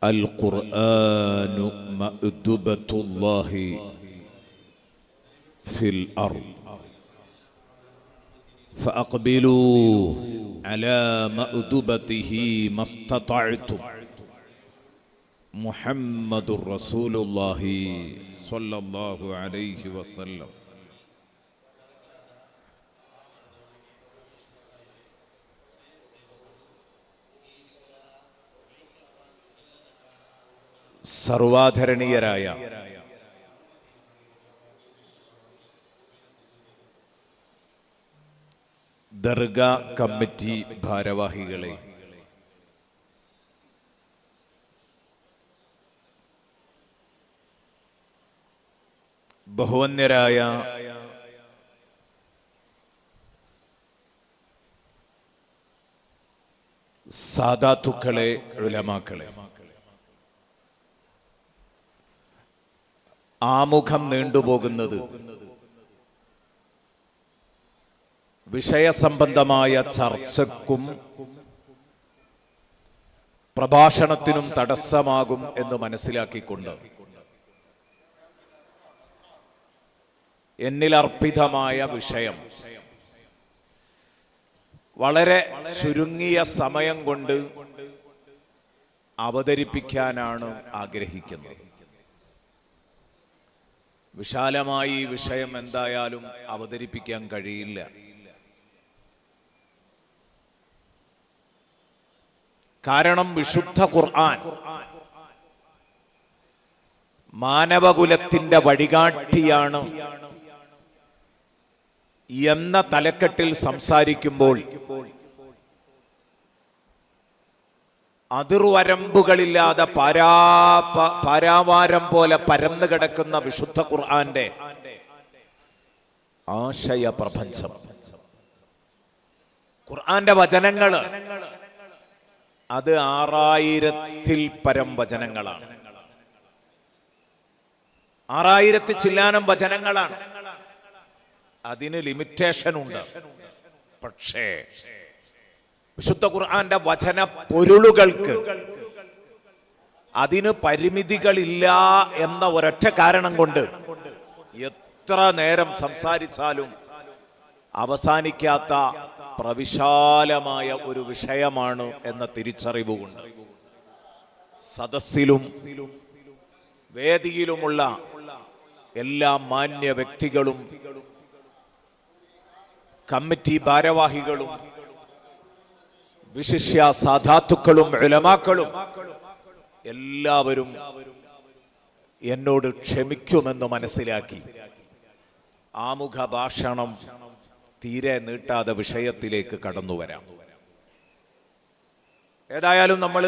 القرآن مأدبة الله في الأرض فأقبلوا على مأدبته ما استطعتم محمد رسول الله صلى الله عليه وسلم. സർവാധരണീയരായ dargah committee ഭാരവാഹികളെ, ബഹുവന്യരായ സാദാത്തുക്കളെ, ഉലമാക്കളെ, ആമുഖം നീണ്ടുപോകുന്നത് വിഷയസംബന്ധമായ ചർച്ചയ്ക്കും പ്രഭാഷണത്തിനും തടസ്സമാകും എന്ന് മനസ്സിലാക്കിക്കൊണ്ട് എന്നിലർപ്പിതമായ വിഷയം വളരെ ചുരുങ്ങിയ സമയം കൊണ്ട് അവതരിപ്പിക്കാനാണ് ആഗ്രഹിക്കുന്നത്. വിശാലമായി ഈ വിഷയം എന്തായാലും അവതരിപ്പിക്കാൻ കഴിയില്ല. കാരണം വിശുദ്ധ ഖുർആൻ മാനവകുലത്തിന്റെ വഴികാട്ടിയാണ് എന്ന തലക്കെട്ടിൽ സംസാരിക്കുമ്പോൾ അതിർവരമ്പുകളില്ലാതെ പാരാവാരം പോലെ പരന്നു കിടക്കുന്ന വിശുദ്ധ ഖുർആന്റെ ആശയ പ്രപഞ്ചം, ഖുർആന്റെ വചനങ്ങള് അത് 6000-ൽ പരം വചനങ്ങളാണ്. 6000 ചില്ലാനം വചനങ്ങളാണ്. അതിന് ലിമിറ്റേഷൻ ഉണ്ട്. പക്ഷേ വിശുദ്ധ ഖുർആന്റെ വചന പൊരുളുകൾക്ക് അതിന് പരിമിതികളില്ല എന്ന ഒരൊറ്റ കാരണം കൊണ്ട് എത്ര നേരം സംസാരിച്ചാലും അവസാനിക്കാത്ത പ്രവിശാലമായ ഒരു വിഷയമാണ് എന്ന തിരിച്ചറിവുകൊണ്ട് സദസ്സിലും വേദിയിലുമുള്ള എല്ലാ മാന്യ വ്യക്തികളും കമ്മിറ്റി ഭാരവാഹികളും വിശിഷ്യ സാദാത്തുക്കളും ഉലമാക്കളും എല്ലാവരും എന്നോട് ക്ഷമിക്കുമെന്ന് മനസ്സിലാക്കി ആമുഖ ഭാഷണം തീരെ നീട്ടാതെ വിഷയത്തിലേക്ക് കടന്നു വരാം. ഏതായാലും നമ്മൾ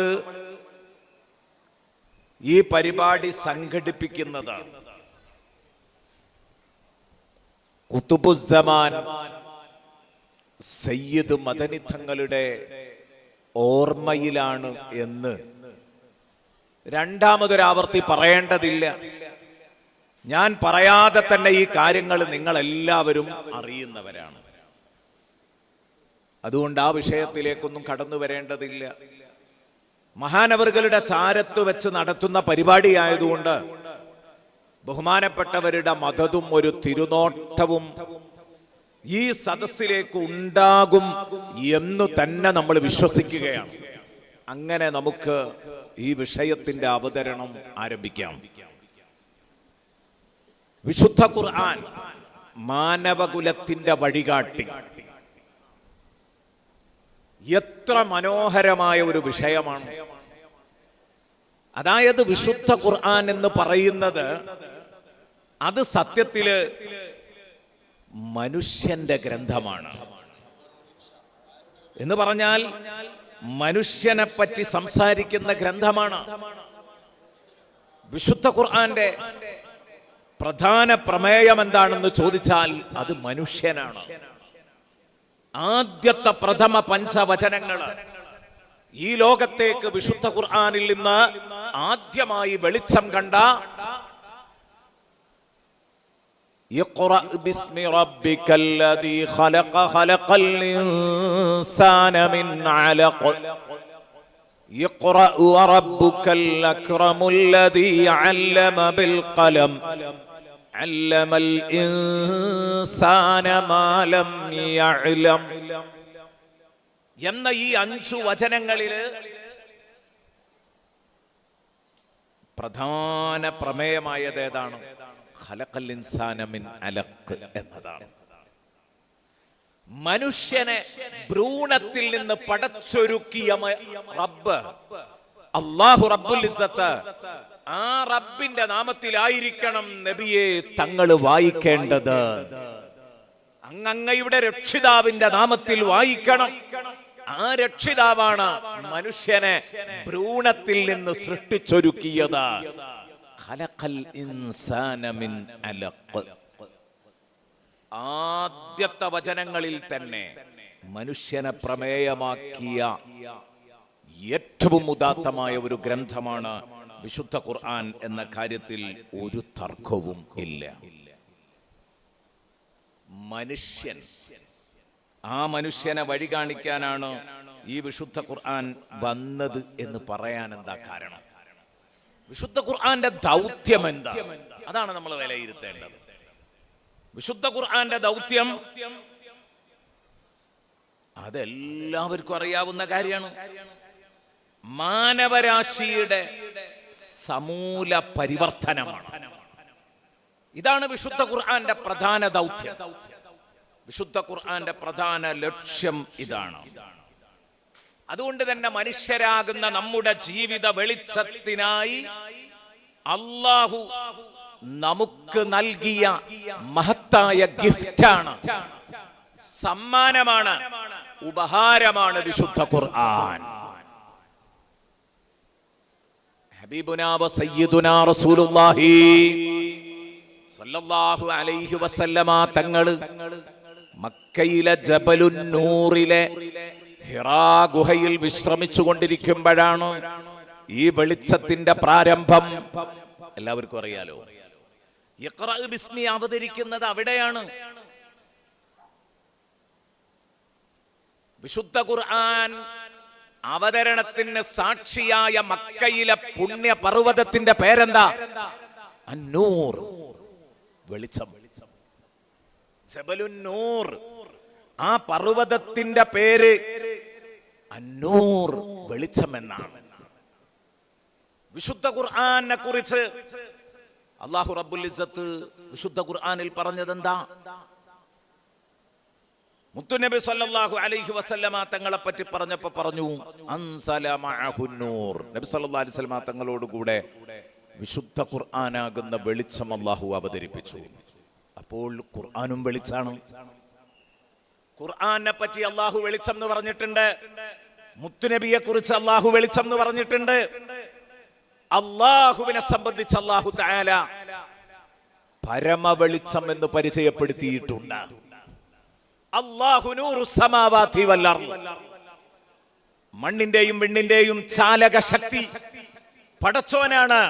ഈ പരിപാടി സംഘടിപ്പിക്കുന്നത് ഖുതുബുസ്സമാൻ സയ്യിദ് മദനി തങ്ങളുടെ ഓർമ്മയിലാണ് എന്ന് രണ്ടാമതൊരാവർത്തി പറയേണ്ടതില്ല. ഞാൻ പറയാതെ തന്നെ ഈ കാര്യങ്ങൾ നിങ്ങളെല്ലാവരും അറിയുന്നവരാണ്. അതുകൊണ്ട് ആ വിഷയത്തിലേക്കൊന്നും കടന്നു വരേണ്ടതില്ല. മഹാനവറുകളുടെ ചാരത്ത് വെച്ച് നടത്തുന്ന പരിപാടിയായതുകൊണ്ട് ബഹുമാനപ്പെട്ടവരുടെ മദതും ഒരു തിരുനോട്ടവും ഈ സദസ്സിലേക്ക് ഉണ്ടാകും എന്ന് തന്നെ നമ്മൾ വിശ്വസിക്കുകയാണ്. അങ്ങനെ നമുക്ക് ഈ വിഷയത്തിന്റെ അവതരണം ആരംഭിക്കാം. വിശുദ്ധ ഖുർആൻ മാനവകുലത്തിന്റെ വഴികാട്ടി. എത്ര മനോഹരമായ ഒരു വിഷയമാണ്. അതായത് വിശുദ്ധ ഖുർആൻ എന്ന് പറയുന്നത് അത് സത്യത്തില് മനുഷ്യന്റെ ഗ്രന്ഥമാണ്. എന്ന് പറഞ്ഞാൽ മനുഷ്യനെ പറ്റി സംസാരിക്കുന്ന ഗ്രന്ഥമാണ്. വിശുദ്ധ ഖുർആന്റെ പ്രധാന പ്രമേയം എന്താണെന്ന് ചോദിച്ചാൽ അത് മനുഷ്യനാണ്. ആദ്യത്തെ പ്രഥമ പഞ്ചവചനങ്ങൾ ഈ ലോകത്തേക്ക് വിശുദ്ധ ഖുർആനിൽ നിന്ന് ആദ്യമായി വെളിച്ചം കണ്ട ഇഖ്റഅ ബിസ്മി റബ്ബിക്കല്ലദീ ഖലഖ ഖലഖൽ ഇൻസാന മിൻ അലഖ് ഇഖ്റഅ വറബ്ബുക്കൽ അക്റമുൽ ലദീ അല്ലമ ബിൽ ഖലം അല്ലമൽ ഇൻസാന മാ ലം യഅലം എന്ന ഈ 5 വചനങ്ങളിൽ പ്രധാന പ്രമേയമായത് ഏതാണ്? ഖലഖൽ ഇൻസാന മിൻ അലഖ് എന്നതാണ്. മനുഷ്യനെ ഭ്രൂണത്തിൽ നിന്ന് പടച്ചൊരുക്കിയ റബ്ബ് അല്ലാഹു റബ്ബുൽ ഇസ്സത്ത്, ആ റബ്ബിന്റെ നാമത്തിലായിരിക്കണം നബിയെ തങ്ങൾ വായിക്കേണ്ടത്. അങ്ങയുടെ രക്ഷിതാവിന്റെ നാമത്തിൽ വായിക്കണം. ആ രക്ഷിതാവാണ് മനുഷ്യനെ ഭ്രൂണത്തിൽ നിന്ന് സൃഷ്ടിച്ചൊരുക്കിയത്. ഖലഖൽ ഇൻസാന മിൻ അലഖ്. ആദ്യത്തെ വചനങ്ങളിൽ തന്നെ മനുഷ്യനെ പ്രമേയമാക്കിയ ഏറ്റവും ഉദാത്തമായ ഒരു ഗ്രന്ഥമാണ് വിശുദ്ധ ഖുർആൻ എന്ന കാര്യത്തിൽ ഒരു തർക്കവും ഇല്ല. മനുഷ്യൻ, ആ മനുഷ്യനെ വഴി കാണിക്കാനാണ് ഈ വിശുദ്ധ ഖുർആൻ വന്നത് എന്ന് പറയാൻ എന്താ കാരണം? വിശുദ്ധ ഖുർആന്റെ ദൗത്യം എന്താ? അതാണ് നമ്മൾ വിലയിരുത്തേണ്ടത്. വിശുദ്ധ ഖുർആന്റെ ദൗത്യം അതെല്ലാവർക്കും അറിയാവുന്ന കാര്യമാണ്. മാനവരാശിയുടെ സമൂല പരിവർത്തനമാണ്. ഇതാണ് വിശുദ്ധ ഖുർആന്റെ പ്രധാന ദൗത്യം. വിശുദ്ധ ഖുർആന്റെ പ്രധാന ലക്ഷ്യം ഇതാണ്. അതുകൊണ്ട് തന്നെ മനുഷ്യരാകുന്ന നമ്മുടെ ജീവിത വെളിച്ചത്തിനായി അല്ലാഹു നമുക്ക് നൽകിയ മഹത്തായ ഗിഫ്റ്റാണ്, സമ്മാനമാണ്, ഉപഹാരമാണ് വിശുദ്ധ ഖുർആൻ. ഹബീബുനാ വ സയ്യിദുനാ റസൂലുള്ളാഹി സ്വല്ലല്ലാഹു അലൈഹി വസല്ലമ തങ്ങൾ മക്കയിലെ ജബലുൻ നൂറിലെ ഹിറാ ഗുഹയിൽ വിശ്രമിച്ചു കൊണ്ടിരിക്കുമ്പോഴാണ് ഈ വെളിച്ചത്തിന്റെ പ്രാരംഭം. എല്ലാവർക്കും അറിയാലോ, ഇഖ്റഅ ബിസ്മി അവതരിക്കുന്നത് അവിടെയാണ്. വിശുദ്ധ ഖുർആൻ അവതരണത്തിന് സാക്ഷിയായ മക്കയിലെ പുണ്യ പർവ്വതത്തിന്റെ പേരെന്താ? അന്നൂർ, വെളിച്ചം. ജബലുൻ നൂർ, ആ പർവ്വതത്തിന്റെ പേര് അന്നൂർ, വെളിച്ചം എന്നാണ്. വിശുദ്ധ ഖുർആനെ കുറിച്ച് അല്ലാഹു റബ്ബുൽ ഇസ്സത്ത് വിശുദ്ധ ഖുർആനിൽ പറഞ്ഞതെന്താ? മുത്തുനബി സല്ലല്ലാഹു അലൈഹി വസല്ലമ തങ്ങളെ പറ്റി പറഞ്ഞപ്പോൾ പറഞ്ഞു അൻസല മഅഹു നൂർ. നബി സല്ലല്ലാഹു അലൈഹി വസല്ലമ തങ്ങളോട് കൂടെ വിശുദ്ധ ഖുർആനാകുന്ന വെളിച്ചം അല്ലാഹു അവതരിപ്പിച്ചു. അപ്പോൾ ഖുർആനും വെളിച്ചാണ്. ഖുർആനെ പറ്റി അല്ലാഹു വെളിച്ചം എന്ന് പറഞ്ഞിട്ടുണ്ട്. മുത്തുനബിയെ കുറിച്ച് അല്ലാഹു വെളിച്ചം എന്ന് പറഞ്ഞിട്ടുണ്ട്. അല്ലാഹുവിനെ സംബന്ധിച്ച് അല്ലാഹു തആല പരമ വെളിച്ചം എന്ന് പരിചയപ്പെടുത്തിയിട്ടുണ്ട്. അല്ലാഹു നൂറുസ് സമാവാതി വൽ അർദ്, മണ്ണിന്റെയും വിണ്ണിന്റെയും ചാലക ശക്തി പടച്ചോനാണ്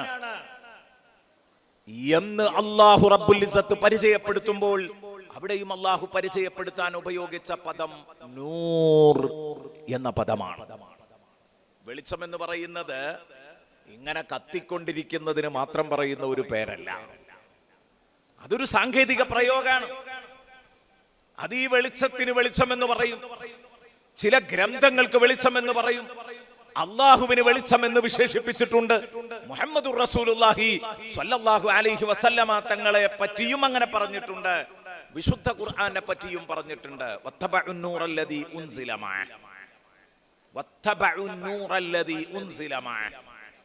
എന്ന് അല്ലാഹു റബ്ബുൽ ഇസ്സത്ത് പരിചയപ്പെടുത്തുമ്പോൾ അവിടെയും അല്ലാഹു പരിചയപ്പെടുത്താൻ ഉപയോഗിച്ച പദം നൂർ എന്ന പദമാണ്. വെളിച്ചം എന്ന് പറയുന്നത് ഇങ്ങനെ കത്തിക്കൊണ്ടിരിക്കുന്നതിന് മാത്രം പറയുന്ന ഒരു പേരല്ല, അതൊരു സാങ്കേതിക പ്രയോഗമാണ്. അത് ഈ വെളിച്ചത്തിന് വെളിച്ചം എന്ന് പറയും, ചില ഗ്രന്ഥങ്ങൾക്ക് വെളിച്ചം എന്ന് പറയും, അള്ളാഹുവിന് വെളിച്ചം എന്ന് വിശേഷിപ്പിച്ചിട്ടുണ്ട്. മുഹമ്മദുർ റസൂലുള്ളാഹി സ്വല്ലല്ലാഹു അലൈഹി വസല്ലമ തങ്ങളെ പറ്റിയും അങ്ങനെ പറഞ്ഞിട്ടുണ്ട്. വിശുദ്ധ ഖുർആനെ പറ്റിയും പറഞ്ഞിട്ടുണ്ട്. വത്തബഉൻ നൂറല്ലദീ ഉൻസില മഅ, വത്തബഉൻ നൂറല്ലദീ ഉൻസില മഅ.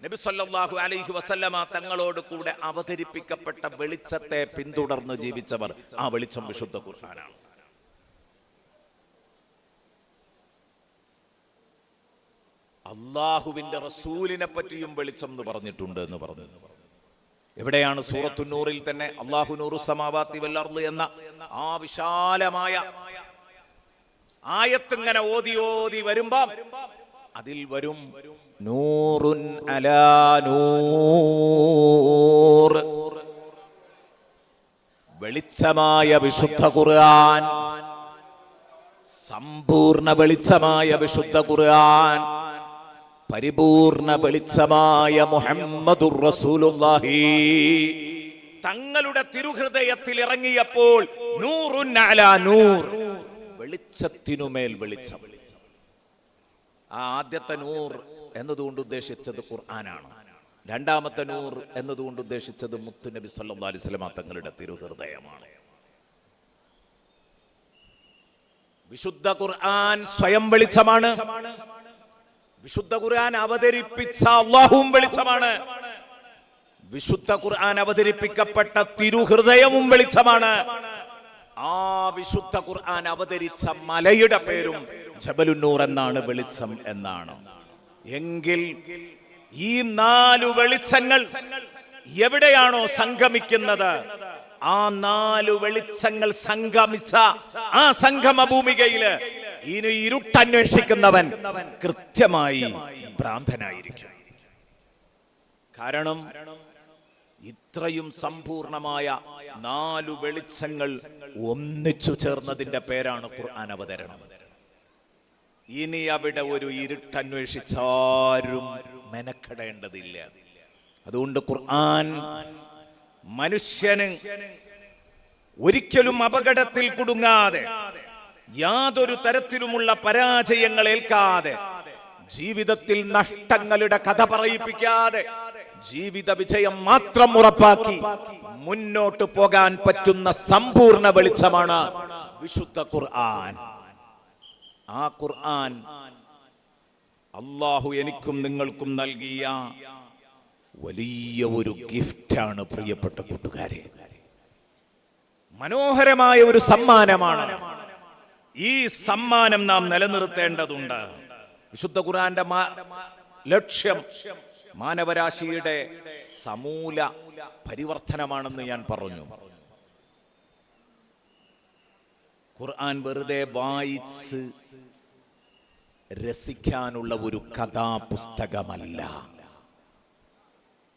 നബി സല്ലല്ലാഹു അലൈഹി വസല്ലമ തങ്ങളോട് കൂടെ അവതരിപ്പിക്കപ്പെട്ട വെളിച്ചത്തെ പിന്തുടർന്ന് ജീവിച്ചവർ, ആ വെളിച്ചം വിശുദ്ധ ഖുർആനാണ്. അള്ളാഹുവിന്റെ റസൂലിനെ പറ്റിയും വെളിച്ചം എന്ന് പറഞ്ഞിട്ടുണ്ട് എന്ന് പറഞ്ഞു. എവിടെയാണ്? സൂറത്തുൻ നൂറിൽ തന്നെ അല്ലാഹു നൂറുസ് സമാവാതി വൽ അർദ് എന്ന ആ വിശാലമായ ആയത്ത് ഇങ്ങനെ ഓതി ഓതി വരുമ്പോ അതിൽ വരും നൂറുൻ അലാ നൂർ, വെളിച്ചമായ വിശുദ്ധ ഖുർആൻ, സമ്പൂർണ്ണ വെളിച്ചമായ വിശുദ്ധ ഖുർആൻ, പരിപൂർണ വെളിച്ചമായ മുഹമ്മദുർ റസൂലുള്ളാഹി തങ്ങളുടെ തിരുഹൃദയത്തിൽ ഇറങ്ങിയപ്പോൾ നൂറുൻ അലാ നൂർ, വെളിച്ചത്തിനുമേൽ വെളിച്ചം. ആ ആദ്യത്തെ നൂർ എന്നതുകൊണ്ട് ഉദ്ദേശിച്ചത് ഖുർആനാണ്. രണ്ടാമത്തെ നൂർ എന്നതുകൊണ്ട് ഉദ്ദേശിച്ചത് മുത്തുനബി സല്ലല്ലാഹു അലൈഹി വസല്ലം തങ്ങളുടെ തിരുഹൃദയമാണ്. വിശുദ്ധ ഖുർആൻ സ്വയം വെളിച്ചമാണ്. വിശുദ്ധ ഖുർആൻ അവതരിപ്പിച്ച അല്ലാഹുവും വെളിച്ചമാണ്. വിശുദ്ധ ഖുർആൻ അവതരിപ്പിക്കപ്പെട്ട തിരുഹൃദയവും വെളിച്ചമാണ്. ആ വിശുദ്ധ ഖുർആൻ അവതരിച്ച മലയുടെ പേരും ജബലുന്നൂർ എന്നാണ്, വെളിച്ചം എന്നാണ്. എങ്കിൽ ഈ 4 വെളിച്ചങ്ങൾ എവിടെയാണോ സംഗമിക്കുന്നത്, ആ 4 വെളിച്ചങ്ങൾ സംഗമിച്ച ആ സംഗമ ഭൂമികയില് ഇനി ഇരുട്ടന്വേഷിക്കുന്നവൻ കൃത്യമായി ഭ്രാന്തനായിരിക്കും. കാരണം ഇത്രയും സമ്പൂർണമായ 4 വെളിച്ചങ്ങൾ ഒന്നിച്ചു ചേർന്നതിന്റെ പേരാണ് ഖുർആൻ അവതരണം. ഇനി അവിടെ ഒരു ഇരുട്ടന്വേഷിച്ചാരും മെനക്കെടേണ്ടതില്ല. അതുകൊണ്ട് ഖുർആൻ മനുഷ്യന് ഒരിക്കലും അപകടത്തിൽ കുടുങ്ങാതെ, യാതൊരു തരത്തിലുമുള്ള പരാജയങ്ങൾ ഏൽക്കാതെ, ജീവിതത്തിൽ നഷ്ടങ്ങളുടെ കഥ പറയിപ്പിക്കാതെ, ജീവിത വിജയം മാത്രം ഉറപ്പാക്കി മുന്നോട്ട് പോകാൻ പറ്റുന്ന സമ്പൂർണ്ണ വെളിച്ചമാണ് വിശുദ്ധ ഖുർആൻ. ആ ഖുർആൻ അല്ലാഹു എനിക്കും നിങ്ങൾക്കും നൽകിയ വലിയ ഒരു ഗിഫ്റ്റാണ് പ്രിയപ്പെട്ട കൂട്ടുകാരെ. മനോഹരമായ ഒരു സമ്മാനമാണ്. ഈ സമ്മാനം നാം നിലനിർത്തേണ്ടതുണ്ട്. വിശുദ്ധ ഖുർആന്റെ ലക്ഷ്യം മാനവരാശിയുടെ സമൂല പരിവർത്തനമാണെന്ന് ഞാൻ പറഞ്ഞു. ഖുർആൻ വെറുതെ വായിച്ച് രസിക്കാനുള്ള ഒരു കഥാപുസ്തകമല്ല.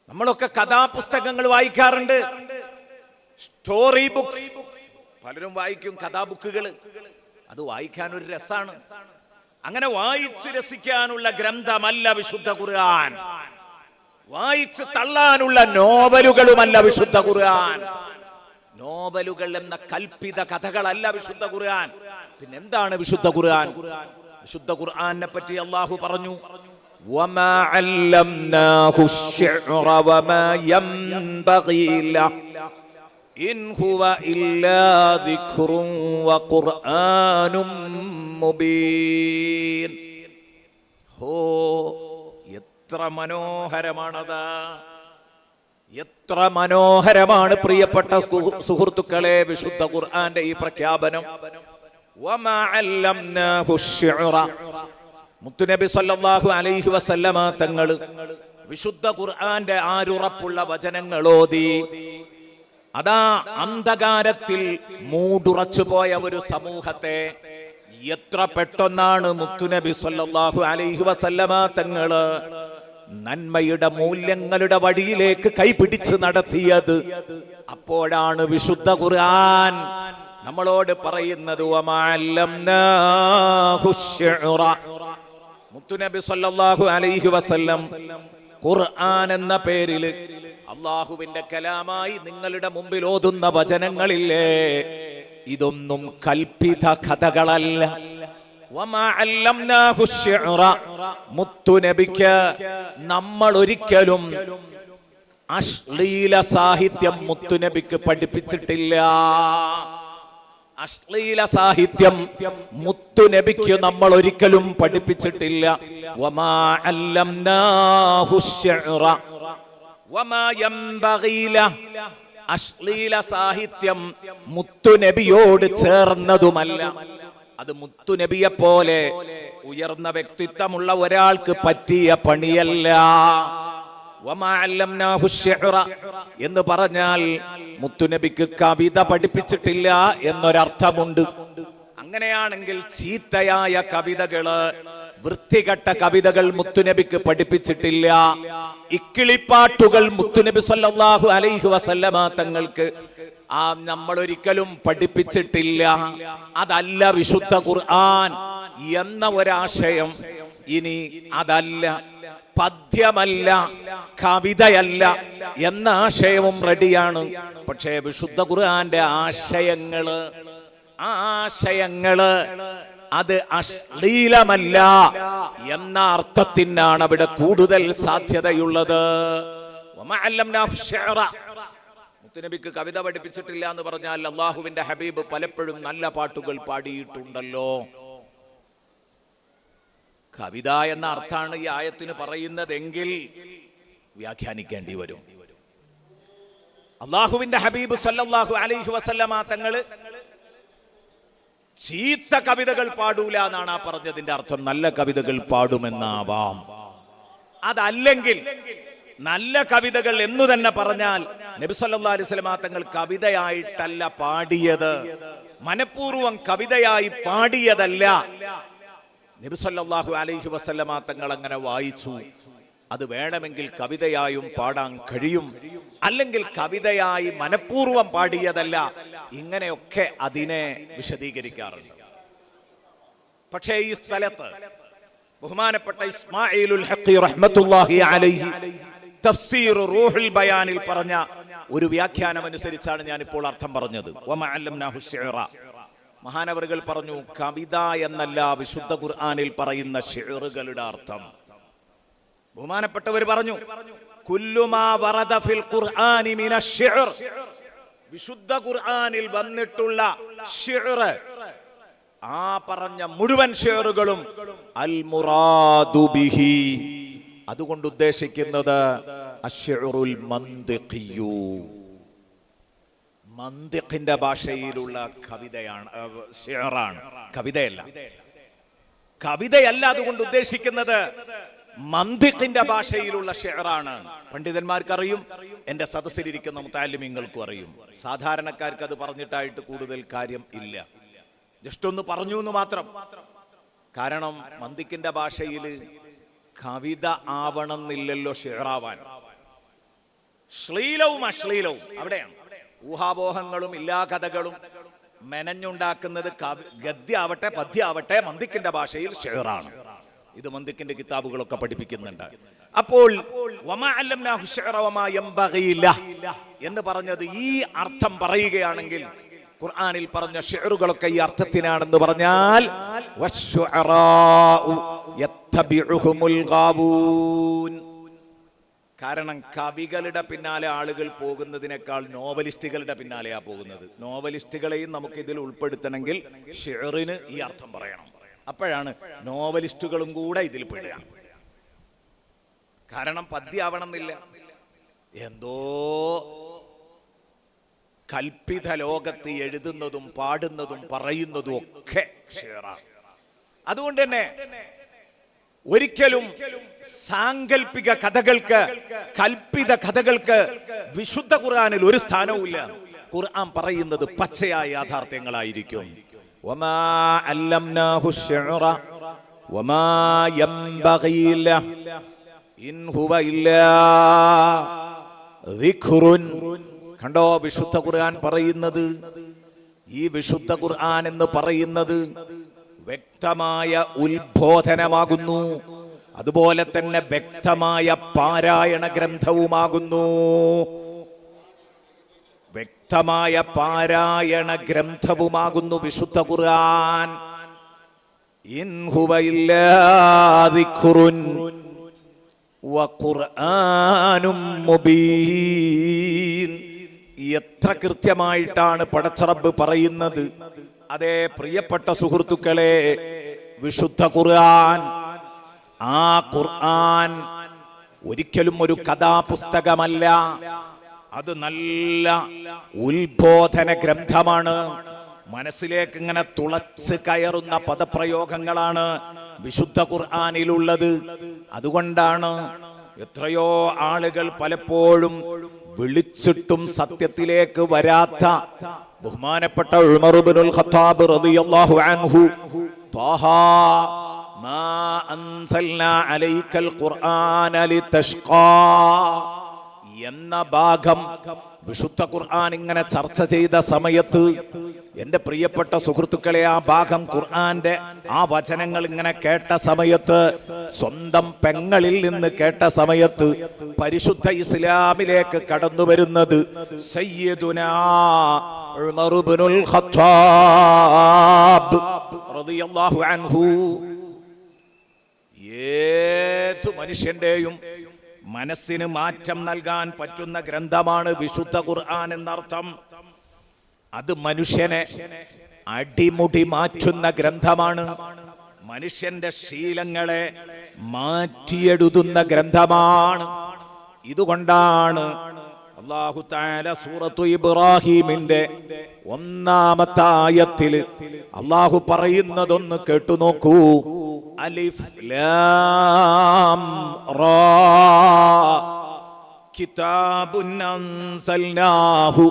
നമ്മളൊക്കെ കഥാപുസ്തകങ്ങൾ വായിക്കാറുണ്ട്, സ്റ്റോറി ബുക്സ് പലരും വായിക്കും, കഥാബുക്കുകൾ. അത് വായിക്കാൻ ഒരു രസാണ്. അങ്ങനെ വായിച്ച് രസിക്കാനുള്ള ഗ്രന്ഥമല്ല വിശുദ്ധ ഖുർആൻ. വായിച്ച് തള്ളാനുള്ള നോവലുകളുമല്ല വിശുദ്ധ ഖുർആൻ. നോവലുകൾ എന്ന കൽപ്പിത കഥകളല്ല വിശുദ്ധ ഖുർആൻ. പിന്നെന്താണ് വിശുദ്ധ ഖുർആൻ? വിശുദ്ധ ഖുർആനെ പറ്റി അല്ലാഹു പറഞ്ഞു, വമാ അല്ലംനാഹു അശ്ശിഅറ വമാ യൻബഗി ലഹു ഇൻ ഹുവ ഇല്ലാ ദിക്റുൻ വഖുർആനും മുബീൻ. ഹോ, എത്ര മനോഹരമാണത്! എത്ര മനോഹരമാണ് പ്രിയപ്പെട്ട സുഹൃത്തുക്കളെ വിശുദ്ധ ഖുർആന്റെ ഈ പ്രഖ്യാപനം. വമാ അല്ലംനാഹു അശ്ശിഅറ, മുത്തുനബി സല്ലല്ലാഹു അലൈഹി വസല്ലമ തങ്ങൾ വിശുദ്ധ ഖുർആന്റെ ആരുറപ്പുള്ള വചനങ്ങൾ ഓതി. അതാ അന്ധകാരത്തിൽ മൂടുറച്ചു പോയ ഒരു സമൂഹത്തെ എത്ര പെട്ടെന്നാണ് മുത്തുനബി സല്ലല്ലാഹു അലൈഹി വസല്ലമ തങ്ങള് നന്മയുടെ മൂല്യങ്ങളുടെ വഴിയിലേക്ക് കൈപിടിച്ച് നടത്തിയത്. അപ്പോഴാണ് വിശുദ്ധ ഖുർആൻ നമ്മളോട് പറയുന്നത്, വമാ അല്ലംനാഹു അശ്ശിഅറ. മുത്തുനബി സല്ലല്ലാഹു അലൈഹി വസല്ലം ഖുർആൻ എന്ന പേരിൽ അള്ളാഹുവിന്റെ കലാമായി നിങ്ങളുടെ മുമ്പിൽ ഓതുന്ന വചനങ്ങളില്ലേ, ഇതൊന്നും കൽപ്പിത കഥകളല്ല. വമാ അല്ലംനാഹു അശ്ശിഅറ, മുത്തുനബിക്ക് നമ്മൾ ഒരിക്കലും അശ്ലീല സാഹിത്യം മുത്തുനബിക്ക് പഠിപ്പിച്ചിട്ടില്ല. അശ്ലീല സാഹിത്യം മുത്തുനബിക്ക് നമ്മൾ ഒരിക്കലും പഠിപ്പിച്ചിട്ടില്ല. വമാ അല്ലംനാഹു അശ്ശിഅറ വമാ യൻബഗി ലഹു, അശ്ലീല സാഹിത്യം മുത്തുനബിയോട് ചേർന്നതുമല്ല. അത് മുത്തുനബിയെ പോലെ ഉയർന്ന വ്യക്തിത്വമുള്ള ഒരാൾക്ക് പറ്റിയ പണിയല്ല. വമാ അല്ലംനാഹു അശ്ശിഅറ എന്ന് പറഞ്ഞാൽ മുത്തുനബിക്ക് കവിത പഠിപ്പിച്ചിട്ടില്ല എന്നൊരർത്ഥമുണ്ട്. അങ്ങനെയാണെങ്കിൽ ചീത്തയായ കവിതകള്, വൃത്തികെട്ട കവിതകൾ മുത്തുനബിക്ക് പഠിപ്പിച്ചിട്ടില്ല. ഇക്കിളിപ്പാട്ടുകൾ മുത്തുനബി സല്ലല്ലാഹു അലൈഹി വസല്ലമ തങ്ങൾക്ക് നമ്മൾ ഒരിക്കലും പഠിപ്പിച്ചിട്ടില്ല. അതല്ല വിശുദ്ധ ഖുർആൻ എന്ന ഒരാശയം ഇനി അതല്ല, പദ്യമല്ല, കവിതയല്ല എന്ന ആശയവും റെഡിയാണ്. പക്ഷേ വിശുദ്ധ ഖുർആന്റെ ആശയങ്ങള് അത് അശ്ലീലമല്ല എന്ന അർത്ഥത്തിനാണ് അവിടെ കൂടുതൽ സാധ്യതയുള്ളത്. മുത്തുനബിക്ക് കവിത പഠിപ്പിച്ചിട്ടില്ല എന്ന് പറഞ്ഞാൽ അള്ളാഹുവിന്റെ ഹബീബ് പലപ്പോഴും നല്ല പാട്ടുകൾ പാടിയിട്ടുണ്ടല്ലോ. കവിത എന്ന അർത്ഥമാണ് ഈ ആയത്തിന് പറയുന്നതെങ്കിൽ വ്യാഖ്യാനിക്കേണ്ടി വരും. അള്ളാഹുവിന്റെ ഹബീബ് സല്ലല്ലാഹു അലൈഹി വസല്ലമ തങ്ങള് ചീത്ത കവിതകൾ പാടൂല എന്നാണ് ആ പറഞ്ഞതിന്റെ അർത്ഥം. നല്ല കവിതകൾ പാടുമെന്നാവാം. അതല്ലെങ്കിൽ നല്ല കവിതകൾ എന്ന് തന്നെ പറഞ്ഞാൽ നബി സല്ലല്ലാഹു അലൈഹി വസല്ലമ തങ്ങൾ കവിതയായിട്ടല്ല പാടിയത്, മനഃപൂർവ്വം കവിതയായി പാടിയതല്ല. നബി സല്ലല്ലാഹു അലൈഹി വസല്ലമ തങ്ങൾ അങ്ങനെ വായിച്ചു. അത് വേണമെങ്കിൽ കവിതയായും പാടാൻ കഴിയും, അല്ലെങ്കിൽ കവിതയായി മനഃപൂർവ്വം പാടിയതല്ല. ഇങ്ങനെയൊക്കെ അതിനെ വിശദീകരിക്കാറുണ്ട്. പക്ഷേ ഈ സ്ഥലത്ത് ബഹുമാനപ്പെട്ട ഇസ്മാഈലുൽ ഹഖി റഹ്മത്തുള്ളാഹി അലൈഹി തഫ്സീർ റൂഹുൽ ബയാനിൽ പറഞ്ഞ ഒരു വ്യാഖ്യാനം അനുസരിച്ചാണ് ഞാൻ ഇപ്പോൾ അർത്ഥം പറഞ്ഞത്. വമാ അല്ലംനാഹു ശിഅറ. മഹാനവറുകൾ പറഞ്ഞു, കവിത എന്നല്ല വിശുദ്ധ ഖുർആനിൽ പറയുന്ന ഷിഅറുകളുടെ അർത്ഥം. ബഹുമാനപ്പെട്ടവർ പറഞ്ഞു, കുല്ലു മാ വറദ ഫിൽ ഖുർആനി മിനശ് ശിഅർ. വിശുദ്ധ ഖുർആനിൽ വന്നിട്ടുള്ള ഷിഅർ, ആ പറഞ്ഞ മുഴുവൻ ഷിഅറുകളും അൽ മുറാദു ബിഹി, അതുകൊണ്ട് ഉദ്ദേശിക്കുന്നത് അശ്ശിഅറുൽ മന്തിഖിയു, മന്തിഖിന്റെ ഭാഷയിലുള്ള കവിതയാണ്, ഷിഅറാണ്, കവിതയല്ല. കവിതയല്ല അതുകൊണ്ട് ഉദ്ദേശിക്കുന്നത് മന്തിഖിന്റെ ഭാഷയിലുള്ള ഷിഅറാണ്. പണ്ഡിതന്മാർക്കറിയും, എന്റെ സദസ്സിലിരിക്കുന്ന മുതഅല്ലിമീങ്ങൾക്കും അറിയും. സാധാരണക്കാർക്ക് അത് പറഞ്ഞിട്ടായിട്ട് കൂടുതൽ കാര്യം ഇല്ല, ജസ്റ്റ് ഒന്ന് പറഞ്ഞു എന്ന് മാത്രം. കാരണം മന്തിഖിന്റെ ഭാഷയിൽ കവിത ആവണമെന്നില്ലല്ലോ ഷിഅറാവാൻ. ശ്ലീലവും അശ്ലീലവും അവിടെയാണ്. ഊഹാപോഹങ്ങളും ഇല്ലാ കഥകളും മെനഞ്ഞുണ്ടാക്കുന്നത് ഗദ്യാവട്ടെ പദ്യാവട്ടെ മന്തിഖിന്റെ ഭാഷയിൽ ഷിഅറാണ്. ഇത് മന്തിഖിന്റെ കിതാബുകളൊക്കെ പഠിപ്പിക്കുന്നുണ്ട്. അപ്പോൾ വമാ അല്ലംനാഹു ശിഅറ വമാ യംബഗി ലഹ് എന്ന് പറഞ്ഞത് ഈ അർത്ഥം പറയുകയാണെങ്കിൽ ഖുർആനിൽ പറഞ്ഞ ഷിഅറുകളൊക്കെ ഈ അർത്ഥത്തിനാണെന്ന് പറഞ്ഞാൽ വശുഅറാഉ യത്തബിഉഹുമുൽ ഗാവൂൻ. കാരണം കവികളുടെ പിന്നാലെ ആളുകൾ പോകുന്നതിനേക്കാൾ നോവലിസ്റ്റുകളുടെ പിന്നാലെയാ പോകുന്നത്. നോവലിസ്റ്റുകളെയും നമുക്ക് ഇതിൽ ഉൾപ്പെടുത്തണമെങ്കിൽ ഷിഅറിന് ഈ അർത്ഥം പറയണം. അപ്പോഴാണ് നോവലിസ്റ്റുകളും കൂടെ ഇതിൽ പെടുക. കാരണം പദ്യാവണമെന്നില്ല, എന്തോ കൽപ്പിത ലോകത്ത് എഴുതുന്നതും പാടുന്നതും പറയുന്നതും ഒക്കെ ഷിഅറാണ്. അതുകൊണ്ട് തന്നെ ഒരിക്കലും സാങ്കല്പിക കഥകൾക്ക്, കൽപ്പിത കഥകൾക്ക് വിശുദ്ധ ഖുർആനിൽ ഒരു സ്ഥാനവുമില്ല. ഖുർആൻ പറയുന്നത് പച്ചയായ യാഥാർത്ഥ്യങ്ങളായിരിക്കും. വമാ അല്ലംനാഹു ശിഅറ വമാ യംബഗി ലഹു ഇൻ ഹുവ ഇല്ലാ ദിക്റുൻ. കണ്ടോ, വിശുദ്ധ ഖുർആൻ പറയുന്നത്, ഈ വിശുദ്ധ ഖുർആൻ എന്ന് പറയുന്നത് വ്യക്തമായ ഉത്ബോധനമാകുന്നു, അതുപോലെ തന്നെ വ്യക്തമായ പാരായണ ഗ്രന്ഥവുമാകുന്നു. വ്യക്തമായ പാരായണ ഗ്രന്ഥവുമാകുന്നു വിശുദ്ധ ഖുർആൻ. ഇൻ ഹുവ ഇല്ലാ ദിക്റുൻ വഖുർആനും മുബീൻ. എത്ര കൃത്യമായിട്ടാണ് പടച്ചറബ് പറയുന്നത്. അതേ പ്രിയപ്പെട്ട സുഹൃത്തുക്കളെ, വിശുദ്ധ ഖുർആൻ, ആ ഖുർആൻ ഒരിക്കലും ഒരു കഥാപുസ്തകമല്ല, അത് നല്ല ഉത്ബോധന ഗ്രന്ഥമാണ്. മനസ്സിലേക്ക് ഇങ്ങനെ തുളച്ച് കയറുന്ന പദപ്രയോഗങ്ങളാണ് വിശുദ്ധ ഖുർആനിലുള്ളത്. അതുകൊണ്ടാണ് എത്രയോ ആളുകൾ പലപ്പോഴും വിളിച്ചിട്ടും സത്യത്തിലേക്ക് വരാത്ത ബഹുമാനപ്പെട്ട ഉമർ ഇബ്നുൽ ഖത്താബ് റളിയല്ലാഹു അൻഹു ത്വാഹാ മാ അൻസൽനാ അലൈക്കൽ ഖുർആന ലിതഷ്ഖാ എന്ന ഭാഗം വിശുദ്ധ ഖുർആൻ ഇങ്ങനെ ചർച്ച ചെയ്ത സമയത്ത് എന്റെ പ്രിയപ്പെട്ട സുഹൃത്തുക്കളെ, ആ ഭാഗം ഖുർആന്റെ ആ വചനങ്ങൾ ഇങ്ങനെ കേട്ട സമയത്ത്, സ്വന്തം പെങ്ങളിൽ നിന്ന് കേട്ട സമയത്ത്, പരിശുദ്ധ ഇസ്ലാമിലേക്ക് കടന്നു വരുന്നത് സയ്യിദുനാ ഉമർ ഇബ്നുൽ ഖത്താബ് റളിയല്ലാഹു അൻഹു. ഏതു മനുഷ്യന്റെയും മനസ്സിന് മാറ്റം നൽകാൻ പറ്റുന്ന ഗ്രന്ഥമാണ് വിശുദ്ധ ഖുർആൻ എന്നർത്ഥം. അത് മനുഷ്യനെ അടിമുടി മാറ്റുന്ന ഗ്രന്ഥമാണ്. മനുഷ്യന്റെ ശീലങ്ങളെ മാറ്റിയെഴുതുന്ന ഗ്രന്ഥമാണ്. ഇതുകൊണ്ടാണ് അല്ലാഹു തആല സൂറത്തു ഇബ്രാഹീമിന്റെ 1-ാമത്തെ ആയത്തിൽ അല്ലാഹു പറയുന്നതൊന്ന് കേട്ടു നോക്കൂ. അലിഫ് ലാം റാ കിതാബുൻ അൻസൽനാഹു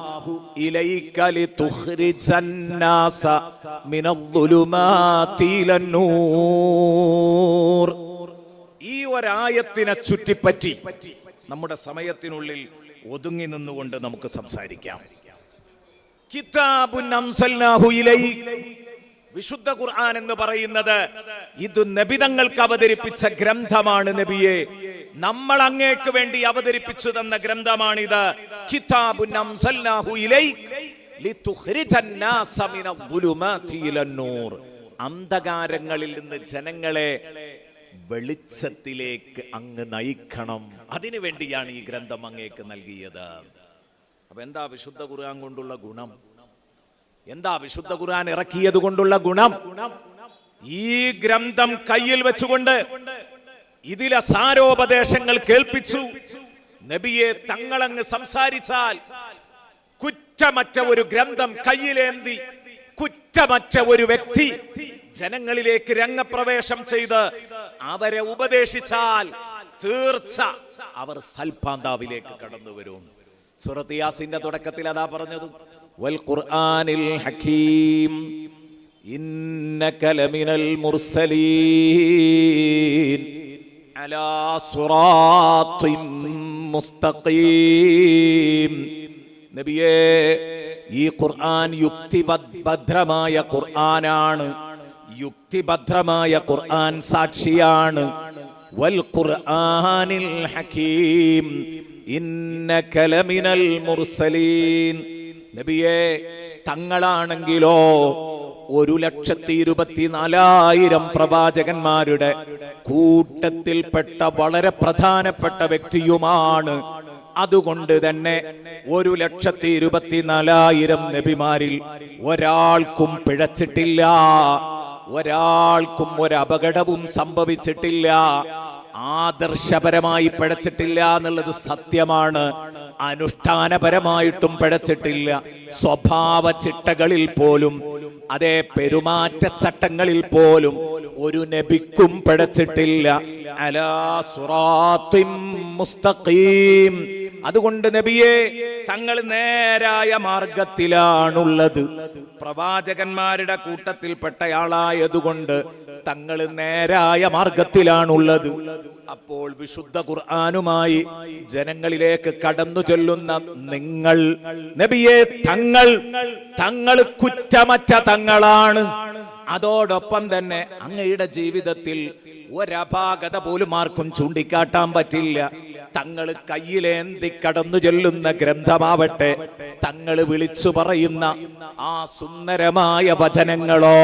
ഇലൈക ലിതുഖ്രിജന്നാസ മിനദ്ദുലുമാതി ഇലന്നൂർ. ഈ ഒരായത്തിനെ ചുറ്റിപ്പറ്റി നമ്മുടെ സമയത്തിനുള്ളിൽ ഒതുങ്ങി നിന്നുകൊണ്ട് നമുക്ക് സംസാരിക്കാം. കിതാബുൻ അൻസൽനാഹു ഇലൈക, വിശുദ്ധ ഖുർആൻ എന്ന് പറയുന്നത് ഇത് നബിതങ്ങൾക്ക് അവതരിപ്പിച്ച ഗ്രന്ഥമാണ്. നബിയെ, നമ്മൾ അങ്ങേക്ക് വേണ്ടി അവതരിപ്പിച്ചു തന്ന ഗ്രന്ഥമാണിത്. കിതാബുൻ അൻസൽനാഹു ഇലൈക ലിതുഖ്രിജന്നാസ മിനദ്ദുലുമാതി ഇലന്നൂർ. അന്ധകാരങ്ങളിൽ നിന്ന് ജനങ്ങളെ വെളിച്ചത്തിലേക്ക് അങ്ങ് നയിക്കണം. അതിനു വേണ്ടിയാണ് ഈ ഗ്രന്ഥം അങ്ങേക്ക് നൽകിയത്. അപ്പൊ എന്താ വിശുദ്ധ ഖുർആൻ കൊണ്ടുള്ള ഗുണം? എന്താ വിശുദ്ധ ഖുർആൻ ഇറക്കിയത് കൊണ്ടുള്ള ഗുണം? ഈ ഗ്രന്ഥം കയ്യിൽ വെച്ചുകൊണ്ട് ഇതിലെ സാരോപദേശങ്ങൾ കേൾപ്പിച്ചു നബിയെ തങ്ങളങ്ങ് സംസാരിച്ചാൽ കുറ്റമറ്റ ഒരു ഗ്രന്ഥം കയ്യിലേന്തി കുറ്റമറ്റ ഒരു വ്യക്തി ജനങ്ങളിലേക്ക് രംഗപ്രവേശം ചെയ്ത് അവരെ ഉപദേശിച്ചാൽ തീർച്ച അവർ സൽപാന്താവിലേക്ക് കടന്നു വരും. സൂറത്ത് യാസീന്റെ തുടക്കത്തിൽ അതാ പറഞ്ഞത്, വൽ ഖുർആനിൽ ഹകീം ഇന്നക ലമിനൽ മുർസലീൻ അലാ സിറാത്തിൻ മുസ്തഖീം. നബിയേ, ഈ ഖുർആൻ യുക്തിഭദ്രമായ ഖുർആനാണ്. യുക്തിഭദ്രമായ ഖുർആൻ സാക്ഷിയാണ്. വൽ ഖുർആനിൽ ഹകീം ഇന്നക ലമിനൽ മുർസലീൻ. നബിയേ, തങ്ങളാണെങ്കിലോ 1,24,000 പ്രവാചകന്മാരുടെ കൂട്ടത്തിൽപ്പെട്ട വളരെ പ്രധാനപ്പെട്ട വ്യക്തിയുമാണ്. അതുകൊണ്ട് തന്നെ 1,24,000 നബിമാരിൽ ഒരാൾക്കും പിഴച്ചിട്ടില്ല, ഒരാൾക്കും ഒരു അപകടവും സംഭവിച്ചിട്ടില്ല, ആദർശപരമായി പിഴച്ചിട്ടില്ല എന്നുള്ളത് സത്യമാണ്. അനുഷ്ഠാനപരമായിട്ടും പിഴച്ചിട്ടില്ല. സ്വഭാവ ചിട്ടകളിൽ പോലും, അതേ പെരുമാറ്റച്ചട്ടങ്ങളിൽ പോലും ഒരു നബിക്കും പിഴച്ചിട്ടില്ല. അലാ സിറാത്തിൻ മുസ്തഖീം. അതുകൊണ്ട് നബിയെ, തങ്ങൾ നേരായ മാർഗത്തിലാണുള്ളത്. പ്രവാചകന്മാരുടെ കൂട്ടത്തിൽപ്പെട്ടയാളായതുകൊണ്ട് തങ്ങൾ നേരായ മാർഗത്തിലാണുള്ളത്. അപ്പോൾ വിശുദ്ധ ഖുർആനുമായി ജനങ്ങളിലേക്ക് കടന്നു ചെല്ലുന്ന നിങ്ങൾ നബിയെ, തങ്ങൾ കുറ്റമറ്റ തങ്ങളാണ്. അതോടൊപ്പം തന്നെ അങ്ങയുടെ ജീവിതത്തിൽ ഒരപാകത പോലും ആർക്കും ചൂണ്ടിക്കാട്ടാൻ പറ്റില്ല. തങ്ങൾ കയ്യിലേന്തി കടന്നു ചെല്ലുന്ന ഗ്രന്ഥമാവട്ടെ, തങ്ങൾ വിളിച്ചു പറയുന്ന ആ സുന്ദരമായ വചനങ്ങളോ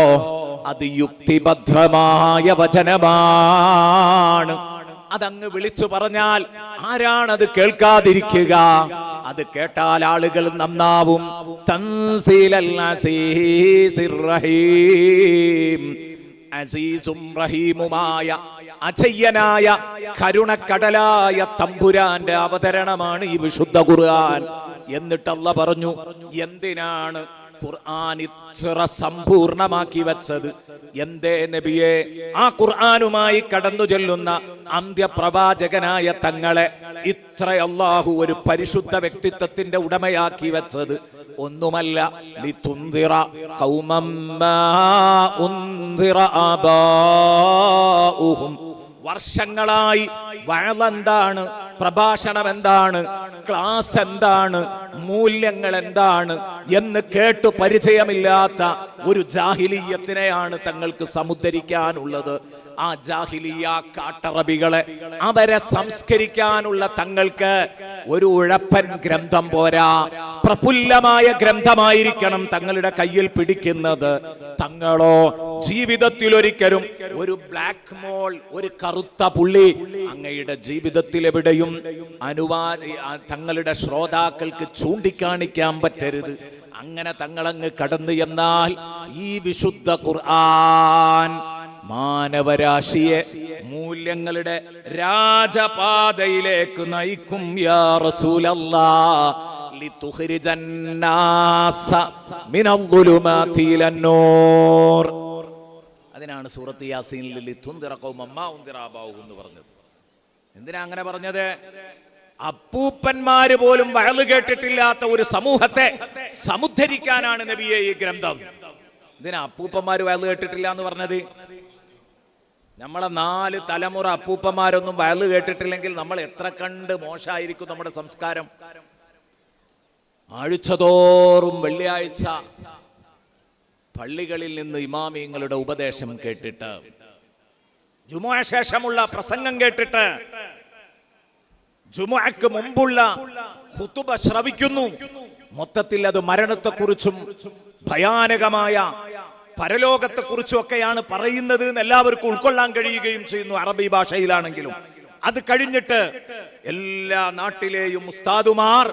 അത് യുക്തിഭദ്രമായ വചനമാണ്. അതങ്ങ് വിളിച്ചു പറഞ്ഞാൽ ആരാണത് കേൾക്കാതിരിക്കുക? അത് കേട്ടാൽ ആളുകൾ നന്നാവും. തൻസീലൽ അസീസിർ റഹീം. അസീസും റഹീമുമായ അജയ്യനായ കരുണക്കടലായ തമ്പുരാന്റെ അവതരണമാണ് ഈ വിശുദ്ധ ഖുർആൻ. എന്നിട്ട് അല്ലാഹ് പറഞ്ഞു, എന്തിനാണ് ഖുർആൻ ഇത്ര സമ്പൂർണമാക്കി വെച്ചത്? എന്തേ നബിയെ, ആ ഖുർആനുമായി കടന്നു ചെല്ലുന്ന അന്ത്യപ്രവാചകനായ തങ്ങളെ ഇത്ര അല്ലാഹു ഒരു പരിശുദ്ധ വ്യക്തിത്വത്തിന്റെ ഉടമയാക്കി വെച്ചത്? ഒന്നുമല്ല, ലിതുൻദിറ ഖൗമം മാ ഉൻദിറ ആബാഉഹും വർഷങ്ങളായി വഅളെന്താണ്, പ്രഭാഷണം എന്താണ്, ക്ലാസ് എന്താണ്, മൂല്യങ്ങൾ എന്താണ് എന്ന് കേട്ടു പരിചയമില്ലാത്ത ഒരു ജാഹിലിയ്യത്തിനെയാണ് തങ്ങൾക്ക് സമുദ്ധരിക്കാനുള്ളത്. ആ ജാഹിലിയ കാട്ടറബികളെ അവരെ സംസ്കരിക്കാനുള്ള തങ്ങൾക്ക് ഒരു ഉഴപ്പൻ ഗ്രന്ഥം പോരാ, പ്രഫുല്ലമായ ഗ്രന്ഥമായിരിക്കണം തങ്ങളുടെ കയ്യിൽ പിടിക്കുന്നത്. തങ്ങളോ ജീവിതത്തിൽ ഒരിക്കലും ഒരു ബ്ലാക്ക് മോൾ, ഒരു കറുത്ത പുള്ളി അങ്ങയുടെ ജീവിതത്തിൽ എവിടെയും തങ്ങളുടെ ശ്രോതാക്കൾക്ക് ചൂണ്ടിക്കാണിക്കാൻ പറ്റരുത്. അങ്ങനെ തങ്ങളങ്ങ് കടന്നു എന്നാൽ ഈ വിശുദ്ധ ഖുർആൻ മാനവരാശിയെ മൂല്യങ്ങളുടെ രാജപാതയിലേക്ക് നയിക്കും. യാ റസൂലല്ലാഹ് ലിതുഖ്രിജന്നാസ മിനൽ-ളുലുമാതി ഇലൻ-നൂർ. അതിനാണ് സൂറത്ത് യാസീനിൽ ലിതുൻദിറ ഖൗമൻ മാ ഉൻദിറ ആബാഉഹും എന്ന് പറഞ്ഞത്. എന്തിനാ അങ്ങനെ പറഞ്ഞത്? അപ്പൂപ്പന്മാര് പോലും വഅള് കേട്ടിട്ടില്ലാത്ത ഒരു സമൂഹത്തെ സമുദ്ധരിക്കാനാണ് നബിയെ ഈ ഗ്രന്ഥം. എന്തിനാ അപ്പൂപ്പന്മാര് വഅള് കേട്ടിട്ടില്ല എന്ന് പറഞ്ഞത്? നമ്മളെ 4 തലമുറ അപ്പൂപ്പന്മാരൊന്നും വഅള് കേട്ടിട്ടില്ലെങ്കിൽ നമ്മൾ എത്ര കണ്ട് മോശമായിരിക്കും നമ്മുടെ സംസ്കാരം. ആഴ്ചതോറും വെള്ളിയാഴ്ച പള്ളികളിൽ നിന്ന് ഇമാമിങ്ങളുടെ ഉപദേശം കേട്ടിട്ട്, ജുമുഅ ശേഷമുള്ള പ്രസംഗം കേട്ടിട്ട്, ജുമുഅക്ക് മുമ്പുള്ള ഖുതുബ ശ്രവിക്കുന്നു. മൊത്തത്തിൽ അത് മരണത്തെക്കുറിച്ചും ഭയാനകമായ പരലോകത്തെക്കുറിച്ചും ഒക്കെയാണ് പറയുന്നത് എന്ന് എല്ലാവർക്കും ഉൾക്കൊള്ളാൻ കഴിയുകയും ചെയ്യുന്നു, അറബി ഭാഷയിലാണെങ്കിലും. അത് കഴിഞ്ഞിട്ട് എല്ലാ നാട്ടിലെയും ഉസ്താദുമാർ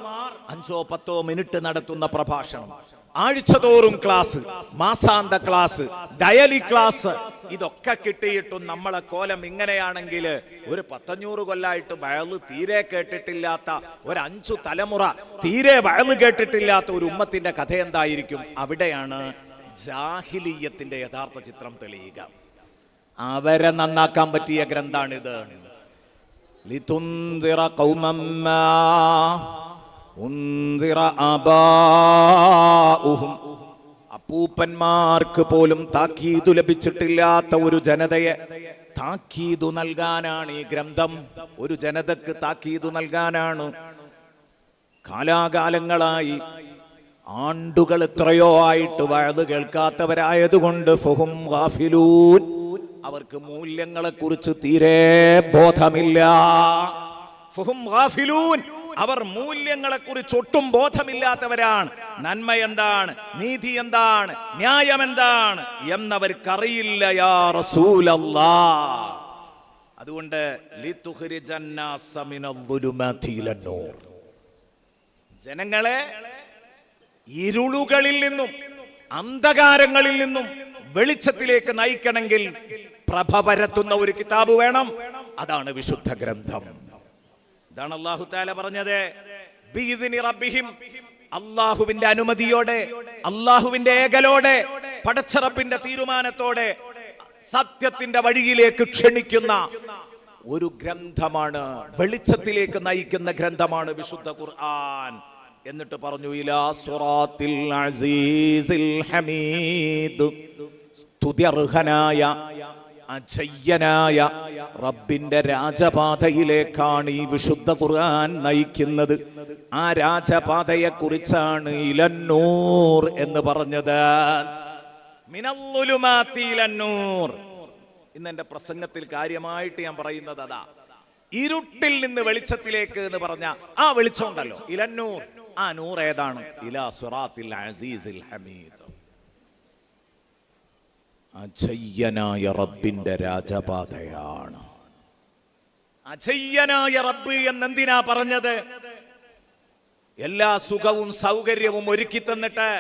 5-10 മിനിറ്റ് നടത്തുന്ന പ്രഭാഷണം, ആഴ്ചതോറും ക്ലാസ്, മാസാന്ത ക്ലാസ്, ഡയലി ക്ലാസ്, ഇതൊക്കെ കിട്ടിയിട്ടും നമ്മളെ കോലം ഇങ്ങനെയാണെങ്കിൽ ഒരു 100 കൊല്ലായിട്ട് വഅള് തീരെ കേട്ടിട്ടില്ലാത്ത ഒരു 5 തലമുറ തീരെ വഅള് കേട്ടിട്ടില്ലാത്ത ഒരു ഉമ്മത്തിന്റെ കഥ എന്തായിരിക്കും? അവിടെയാണ് ജാഹിലിയ്യത്തിന്റെ യഥാർത്ഥ ചിത്രം തെളിയുക. അവരെ നന്നാക്കാൻ പറ്റിയ ഗ്രന്ഥാണിത്. ലിതുൻദിറ ഖൗമൻ മാ ഉൻദിറ ആബാഉഹും. അപ്പൂപ്പന്മാർക്ക് പോലും താക്കീതു ലഭിച്ചിട്ടില്ലാത്ത ഒരു ജനതയെ താക്കീതു നൽകാനാണ് ഈ ഗ്രന്ഥം. ഒരു ജനതക്ക് താക്കീതു നൽകാനാണ്. കാലാകാലങ്ങളായി, ആണ്ടുകൾ എത്രയോ ആയിട്ട് വഅള് കേൾക്കാത്തവരായതുകൊണ്ട് ഫഹും ഗാഫിലൂൻ, അവർക്ക് മൂല്യങ്ങളെ കുറിച്ച് തീരെ ബോധമില്ല. ഫഹും ഗാഫിലൂൻ, അവർ മൂല്യങ്ങളെ കുറിച്ച് ഒട്ടും ബോധമില്ലാത്തവരാണ്. നന്മ എന്താണ്, നീതി എന്താണ്, ന്യായം എന്താണ് എന്നവർക്കറിയില്ല. യാ റസൂലല്ലാഹ്, അതുകൊണ്ട് ലിതുഖ്രിജന്നാസ മിനൽ-ളുലുമാതി ഇലൻ-നൂർ, ജനങ്ങളെ ഇരുളുകളിൽ നിന്നും അന്ധകാരങ്ങളിൽ നിന്നും വെളിച്ചത്തിലേക്ക് നയിക്കണമെങ്കിൽ പ്രഭ പരത്തുന്ന ഒരു കിതാബ് വേണം. അതാണ് വിശുദ്ധ ഗ്രന്ഥം. ഇതാണ് അല്ലാഹു തആല പറഞ്ഞത്, ബിഇദ്നി റബ്ബിഹിം, അല്ലാഹുവിന്റെ അനുമതിയോടെ, അല്ലാഹുവിന്റെ ഏകലോടെ, പടച്ചറപ്പിന്റെ തീരുമാനത്തോടെ സത്യത്തിന്റെ വഴിയിലേക്ക് ക്ഷണിക്കുന്ന ഒരു ഗ്രന്ഥമാണ്, വെളിച്ചത്തിലേക്ക് നയിക്കുന്ന ഗ്രന്ഥമാണ് വിശുദ്ധ ഖുർആൻ. എന്നിട്ട് പറഞ്ഞു, ഇലാ സിറാത്തിൽ അസീസിൽ ഹമീദ്, സ്തുത്യർഹനായ അജയ്യനായ റബ്ബിന്റെ രാജപാതയിലേക്കാണ് ഈ വിശുദ്ധ ഖുർആൻ നയിക്കുന്നത്. ആ രാജപാതയെ കുറിച്ചാണ് ഇലന്നൂർ എന്ന് പറഞ്ഞത്. മിനൽ-ളുലുമാതി ഇലൻ-നൂർ. ഇന്ന് എന്റെ പ്രസംഗത്തിൽ കാര്യമായിട്ട് ഞാൻ പറയുന്നത് അതാ. ഇരുട്ടിൽ നിന്ന് വെളിച്ചത്തിലേക്ക് എന്ന് പറഞ്ഞ ആ വെളിച്ചം ഉണ്ടല്ലോ, ഇലന്നൂർ. ആ നൂർ ഏതാണ്? ഇലാ സിറാത്തിൽ അസീസിൽ ഹമീദ്, അജയ്യനായ റബ്ബിന്റെ രാജപാതയാണ്. അജയ്യനായ റബ്ബ് എന്നെന്തിനാ പറഞ്ഞത്? എല്ലാ സുഖവും സൗകര്യവും ഒരുക്കി തന്നിട്ട്,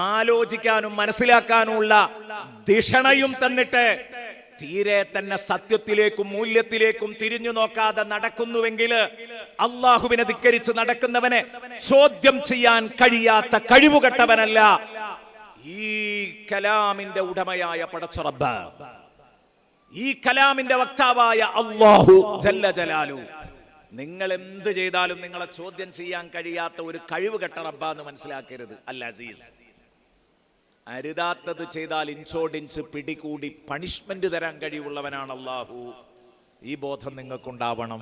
ആലോചിക്കാനും മനസ്സിലാക്കാനുമുള്ള ധിഷണയും തന്നിട്ട്, തീരെ തന്നെ സത്യത്തിലേക്കും മൂല്യത്തിലേക്കും തിരിഞ്ഞു നോക്കാതെ നടക്കുന്നുവെങ്കിൽ അള്ളാഹുവിനെ ധിക്കരിച്ച് നടക്കുന്നവനെ ചോദ്യം ചെയ്യാൻ കഴിയാത്ത കഴിവുകെട്ടവനല്ല ഈ കലാമിന്റെ ഉടമയായ പടച്ച റബ്ബ്, ഈ കലാമിന്റെ വക്താവായ അല്ലാഹു ജല്ല ജലാലു. നിങ്ങൾ എന്ത് ചെയ്താലും നിങ്ങളെ ചോദ്യം ചെയ്യാൻ കഴിയാത്ത ഒരു കഴിവുകെട്ട റബ്ബാന്ന് മനസ്സിലാക്കരുത്. അൽ അസീസ്. അരുതാത്തത് ചെയ്താൽ ഇഞ്ചോടിഞ്ച് പിടികൂടി പണിഷ്മെന്റ് തരാൻ കഴിവുള്ളവനാണ് അല്ലാഹു. ഈ ബോധം നിങ്ങൾക്കുണ്ടാവണം.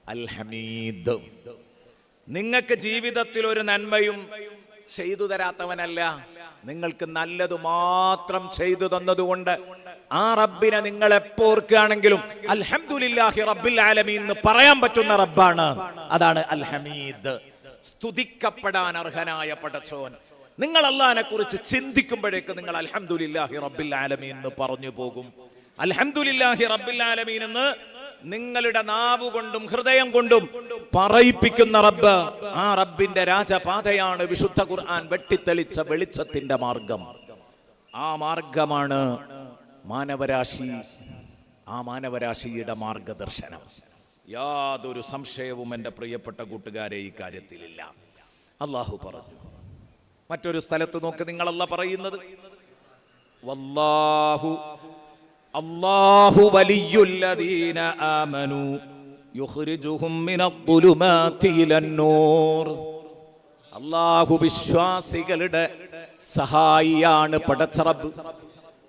അൽ ഹമീദ്. നിങ്ങൾക്ക് ജീവിതത്തിൽ ഒരു നന്മയും ചെയ്തു തരാത്തവനല്ല, നിങ്ങൾക്ക് നല്ലത് മാത്രം ചെയ്തു തന്നതുകൊണ്ട് ആ റബ്ബിനെ നിങ്ങൾ എപ്പോ ഓർക്കുകയാണെങ്കിലും അൽഹംദുലില്ലാഹി റബ്ബിൽ ആലമീൻ എന്ന് പറയാൻ പറ്റുന്ന റബ്ബാണ്. അതാണ് അൽ ഹമീദ്. സ്തുതിക്കപ്പെടാൻ അർഹനായ പടച്ചോൻ. നിങ്ങൾ അല്ലാഹുവിനെ കുറിച്ച് ചിന്തിക്കുമ്പോഴേക്ക് നിങ്ങൾ അൽഹംദുലില്ലാഹി റബ്ബിൽ ആലമീൻ എന്ന് പറഞ്ഞു പോകും. അൽഹംദുലില്ലാഹി റബ്ബിൽ ആലമീൻ എന്ന് നിങ്ങളുടെ നാവ് കൊണ്ടും ഹൃദയം കൊണ്ടും പറയിപ്പിക്കുന്ന റബ്ബ്, ആ റബ്ബിന്റെ രാജപാതയാണ് വിശുദ്ധ ഖുർആൻ വെട്ടിത്തെളിച്ച വെളിച്ചത്തിന്റെ മാർഗം. ആ മാർഗമാണ് മാനവരാശി, ആ മാനവരാശിയുടെ മാർഗദർശനം. യാതൊരു സംശയവും എൻ്റെ പ്രിയപ്പെട്ട കൂട്ടുകാരെ ഈ കാര്യത്തിലില്ല. അല്ലാഹു പറഞ്ഞു. മറ്റൊരു സ്ഥലത്ത് നോക്ക്, നിങ്ങൾ അല്ലാഹു പറയുന്നത് വല്ലാഹു അല്ലാഹു വലിയുല്ലദീന ആമനു യുഖ്രിജുഹും മിനദ്ദുലുമാതി ഇലന്നൂർ. അല്ലാഹു വിശ്വാസികളുടെ സഹായിയാണ് പടച്ച റബ്ബ്.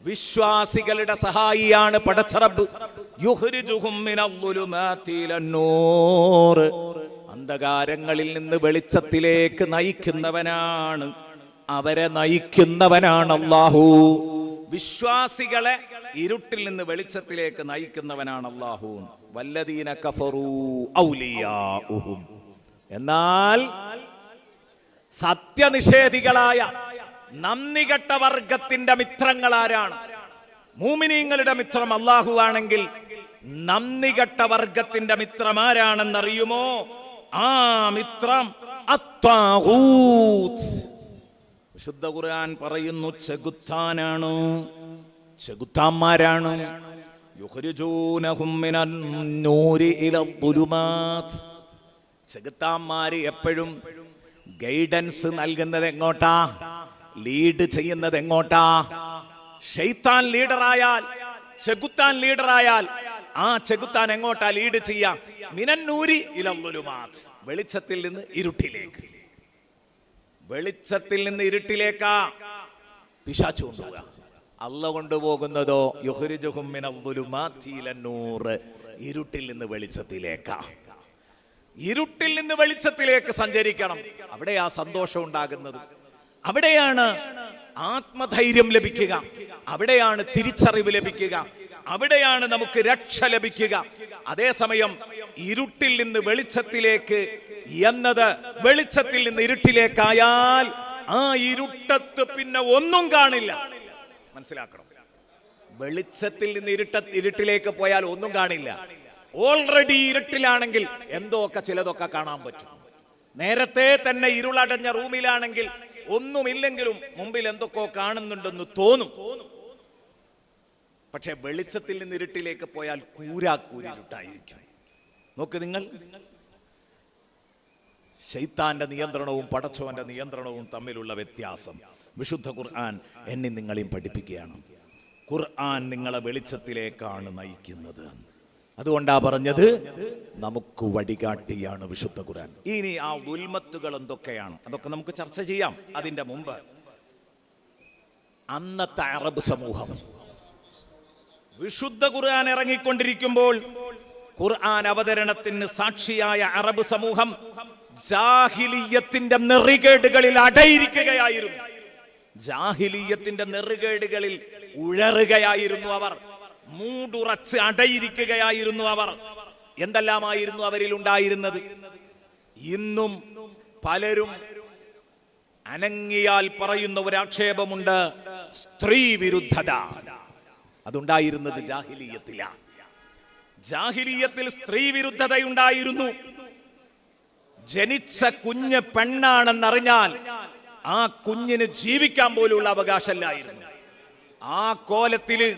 വിശ്വാസികളുടെ സഹായിയാണ് പടച്ച റബ്ബ്. യുഖ്രിജുഹും മിനദ്ദുലുമാതി ഇലന്നൂർ. അന്ധകാരങ്ങളിൽ നിന്ന് വെളിച്ചത്തിലേക്ക് നയിക്കുന്നവനാണ്, അവരെ നയിക്കുന്നവനാണ് അല്ലാഹു. വിശ്വാസികളെ ഇരുട്ടിൽ നിന്ന് വെളിച്ചത്തിലേക്ക് നയിക്കുന്നവനാണ് അല്ലാഹു. വല്ലദീന കഫറൂ ഔലിയാഉഹും. എന്നാൽ സത്യനിഷേധികളായ നന്ദികെട്ട വർഗത്തിന്റെ മിത്രങ്ങൾ ആരാണ്? മുഅ്മിനീങ്ങളുടെ മിത്രം അല്ലാഹു ആണെങ്കിൽ നന്ദികെട്ട വർഗത്തിന്റെ മിത്രം ആരാണെന്നറിയുമോ? ആ മിത്രം അത്താഗൂത്ത്. വിശുദ്ധ ഖുർആൻ പറയുന്നു ചെകുത്താനാണ്, ചെകുത്താന്മാരാണ്. യുഖ്രിജൂനഹും മിനന്നൂരി ഇലദ്ദുലുമാത്. ചെകുത്താന്മാര് എപ്പോഴും ഗൈഡൻസ് നൽകുന്നത് എങ്ങോട്ടാ? ലീഡ് ചെയ്യുന്നത് എങ്ങോട്ടാ? ശൈത്താൻ ലീഡറായാൽ, ചെകുത്താൻ ലീഡറായാൽ ആ ചെകുത്താൻ എങ്ങോട്ടാ ലീഡ് ചെയ്യാം? മിനന്നൂരി ഇലദ്ദുലുമാത്. വെളിച്ചത്തിൽ നിന്ന് ഇരുട്ടിലേക്ക്. വെളിച്ചത്തിൽ നിന്ന് ഇരുട്ടിലേക്കാ പിശാച് കൊണ്ടുപോവുക. അല്ലാഹു കൊണ്ടുപോകുന്നതോ യുഖ്രിജുഹും മിനദ്ദുലുമാതി ഇലന്നൂർ. ഇരുട്ടിൽ നിന്ന് വെളിച്ചത്തിലേക്കാ. ഇരുട്ടിൽ നിന്ന് വെളിച്ചത്തിലേക്ക് സഞ്ചരിക്കണം. അവിടെയാ സന്തോഷം ഉണ്ടാകുന്നത്, അവിടെയാണ് ആത്മധൈര്യം ലഭിക്കുക, അവിടെയാണ് തിരിച്ചറിവ് ലഭിക്കുക, അവിടെയാണ് നമുക്ക് രക്ഷ ലഭിക്കുക. അതേസമയം ഇരുട്ടിൽ നിന്ന് വെളിച്ചത്തിലേക്ക് എന്നത് വെളിച്ചത്തിൽ നിന്ന് ഇരുട്ടിലേക്കായാൽ ആ ഇരുട്ടത്ത് പിന്നെ ഒന്നും കാണില്ല. മനസ്സിലാക്കണം. വെളിച്ചത്തിൽ നിന്ന് ഇരുട്ടിലേക്ക് പോയാൽ ഒന്നും കാണില്ല. ഓൾറെഡി ഇരുട്ടിലാണെങ്കിൽ എന്തോക്കെ ചിലതൊക്കെ കാണാൻ പറ്റും. നേരത്തെ തന്നെ ഇരുളടഞ്ഞ റൂമിലാണെങ്കിൽ ഒന്നുമില്ലെങ്കിലും മുമ്പിൽ എന്തൊക്കെയോ കാണുന്നുണ്ടെന്ന് തോന്നും. പക്ഷെ വെളിച്ചത്തിൽ നിന്ന് ഇരുട്ടിലേക്ക് പോയാൽ കൂരാക്കൂരിട്ടായിരിക്കും. നോക്ക് നിങ്ങൾ, ശൈത്താന്റെ നിയന്ത്രണവും പടച്ചവന്റെ നിയന്ത്രണവും തമ്മിലുള്ള വ്യത്യാസം വിശുദ്ധ ഖുർആൻ എന്നെ നിങ്ങളെയും പഠിപ്പിക്കുകയാണ്. ഖുർആൻ നിങ്ങളെ വെളിച്ചത്തിലേക്കാണ് നയിക്കുന്നത്. അതുകൊണ്ടാ പറഞ്ഞത് നമുക്ക് വഴികാട്ടിയാണ് വിശുദ്ധ ഖുർആൻ. ഇനി ആ ഉൽമത്തുകൾ എന്തൊക്കെയാണ് അതൊക്കെ നമുക്ക് ചർച്ച ചെയ്യാം. അതിന്റെ മുമ്പ് അന്നത്തെ അറബ് സമൂഹം വിശുദ്ധ ഖുർആൻ ഇറങ്ങിക്കൊണ്ടിരിക്കുമ്പോൾ ഖുർആൻ അവതരണത്തിന് സാക്ഷിയായ അറബ് സമൂഹം ജാഹിലിയ്യത്തിന്റെ നെറികേടുകളിൽ അടയിരിക്കുകയായിരുന്നു. ജാഹിലിയ്യത്തിന്റെ നെറികേടുകളിൽ ഉഴറുകയായിരുന്നു അവർ. മൂടുറച്ച് അടയിരിക്കുകയായിരുന്നു അവർ. എന്തെല്ലാമായിരുന്നു അവരിൽ ഉണ്ടായിരുന്നത്? ഇന്നും പലരും അനങ്ങിയാൽ പറയുന്ന ഒരു ആക്ഷേപമുണ്ട്, സ്ത്രീ വിരുദ്ധത. അതുണ്ടായിരുന്നത് ജാഹിലിയ്യത്തിലാണ്. ജാഹിലിയ്യത്തിൽ സ്ത്രീ വിരുദ്ധതയുണ്ടായിരുന്നു. ജനിച്ച കുഞ്ഞ് പെണ്ണാണെന്നറിഞ്ഞാൽ ആ കുഞ്ഞിന് ജീവിക്കാൻ പോലുള്ള അവകാശമില്ലായിരുന്നു. ആ കോലത്തില്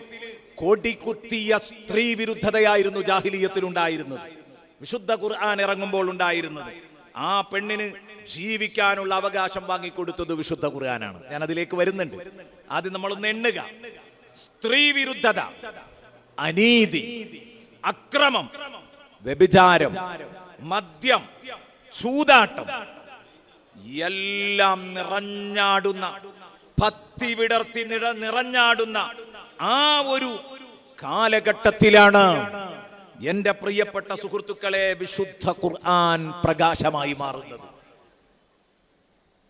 കൊടികുത്തിയ സ്ത്രീ വിരുദ്ധതയായിരുന്നു ജാഹിലിയ്യത്തിൽ ഉണ്ടായിരുന്നത്. വിശുദ്ധ ഖുർആൻ ഇറങ്ങുമ്പോൾ ഉണ്ടായിരുന്നത് ആ പെണ്ണിന് ജീവിക്കാനുള്ള അവകാശം വാങ്ങിക്കൊടുത്തത് വിശുദ്ധ ഖുർആനാണ്. ഞാൻ അതിലേക്ക് വരുന്നുണ്ട്. ആദ്യം നമ്മളൊന്ന് എണ്ണുക. സ്ത്രീ വിരുദ്ധത, അനീതി, അക്രമം, വ്യഭിചാരം, മദ്യം, ചൂതാട്ടം എല്ലാം നിറഞ്ഞാടുന്ന, പത്തി വിടർത്തി നിറഞ്ഞാടുന്ന ആ ഒരു കാലഘട്ടത്തിലാണ് എന്റെ പ്രിയപ്പെട്ട സുഹൃത്തുക്കളെ, വിശുദ്ധ ഖുർആൻ പ്രകാശമായി മാറുന്നത്.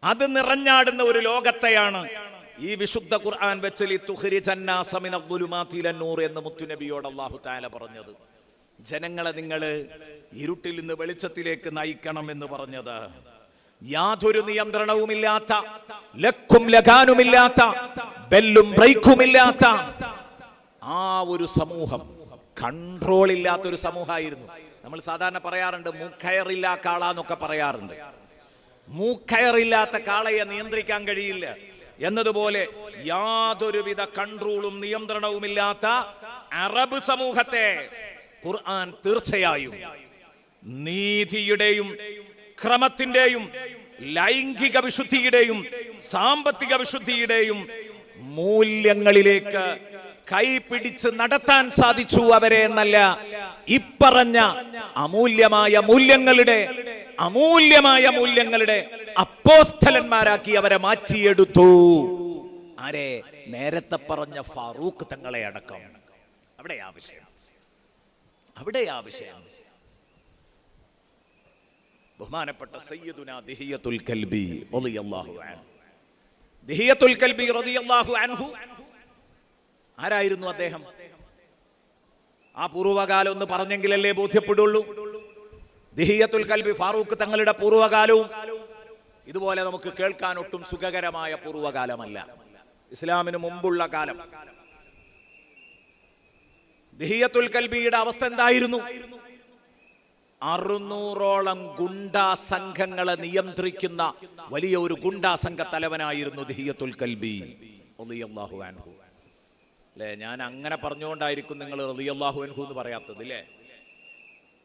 അത് നിറഞ്ഞാടുന്ന ഒരു ലോകത്തെയാണ് ഈ വിശുദ്ധ ഖുർആൻ വെച്ച് എന്ന് മുത്തുനബിയോട് അല്ലാഹു തആല പറഞ്ഞത്. ജനങ്ങളെ നിങ്ങൾ ഇരുട്ടിൽ നിന്ന് വെളിച്ചത്തിലേക്ക് നയിക്കണം എന്ന് പറഞ്ഞത്. യാതൊരു നിയന്ത്രണവുമില്ലാത്ത, ലക്കും ലഗാനുമില്ലാത്ത, ബെല്ലും ബ്രേക്കുമില്ലാത്ത ആ ഒരു സമൂഹം, കൺട്രോൾ ഇല്ലാത്തൊരു സമൂഹമായിരുന്നു. നമ്മൾ സാധാരണ പറയാറുണ്ട് മൂക്കയറില്ലാ കാളാന്നൊക്കെ പറയാറുണ്ട്. മൂക്കയറില്ലാത്ത കാളയെ നിയന്ത്രിക്കാൻ കഴിയില്ല എന്നതുപോലെ യാതൊരുവിധ കൺട്രോളും നിയന്ത്രണവുമില്ലാത്ത അറബ് സമൂഹത്തെ ഖുർആൻ തീർച്ചയായും നീതിയുടെയും ക്രമത്തിന്റെയും ലൈംഗിക വിശുദ്ധിയുടെയും സാമ്പത്തിക വിശുദ്ധിയുടെയും മൂല്യങ്ങളിലേക്ക് കൈപിടിച്ച് നടത്താൻ സാധിച്ചു അവരെ എന്നല്ല, ഇപ്പറഞ്ഞ അമൂല്യമായ മൂല്യങ്ങളുടെ അപ്പോസ്തലന്മാരാക്കി അവരെ മാറ്റിയെടുത്തു. ആരെ? നേരത്തെ പറഞ്ഞ ഫാറൂഖ് തങ്ങളെ അടക്കം. അവിടെ ആവശ്യം ബഹുമാനപ്പെട്ട സയ്യിദുനാ ദിഹിയത്തുൽ കൽബി റളിയല്ലാഹു അൻഹു. ദിഹിയത്തുൽ കൽബി റളിയല്ലാഹു അൻഹു ആരായിരുന്നു അദ്ദേഹം? ആ പൂർവ്വകാലം ഒന്ന് പറഞ്ഞെങ്കിലല്ലേ ബോധ്യപ്പെടുള്ളൂ. ദിഹിയത്തുൽ കൽബി ഫാറൂഖ് തങ്ങളുടെ പൂർവ്വകാലവും ഇതുപോലെ നമുക്ക് കേൾക്കാൻ ഒട്ടും സുഖകരമായ പൂർവ്വകാലമല്ല, ഇസ്ലാമിന് മുമ്പുള്ള കാലം. ദിഹിയത്തുൽ കൽബിയുടെ അവസ്ഥ എന്തായിരുന്നു? 600ഓളം ഗുണ്ടാ സംഘങ്ങളെ നിയന്ത്രിക്കുന്ന വലിയ ഒരു ഗുണ്ടാ സംഘ തലവനായിരുന്നു ദിഹിയത്തുൽ കൽബി റളിയല്ലാഹു അൻഹു. അല്ലേ? ഞാൻ അങ്ങനെ പറഞ്ഞുകൊണ്ടായിരിക്കും നിങ്ങൾ റളിയല്ലാഹു അൻഹു എന്ന് പറയാത്തത് അല്ലേ?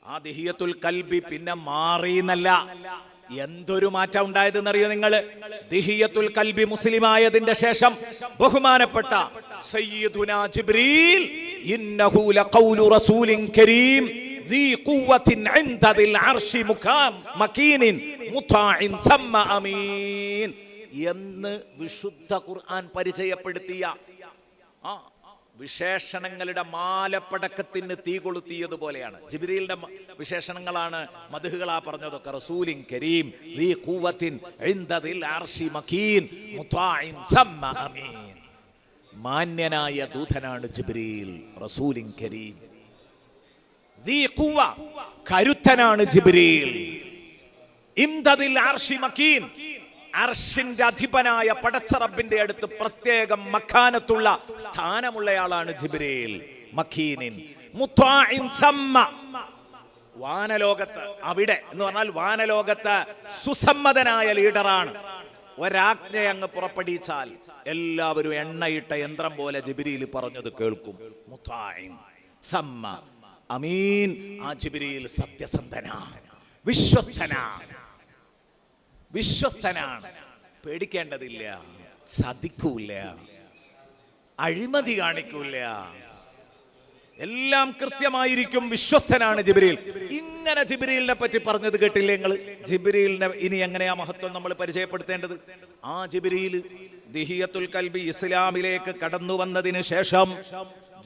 ആ ദിഹിയത്തുൽ കൽബി പിന്നെ മാറിയെന്നല്ല, എന്തൊരു മാറ്റം ഉണ്ടായതെന്നറിയോ നിങ്ങൾ? ദിഹിയത്തുൽ കൽബി മുസ്ലിമായതിന്റെ ശേഷം ബഹുമാനപ്പെട്ട സയ്യിദുനാ ജിബ്രീൽ ഇന്നഹു ലഖൗലു റസൂലിൻ കരീം ذي قوة عند ذي العرش مكين مطاع ثم أمين എന്ന് വിശുദ്ധ ഖുർആൻ പരിചയപ്പെടുത്തിയ ആ വിശേഷണങ്ങളുടെ മാലപ്പടക്കത്തിന് തീ കൊളുത്തിയതുപോലെയാണ്. ജിബ്രീലിന്റെ വിശേഷണങ്ങളാണ്, മദ്ഹുകളാ പറഞ്ഞതൊക്കെ. റസൂലിൻ കരീം ذي قوة عند ذي العرش مكين مطاع ثم أمين. മാന്യനായ ദൂതനാണ് ജിബ്രീൽ. റസൂലിൻ കരീം കരുത്തനാണ് ജിബ്രീൽ. ഇംദദിൽ അർശി മക്കീൻ, അർശിന്റെ അധിപനായ പടച്ച റബ്ബിന്റെ അടുത്ത് പ്രത്യേകം മക്കാനത്തുള്ള സ്ഥാനമുള്ളയാളാണ് ജിബ്രീൽ. മക്കീനിൻ മുത്വാഇൻ സമ്മ, വാനലോകത്ത്, അവിടെ എന്ന് പറഞ്ഞാൽ വാനലോകത്ത് സുസമ്മതനായ ലീഡറാണ്. ഒരാജ്ഞ അങ്ങ് പുറപ്പെടുവിച്ചാൽ എല്ലാവരും എണ്ണയിട്ട യന്ത്രം പോലെ ജിബ്രീൽ പറഞ്ഞത് കേൾക്കും. മുത്വാഇൻ സമ്മ അമീൻ. ആ ജിബ്രീൽ സത്യസന്ധനാണ്, വിശ്വസ്തനാണ്. പേടിക്കേണ്ടതില്ല, ചതിക്കൂല, അഴിമതി കാണിക്കൂല, എല്ലാം കൃത്യമായിരിക്കും. വിശ്വസ്തനാണ് ജിബ്രീൽ. ഇങ്ങനെ ജിബ്രീലിനെ പറ്റി പറഞ്ഞത് കേട്ടില്ലേ നിങ്ങൾ? ജിബ്രീലിനെ ഇനി എങ്ങനെയാ മഹത്വം നമ്മൾ പരിചയപ്പെടുത്തേണ്ടത്? ആ ജിബ്രീൽ ദിഹിയത്തുൽ കൽബി ഇസ്ലാമിലേക്ക് കടന്നു വന്നതിന് ശേഷം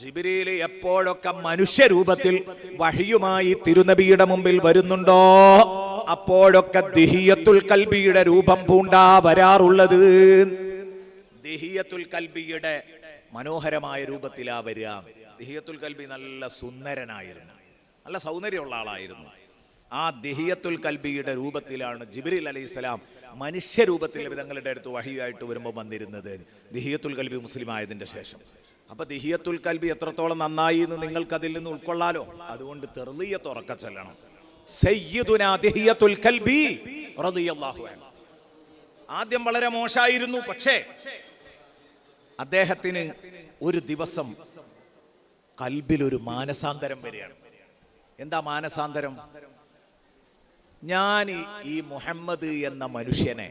ജിബ്രീൽ എപ്പോഴൊക്കെ മനുഷ്യരൂപത്തിൽ വഹിയുമായി തിരുനബിയുടെ മുമ്പിൽ വരുന്നുണ്ടോ അപ്പോഴൊക്കെ ദിഹിയത്തുൽ കൽബിയുടെ രൂപം പൂണ്ടാ വരാറുള്ളത്. ദിഹിയത്തുൽ കൽബിയുടെ മനോഹരമായ രൂപത്തിലാ വരിക. ദിഹിയത്തുൽ കൽബി നല്ല സുന്ദരനായിരുന്നു, നല്ല സൗന്ദര്യമുള്ള ആളായിരുന്നു. ആ ദിഹിയത്തുൽ കൽബിയുടെ രൂപത്തിലാണ് ജിബ്രീൽ അലൈഹിസ്സലാം മനുഷ്യരൂപത്തിൽ തങ്ങളുടെ അടുത്ത് വഹിയായിട്ട് വരുമ്പോൾ വന്നിരുന്നത്, ദിഹിയത്തുൽ കൽബി മുസ്ലിം ആയതിന്റെ ശേഷം. അപ്പൊ ദിഹിയത്തുൽ കൽബി എത്രത്തോളം നന്നായി എന്ന് നിങ്ങൾക്ക് അതിൽ നിന്ന് ഉൾക്കൊള്ളാലോ. അതുകൊണ്ട് തെർളിയത്ത് ഉറക്ക ചെല്ലണം. സയ്യിദുനാ ദിഹിയത്തുൽ കൽബി റളിയല്ലാഹു അൻഹു ആദ്യം വളരെ മോശമായിരുന്നു. പക്ഷേ അദ്ദേഹത്തിന് ഒരു ദിവസം കൽബിൽ ഒരു മാനസാന്തരം വരികയാണ്. എന്താ മാനസാന്തരം? ഞാൻ ഈ മുഹമ്മദ് എന്ന മനുഷ്യനെ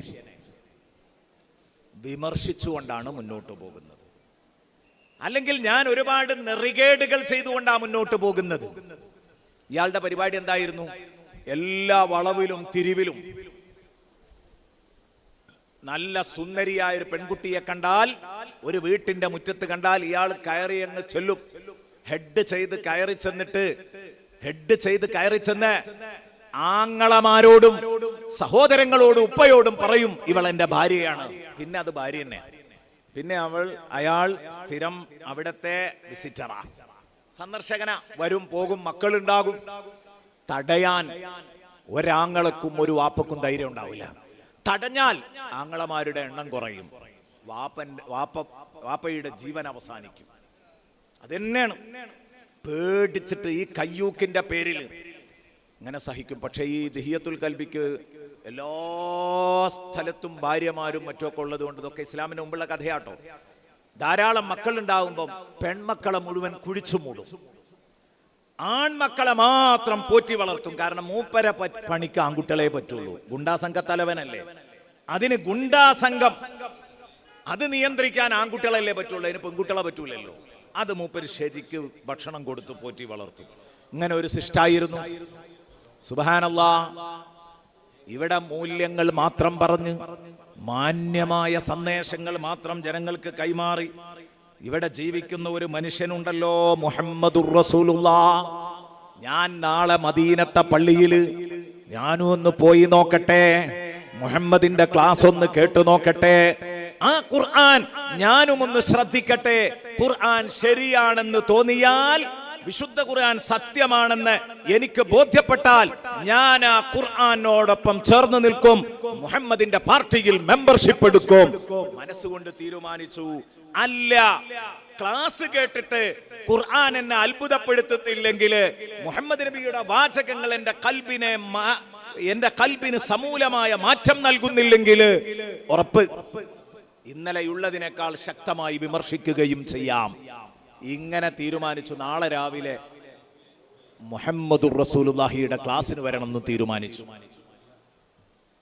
വിമർശിച്ചുകൊണ്ടാണ് മുന്നോട്ട് പോകുന്നത്, അല്ലെങ്കിൽ ഞാൻ ഒരുപാട് നെറികേടുകൾ ചെയ്തുകൊണ്ടാണ് മുന്നോട്ട് പോകുന്നത്. ഇയാളുടെ പരിപാടി എന്തായിരുന്നു? എല്ലാ വളവിലും തിരിവിലും നല്ല സുന്ദരിയായ ഒരു പെൺകുട്ടിയെ കണ്ടാൽ, ഒരു വീട്ടിന്റെ മുറ്റത്ത് കണ്ടാൽ ഇയാൾ കയറി അങ്ങ് ചെല്ലും. ഹെഡ് ചെയ്ത് കയറി ചെന്നിട്ട് ഹെഡ് ചെയ്ത് കയറി ചെന്ന് ആങ്ങളമാരോടും സഹോദരങ്ങളോടും ഉപ്പയോടും പറയും ഇവൾ എന്റെ ഭാര്യയാണ്. പിന്നെ അത് ഭാര്യ തന്നെ. പിന്നെ അയാൾ സ്ഥിരം അവിടത്തെ വിസിറ്ററാ, സന്ദർശകനാ, വരും പോകും, മക്കളുണ്ടാകും. തടയാൻ ഒരാങ്ങളക്കും ഒരു വാപ്പക്കും ധൈര്യം ഉണ്ടാവില്ല. തടഞ്ഞാൽ ആങ്ങളമാരുടെ എണ്ണം കുറയും, വാപ്പയുടെ ജീവൻ അവസാനിക്കും. അതെന്നെയാണ് പേടിച്ചിട്ട് ഈ കയ്യൂക്കിന്റെ പേരിൽ ഇങ്ങനെ സഹിക്കും. പക്ഷേ ഈ ദിഹിയത്തുൽ കൽബിക്ക് എല്ലാ സ്ഥലത്തും ഭാര്യമാരും മറ്റൊക്കെ ഉള്ളത് കൊണ്ട് ഇതൊക്കെ ഇസ്ലാമിന് മുമ്പുള്ള കഥയാട്ടോ. ധാരാളം മക്കൾ ഉണ്ടാവുമ്പം പെൺമക്കളെ മുഴുവൻ കുഴിച്ചു മൂടും, ആൺമക്കളെ മാത്രം പോറ്റി വളർത്തും. കാരണം മൂപ്പര പണിക്ക് ആൺകുട്ടികളെ പറ്റുള്ളൂ. ഗുണ്ടാസംഘ തലവനല്ലേ, അതിന് ഗുണ്ടാസംഘം അത് നിയന്ത്രിക്കാൻ ആൺകുട്ടികളല്ലേ പറ്റുള്ളൂ, അതിന് പെൺകുട്ടികളെ പറ്റൂലല്ലോ. അത് മൂപ്പര് ശരിക്ക് ഭക്ഷണം കൊടുത്ത് പോറ്റി വളർത്തും. ഇങ്ങനെ ഒരു സിസ്റ്റായിരുന്നു. സുബ്ഹാനല്ലാഹ്. ഇവിടെ മൂല്യങ്ങൾ മാത്രം പറഞ്ഞ് മാന്യമായ സന്ദേശങ്ങൾ മാത്രം ജനങ്ങൾക്ക് കൈമാറി ഇവിടെ ജീവിക്കുന്ന ഒരു മനുഷ്യനുണ്ടല്ലോ, മുഹമ്മദുർ റസൂലുള്ളാഹ്. ഞാൻ നാളെ മദീനത്തെ പള്ളിയിൽ ഞാനും ഒന്ന് പോയി നോക്കട്ടെ, മുഹമ്മദിന്റെ ക്ലാസ് ഒന്ന് കേട്ടു നോക്കട്ടെ, ആ ഖുർആൻ ഞാനും ഒന്ന് ശ്രദ്ധിക്കട്ടെ. ഖുർആൻ ശരിയാണെന്ന് തോന്നിയാൽ, വിശുദ്ധ ഖുർആൻ സത്യമാണെന്ന് എനിക്ക് ബോധ്യപ്പെട്ടാൽ ഞാൻ ആ ഖുർആനോടൊപ്പം ചേർന്ന് നിൽക്കും, മുഹമ്മദിന്റെ പാർട്ടിയിൽ മെമ്പർഷിപ്പ് എടുക്കും. മനസ്സുകൊണ്ട് തീരുമാനിച്ചു. അല്ല, ക്ലാസ് കേട്ടിട്ട് ഖുർആൻ എന്നെ അത്ഭുതപ്പെടുത്തുന്നില്ലെങ്കിൽ, മുഹമ്മദ് നബിയുടെ വാചകങ്ങൾ എന്റെ കൽബിന് സമൂലമായ മാറ്റം നൽകുന്നില്ലെങ്കിൽ, ഉറപ്പ് ഇന്നലെയുള്ളതിനേക്കാൾ ശക്തമായി വിമർശിക്കുകയും ചെയ്യാം. ഇങ്ങനെ തീരുമാനിച്ചു. നാളെ രാവിലെ മുഹമ്മദുർ റസൂലുള്ളാഹിയുടെ ക്ലാസ്സിന് വരണമെന്ന് തീരുമാനിച്ചു.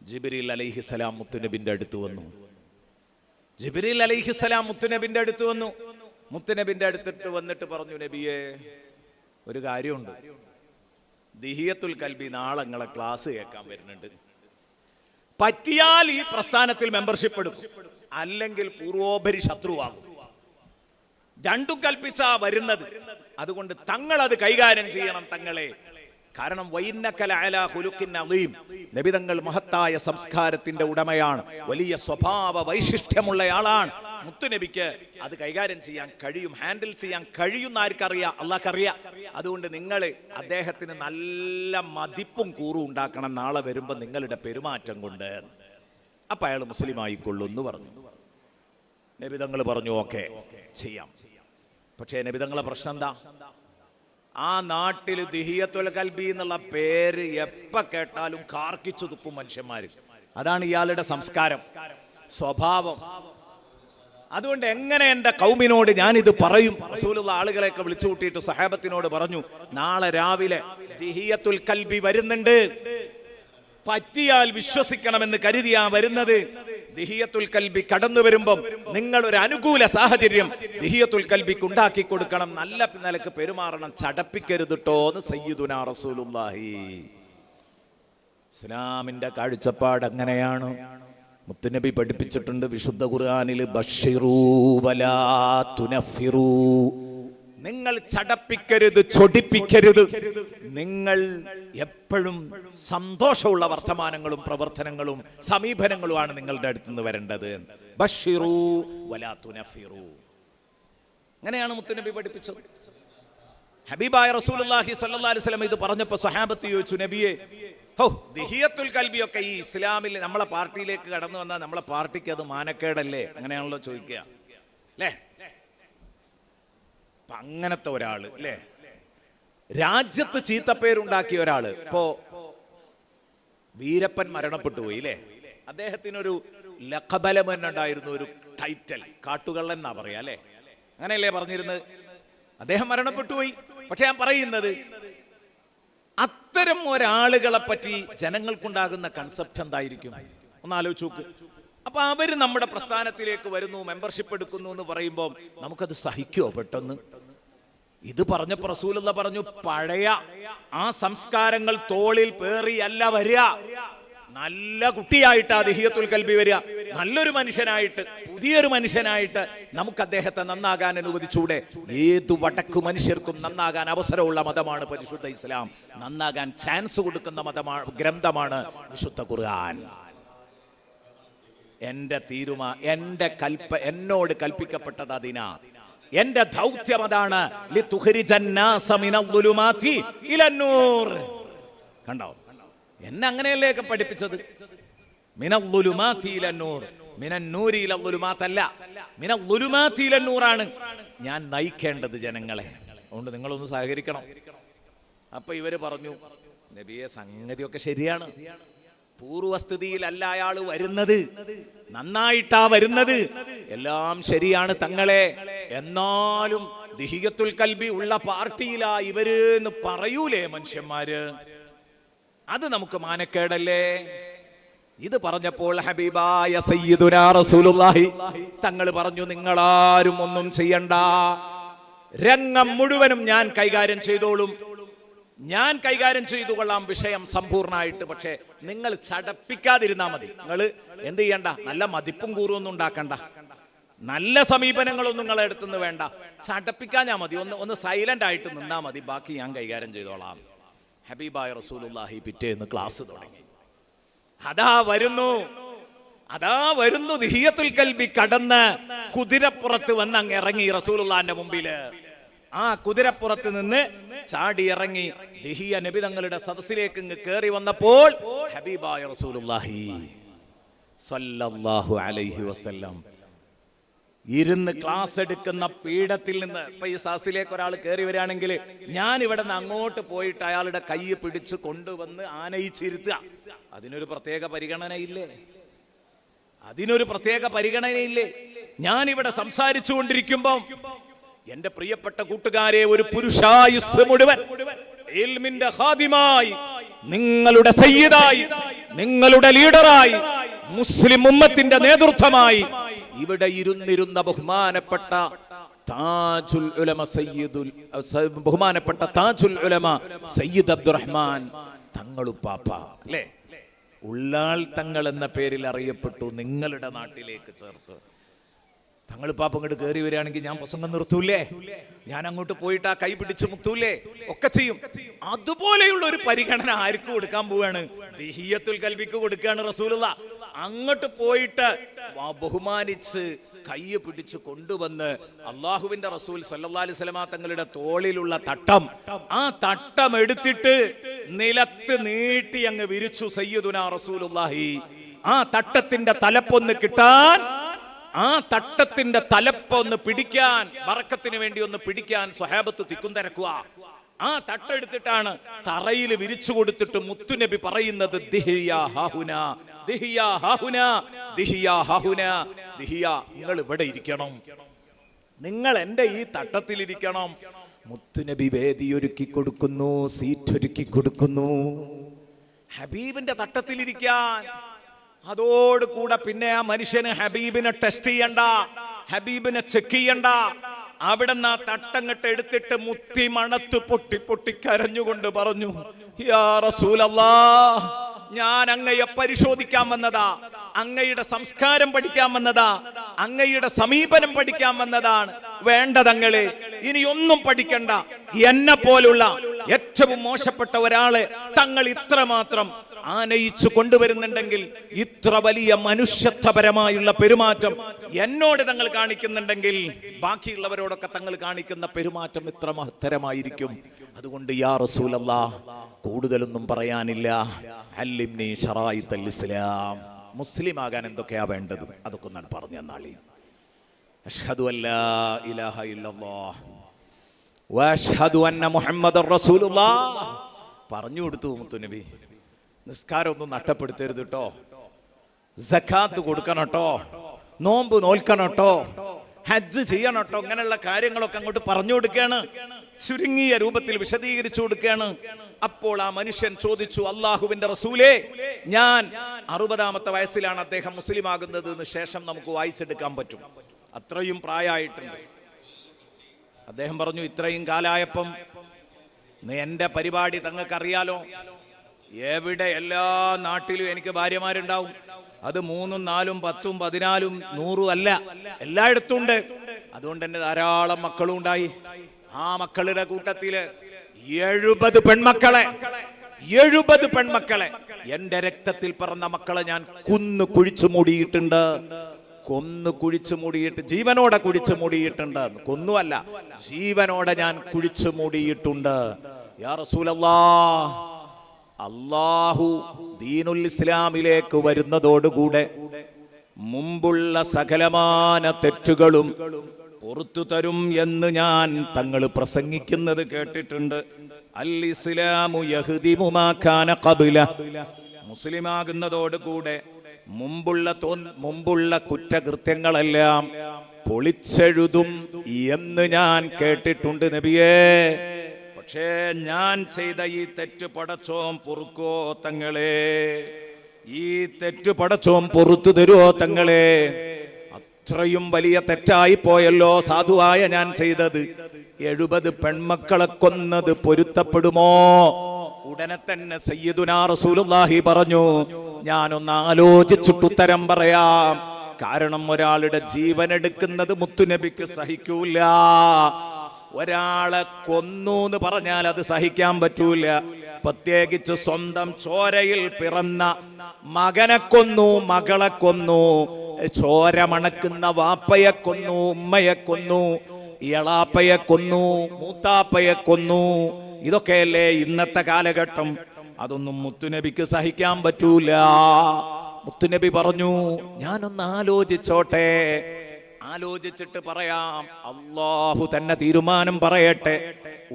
ജിബ്രീൽ അലൈഹിസ്സലാം മുത്തുനബിന്റെ അടുത്ത് വന്നു. ജിബ്രീൽ അലൈഹിസ്സലാം മുത്തുനബിന്റെ അടുത്ത് വന്നു. മുത്തുനബിന്റെ അടുത്തിട്ട് വന്നിട്ട് പറഞ്ഞു, നബിയെ ഒരു കാര്യമുണ്ട്, ദിഹിയത്തുൽ കൽബി നാളെ നിങ്ങളെ ക്ലാസ് കേൾക്കാൻ വരുന്നുണ്ട്. പറ്റിയാൽ ഈ പ്രസ്ഥാനത്തിൽ മെമ്പർഷിപ്പ് എടുക്കും, അല്ലെങ്കിൽ പൂർവോപരി ശത്രുവാകും. രണ്ടും കൽപ്പിച്ചാ വരുന്നത്. അതുകൊണ്ട് തങ്ങൾ അത് കൈകാര്യം ചെയ്യണം തങ്ങളെ. കാരണം നബി തങ്ങൾ മഹത്തായ സംസ്കാരത്തിന്റെ ഉടമയാണ്, വലിയ സ്വഭാവ വൈശിഷ്ട്യമുള്ളയാളാണ്. മുത്തുനബിക്ക് അത് കൈകാര്യം ചെയ്യാൻ കഴിയും, ഹാൻഡിൽ ചെയ്യാൻ കഴിയുന്ന ആർക്കറിയാം? അള്ളാഹ്ക്കറിയാം. അതുകൊണ്ട് നിങ്ങൾ അദ്ദേഹത്തിന് നല്ല മതിപ്പും കൂറും ഉണ്ടാക്കണം നാളെ വരുമ്പോ നിങ്ങളുടെ പെരുമാറ്റം കൊണ്ട്. അപ്പൊ അയാൾ മുസ്ലിം ആയിക്കൊള്ളൂ എന്ന് പറഞ്ഞു. നബി തങ്ങൾ പറഞ്ഞു ഓക്കെ ചെയ്യാം. പക്ഷേ നബി തങ്ങളെ പ്രശ്നം എന്താ? ആ നാട്ടിൽ ദിഹിയത്തുൽ കൽബി എന്നുള്ള പേര് എപ്പ കേട്ടാലും കാർക്കിച്ചു തുപ്പും മനുഷ്യന്മാര്. അതാണ് ഇയാളുടെ സംസ്കാരം, സ്വഭാവം. അതുകൊണ്ട് എങ്ങനെ എന്റെ കൗമിനോട് ഞാനിത് പറയും? റസൂലുള്ള ആളുകളെയൊക്കെ വിളിച്ചു കൂട്ടിയിട്ട് സഹാബത്തിനോട് പറഞ്ഞു, നാളെ രാവിലെ ദിഹിയത്തുൽ കൽബി വരുന്നുണ്ട്, പറ്റിയാൽ വിശ്വസിക്കണമെന്ന് കരുതിയാ വരുന്നത്. ദിഹിയത്തുൽ കൽബി കടന്നു വരുമ്പം നിങ്ങൾ ഒരു അനുകൂല സാഹചര്യം ദിഹിയത്തുൽ കൽബിക്ക് ഉണ്ടാക്കി കൊടുക്കണം, നല്ല നിലക്ക് പെരുമാറണം, ചടപ്പിക്കരുതിട്ടോ എന്ന് സയ്യിദുനാ റസൂലുള്ളാഹി. ഇസ്ലാമിന്റെ കാഴ്ചപ്പാട് അങ്ങനെയാണ്. മുത്തുനബി പഠിപ്പിച്ചിട്ടുണ്ട് വിശുദ്ധ ഖുർആനിൽ, ബശ്ശിറൂ വലാ തുനഫിറൂ. നിങ്ങൾ ചടപ്പിക്കരുത്, ചൊടിപ്പിക്കരുത്. നിങ്ങൾ എപ്പോഴും സന്തോഷമുള്ള വർത്തമാനങ്ങളും പ്രവർത്തനങ്ങളും സമീപനങ്ങളുമാണ് നിങ്ങളുടെ അടുത്ത് നിന്ന് വരേണ്ടത്. ബശ്ശിറൂ വലാ തുനഫിറൂ. അങ്ങനെയാണ് മുത്തുനബി പഠിപ്പിച്ചത്. ഹബീബായ റസൂലുള്ളാഹി സ്വല്ലല്ലാഹി അലൈഹി വസല്ലം ഇത് പറഞ്ഞപ്പോൾ സ്വഹാബത്ത് ചോദിച്ചു, നബിയെ, ദിഹിയത്തുൽ കൽബിയൊക്കെ ഈ ഇസ്ലാമിൽ നമ്മളെ പാർട്ടിയിലേക്ക് കടന്നു വന്നാൽ നമ്മളെ പാർട്ടിക്ക് അത് മാനക്കേടല്ലേ? അങ്ങനെയാണല്ലോ ചോദിക്കുക അല്ലേ? അങ്ങനത്തെ ഒരാള് അല്ലേ, രാജ്യത്ത് ചീത്തപ്പേരുണ്ടാക്കിയ ഒരാള്. ഇപ്പോ വീരപ്പൻ മരണപ്പെട്ടു പോയി അല്ലേ? അദ്ദേഹത്തിനൊരു ലഖബലമുണ്ടായിരുന്നു, ഒരു ടൈറ്റൽ, കാട്ടുകള്ളൻ എന്നാ പറയാ അല്ലേ? അങ്ങനെയല്ലേ പറഞ്ഞിരുന്നത്? അദ്ദേഹം മരണപ്പെട്ടു പോയി. പക്ഷെ ഞാൻ പറയുന്നത്, അത്തരം ഒരാളുകളെ പറ്റി ജനങ്ങൾക്കുണ്ടാകുന്ന കൺസെപ്റ്റ് എന്തായിരിക്കും ഒന്ന് ആലോചിച്ച് നോക്ക്. അപ്പൊ അവര് നമ്മുടെ പ്രസ്ഥാനത്തിലേക്ക് വരുന്നു, മെമ്പർഷിപ്പ് എടുക്കുന്നു എന്ന് പറയുമ്പോൾ നമുക്കത് സഹിക്കുമോ പെട്ടെന്ന്? ഇത് പറഞ്ഞപ്പോ റസൂലുള്ള പറഞ്ഞു, പഴയ ആ സംസ്കാരങ്ങൾ തോളിൽ പേറിയല്ല വരിക, നല്ല കുട്ടിയായിട്ടാ ദിഹിയത്തുൽ കൽബി വരിക. നല്ലൊരു മനുഷ്യനായിട്ട്, പുതിയൊരു മനുഷ്യനായിട്ട് നമുക്ക് അദ്ദേഹത്തെ നന്നാകാൻ അനുവദിച്ചൂടെ? ഏതു വടക്കു മനുഷ്യർക്കും നന്നാകാൻ അവസരമുള്ള മതമാണ് പരിശുദ്ധ ഇസ്ലാം. നന്നാകാൻ ചാൻസ് കൊടുക്കുന്ന മതമാണ്, ഗ്രന്ഥമാണ് വിശുദ്ധ ഖുർആൻ. എന്നോട് കൽപ്പിക്കപ്പെട്ടത് അതിനാ. എന്റെ ദൗത്യം അതാണ്. കണ്ടോ, എന്നെ അങ്ങനെയല്ലേ പഠിപ്പിച്ചത്? മിനൽ-ളുലുമാത്തി-ഇലൻ-നൂർ ഞാൻ നയിക്കേണ്ടത് ജനങ്ങളെ. അതുകൊണ്ട് നിങ്ങളൊന്ന് സഹകരിക്കണം. അപ്പൊ ഇവര് പറഞ്ഞു, നബിയെ സംഗതിയൊക്കെ ശരിയാണ്, പൂർവസ്ഥിതിയിലല്ല അയാൾ വരുന്നത്, നന്നായിട്ടാ വരുന്നത്, എല്ലാം ശരിയാണ് തങ്ങളെ. എന്നാലും ദിഹിയത്തുൽ കൽബി ഉള്ള പാർട്ടിയിലാ ഇവര് എന്ന് പറയൂലേ മനുഷ്യന്മാര്? അത് നമുക്ക് മാനക്കേടല്ലേ? ഇത് പറഞ്ഞപ്പോൾ ഹബീബായ സയ്യിദുനാ റസൂലുള്ളാഹി തങ്ങൾ പറഞ്ഞു, നിങ്ങളാരും ഒന്നും ചെയ്യണ്ട, രംഗം മുഴുവനും ഞാൻ കൈകാര്യം ചെയ്തോളും, ഞാൻ കൈകാര്യം ചെയ്തു കൊള്ളാം വിഷയം സമ്പൂർണ്ണമായിട്ട്. പക്ഷേ നിങ്ങൾ ചടപ്പിക്കാതിരുന്നാ മതി. നിങ്ങൾ എന്ത് ചെയ്യണ്ട, നല്ല മതിപ്പും കൂറുമൊന്നും ഉണ്ടാക്കണ്ട, നല്ല സമീപനങ്ങളൊന്നും നിങ്ങളെ അടുത്തുനിന്ന് വേണ്ട, ചടപ്പിക്കാൻ ഞാൻ മതി, ഒന്ന് സൈലന്റ് ആയിട്ട് നിന്നാ മതി, ബാക്കി ഞാൻ കൈകാര്യം ചെയ്തോളാം. ഹബീബായ റസൂലുള്ളാഹി പിറ്റേന്ന് ക്ലാസ് തുടങ്ങി. അതാ വരുന്നു ദിഹിയത്തുൽ കൽബി കടന്ന് കുതിരപ്പുറത്ത് വന്ന് അങ്ങ് ഇറങ്ങി റസൂലുള്ളാഹിന്റെ മുമ്പില്. ആ കുതിരപ്പുറത്ത് നിന്ന് ചാടി ഇറങ്ങി ദിഹിയ നബി തങ്ങളുടെ സദസ്സിലേക്ക് ഇങ്ങ് കയറി വന്നപ്പോൾ ഹബീബായ റസൂലുള്ളാഹി സ്വല്ലല്ലാഹു അലൈഹി വസല്ലം ഇരുന്ന് ക്ലാസ് എടുക്കുന്ന പീഠത്തിൽ നിന്ന്, ഇപ്പൊ ഈ സദസ്സിലേക്ക് ഒരാൾ കയറി വരികയാണെങ്കിൽ ഞാൻ ഇവിടെ നിന്ന് അങ്ങോട്ട് പോയിട്ട് അയാളുടെ കൈ പിടിച്ച് കൊണ്ടുവന്ന് ആനയിച്ചിരുത്തുക, അതിനൊരു പ്രത്യേക പരിഗണനയില്ലേ? ഞാൻ ഇവിടെ സംസാരിച്ചു കൊണ്ടിരിക്കുമ്പം എന്റെ പ്രിയപ്പെട്ട കൂട്ടുകാരെ, ഒരു പുരുഷായുസ് മുഴുവൻ ഇൽമിന്റെ ഖാദിമായി, നിങ്ങളുടെ സയ്യിദായി, നിങ്ങളുടെ ലീഡറായി, മുസ്ലിം ഉമ്മത്തിന്റെ നേതൃത്വമായി ഇവിടെ ഇരുന്നിരുന്ന ബഹുമാനപ്പെട്ട താജുൽ ഉലമ സയ്യിദ് അബ്ദുറഹ്മാൻ തങ്ങളുപ്പാപ്പ അല്ലേ, ഉള്ളാൾ തങ്ങൾ എന്ന പേരിൽ അറിയപ്പെട്ടു, നിങ്ങളുടെ നാട്ടിലേക്ക് ചേർത്ത്. തങ്ങളുപ്പാപ്പ അങ്ങോട്ട് കയറി വരികയാണെങ്കിൽ ഞാൻ പ്രസംഗം നിർത്തൂലേ? ഞാൻ അങ്ങോട്ട് പോയിട്ട് ആ കൈ പിടിച്ച് മുത്തൂലേ? ഒക്കെ ചെയ്യും. അതുപോലെയുള്ള ഒരു പരിഗണന ആർക്ക് കൊടുക്കാൻ പോവാണ്? ദിഹിയത്തുൽ കൽബിക്ക് കൊടുക്കുകയാണ് റസൂലുള്ളാഹ്. അങ്ങോട്ട് പോയിട്ട് ബഹുമാനിച്ച് കൈ പിടിച്ച് കൊണ്ടുവന്ന് അള്ളാഹുവിന്റെ റസൂൽ സല്ലല്ലാഹു അലൈഹി വസല്ലമ തങ്ങളുടെ തോളിലുള്ള തട്ടം, ആ തട്ടം എടുത്തിട്ട് നിലത്ത് നീട്ടി അങ്ങ് വിരിച്ചു സയ്യിദുനാ റസൂലുള്ളാഹി. ആ തട്ടത്തിന്റെ തലപ്പൊന്ന് കിട്ടാൻ, ആ തട്ടത്തിന്റെ തലപ്പൊന്ന് പിടിക്കാൻ, ബറക്കത്തിന് വേണ്ടി ഒന്ന് പിടിക്കാൻ സ്വഹാബത്ത് തിക്കും തിരക്കുക. ആ തട്ടെടുത്തിട്ടാണ് തറയിൽ വിരിച്ചു കൊടുത്തിട്ട് മുത്തുനബി പറയുന്നത്, നിങ്ങൾ ഇവിടെ ഇരിക്കണം, നിങ്ങൾ എന്റെ ഈ തട്ടത്തിലിരിക്കണം. മുത്തുനബി വേദി ഒരുക്കി കൊടുക്കുന്നു, സീറ്റ് ഒരുക്കി കൊടുക്കുന്നു, ഹബീബിന്റെ തട്ടത്തിലിരിക്കാൻ. അതോടുകൂടെ പിന്നെ ആ മനുഷ്യന് ഹബീബിനെ ടെസ്റ്റ് ചെയ്യണ്ട, ഹബീബിനെ ചെക്ക് ചെയ്യണ്ട. അവിടുന്ന് ആ തട്ടങ്ങട്ട് എടുത്തിട്ട് മുത്തി മണത്ത് പൊട്ടി പൊട്ടി കരഞ്ഞുകൊണ്ട് പറഞ്ഞു, യാ റസൂലല്ലാഹ്, ഞാൻ അങ്ങയെ പരിശോധിക്കാൻ വന്നതാ, അങ്ങയുടെ സംസ്കാരം പഠിക്കാൻ വന്നതാ, അങ്ങയുടെ സമീപനം പഠിക്കാൻ വന്നതാണ്. വേണ്ട തങ്ങളെ, ഇനി ഒന്നും പഠിക്കണ്ട. എന്നെ പോലുള്ള ഏറ്റവും മോശപ്പെട്ട ഒരാളെ തങ്ങൾ ഇത്രമാത്രം ആനയിച്ചു കൊണ്ടുവരുന്നുണ്ടെങ്കിൽ, ഇത്ര വലിയ മനുഷ്യത്വപരമായുള്ള പെരുമാറ്റം എന്നോട് തങ്ങൾ കാണിക്കുന്നുണ്ടെങ്കിൽ, ബാക്കിയുള്ളവരോടൊക്കെ തങ്ങൾ കാണിക്കുന്ന പെരുമാറ്റം ഇത്ര മഹത്തരമായിരിക്കും. അതുകൊണ്ട് യാ റസൂലല്ലാഹ്, കൂടുതലൊന്നും പറയാനില്ല. അല്ലിംനി ശറായിത്തുൽ ഇസ്ലാം, മുസ്ലിം ആകാൻ എന്തൊക്കെയാ വേണ്ടത് അതൊക്കെ ഞാൻ പറഞ്ഞു തന്നാളി. അഷ്ഹദു അല്ലാ ഇലാഹ ഇല്ലല്ലാഹ് വഅഷ്ഹദു അന്ന മുഹമ്മദർ റസൂലുള്ളാഹ് പറഞ്ഞു കൊടുത്തു മുത്തുനബി. നിസ്കാരം ഒന്നും നഷ്ടപ്പെടുത്തരുത് കേട്ടോ, സക്കാത്ത് കൊടുക്കണം കേട്ടോ, നോമ്പ് നോൽക്കണം കേട്ടോ, ഹജ്ജ് ചെയ്യണം കേട്ടോ, ഇങ്ങനെയുള്ള കാര്യങ്ങളൊക്കെ അങ്ങോട്ട് പറഞ്ഞു കൊടുക്കുകയാണ്, ചുരുങ്ങിയ രൂപത്തിൽ വിശദീകരിച്ചു കൊടുക്കുകയാണ്. അപ്പോൾ ആ മനുഷ്യൻ ചോദിച്ചു, അള്ളാഹുവിന്റെ റസൂലേ, ഞാൻ 60-ാമത്തെ വയസ്സിലാണ് അദ്ദേഹം മുസ്ലിം ആകുന്നത് എന്ന് ശേഷം നമുക്ക് വായിച്ചെടുക്കാൻ പറ്റും, അത്രയും പ്രായമായിട്ടുണ്ട്. അദ്ദേഹം പറഞ്ഞു, ഇത്രയും കാലായപ്പം എന്റെ പരിപാടി തങ്ങൾക്കറിയാലോ, എവിടെ എല്ലാ നാട്ടിലും എനിക്ക് ഭാര്യമാരുണ്ടാവും. അത് 3, 4, 10, 14, 100 അല്ല, എല്ലായിടത്തും ഉണ്ട്. അതുകൊണ്ട് തന്നെ ധാരാളം മക്കളും ഉണ്ടായി. ആ മക്കളുടെ കൂട്ടത്തില് 70 പെൺമക്കളെ എന്റെ രക്തത്തിൽ പിറന്ന മക്കളെ ഞാൻ കൊന്നു കുഴിച്ചു മൂടിയിട്ട് ജീവനോടെ കുഴിച്ചു മൂടിയിട്ടുണ്ട്. കൊന്നുമല്ല, ജീവനോടെ ഞാൻ കുഴിച്ചു മൂടിയിട്ടുണ്ട്. യാ റസൂലല്ലാഹ്, അല്ലാഹു ദീനുൽ ഇസ്ലാമിലേക്ക് വരുന്നതോടുകൂടെ മുമ്പുള്ള സകലമാന തെറ്റുകളും പുറത്തു തരും എന്ന് ഞാൻ തങ്ങൾ പ്രസംഗിക്കുന്നത് കേട്ടിട്ടുണ്ട്. അൽ ഇസ്ലാമു യഹ്ദിമു മാ കാന ഖബ്ല, മുസ്ലിമാകുന്നതോടുകൂടെ മുമ്പുള്ള കുറ്റകൃത്യങ്ങളെല്ലാം പൊളിച്ചെഴുതും എന്ന് ഞാൻ കേട്ടിട്ടുണ്ട് നബിയേ. പക്ഷേ ഞാൻ ചെയ്ത ഈ തെറ്റ് പടച്ചോൻ പൊറുക്കോ തങ്ങളെ? ഈ തെറ്റ് പടച്ചോൻ പൊറുത്തു തരുവോ തങ്ങളെ? അത്രയും വലിയ തെറ്റായി പോയല്ലോ സാധുവായ ഞാൻ ചെയ്തത്. 70 പെൺമക്കളെ കൊന്നത് പൊരുത്തപ്പെടുമോ? ഉടനെ തന്നെ സയ്യിദുനാ റസൂലുള്ളാഹി പറഞ്ഞു, ഞാനൊന്ന് ആലോചിച്ചിട്ട് ഉത്തരം പറയാം. കാരണം ഒരാളുടെ ജീവൻ എടുക്കുന്നത് മുത്തുനബിക്ക് സഹിക്കൂല. ഒരാളെ കൊന്നു എന്ന് പറഞ്ഞാൽ അത് സഹിക്കാൻ പറ്റൂല. പ്രത്യേകിച്ച് സ്വന്തം ചോരയിൽ പിറന്ന മകനെ കൊന്നു, മകളെ കൊന്നു, ചോര മണക്കുന്ന വാപ്പയെ കൊന്നു, ഉമ്മയെ കൊന്നു, ഇളാപ്പയെ കൊന്നു, മൂത്താപ്പയെ കൊന്നു. ഇതൊക്കെയല്ലേ ഇന്നത്തെ കാലഘട്ടം. അതൊന്നും മുത്തുനബിക്ക് സഹിക്കാൻ പറ്റൂല. മുത്തുനബി പറഞ്ഞു, ഞാനൊന്ന് ആലോചിച്ചോട്ടെ, ആലോചിച്ചിട്ട് പറയാം. അല്ലാഹു തന്നെ തീരുമാനം പറയട്ടെ.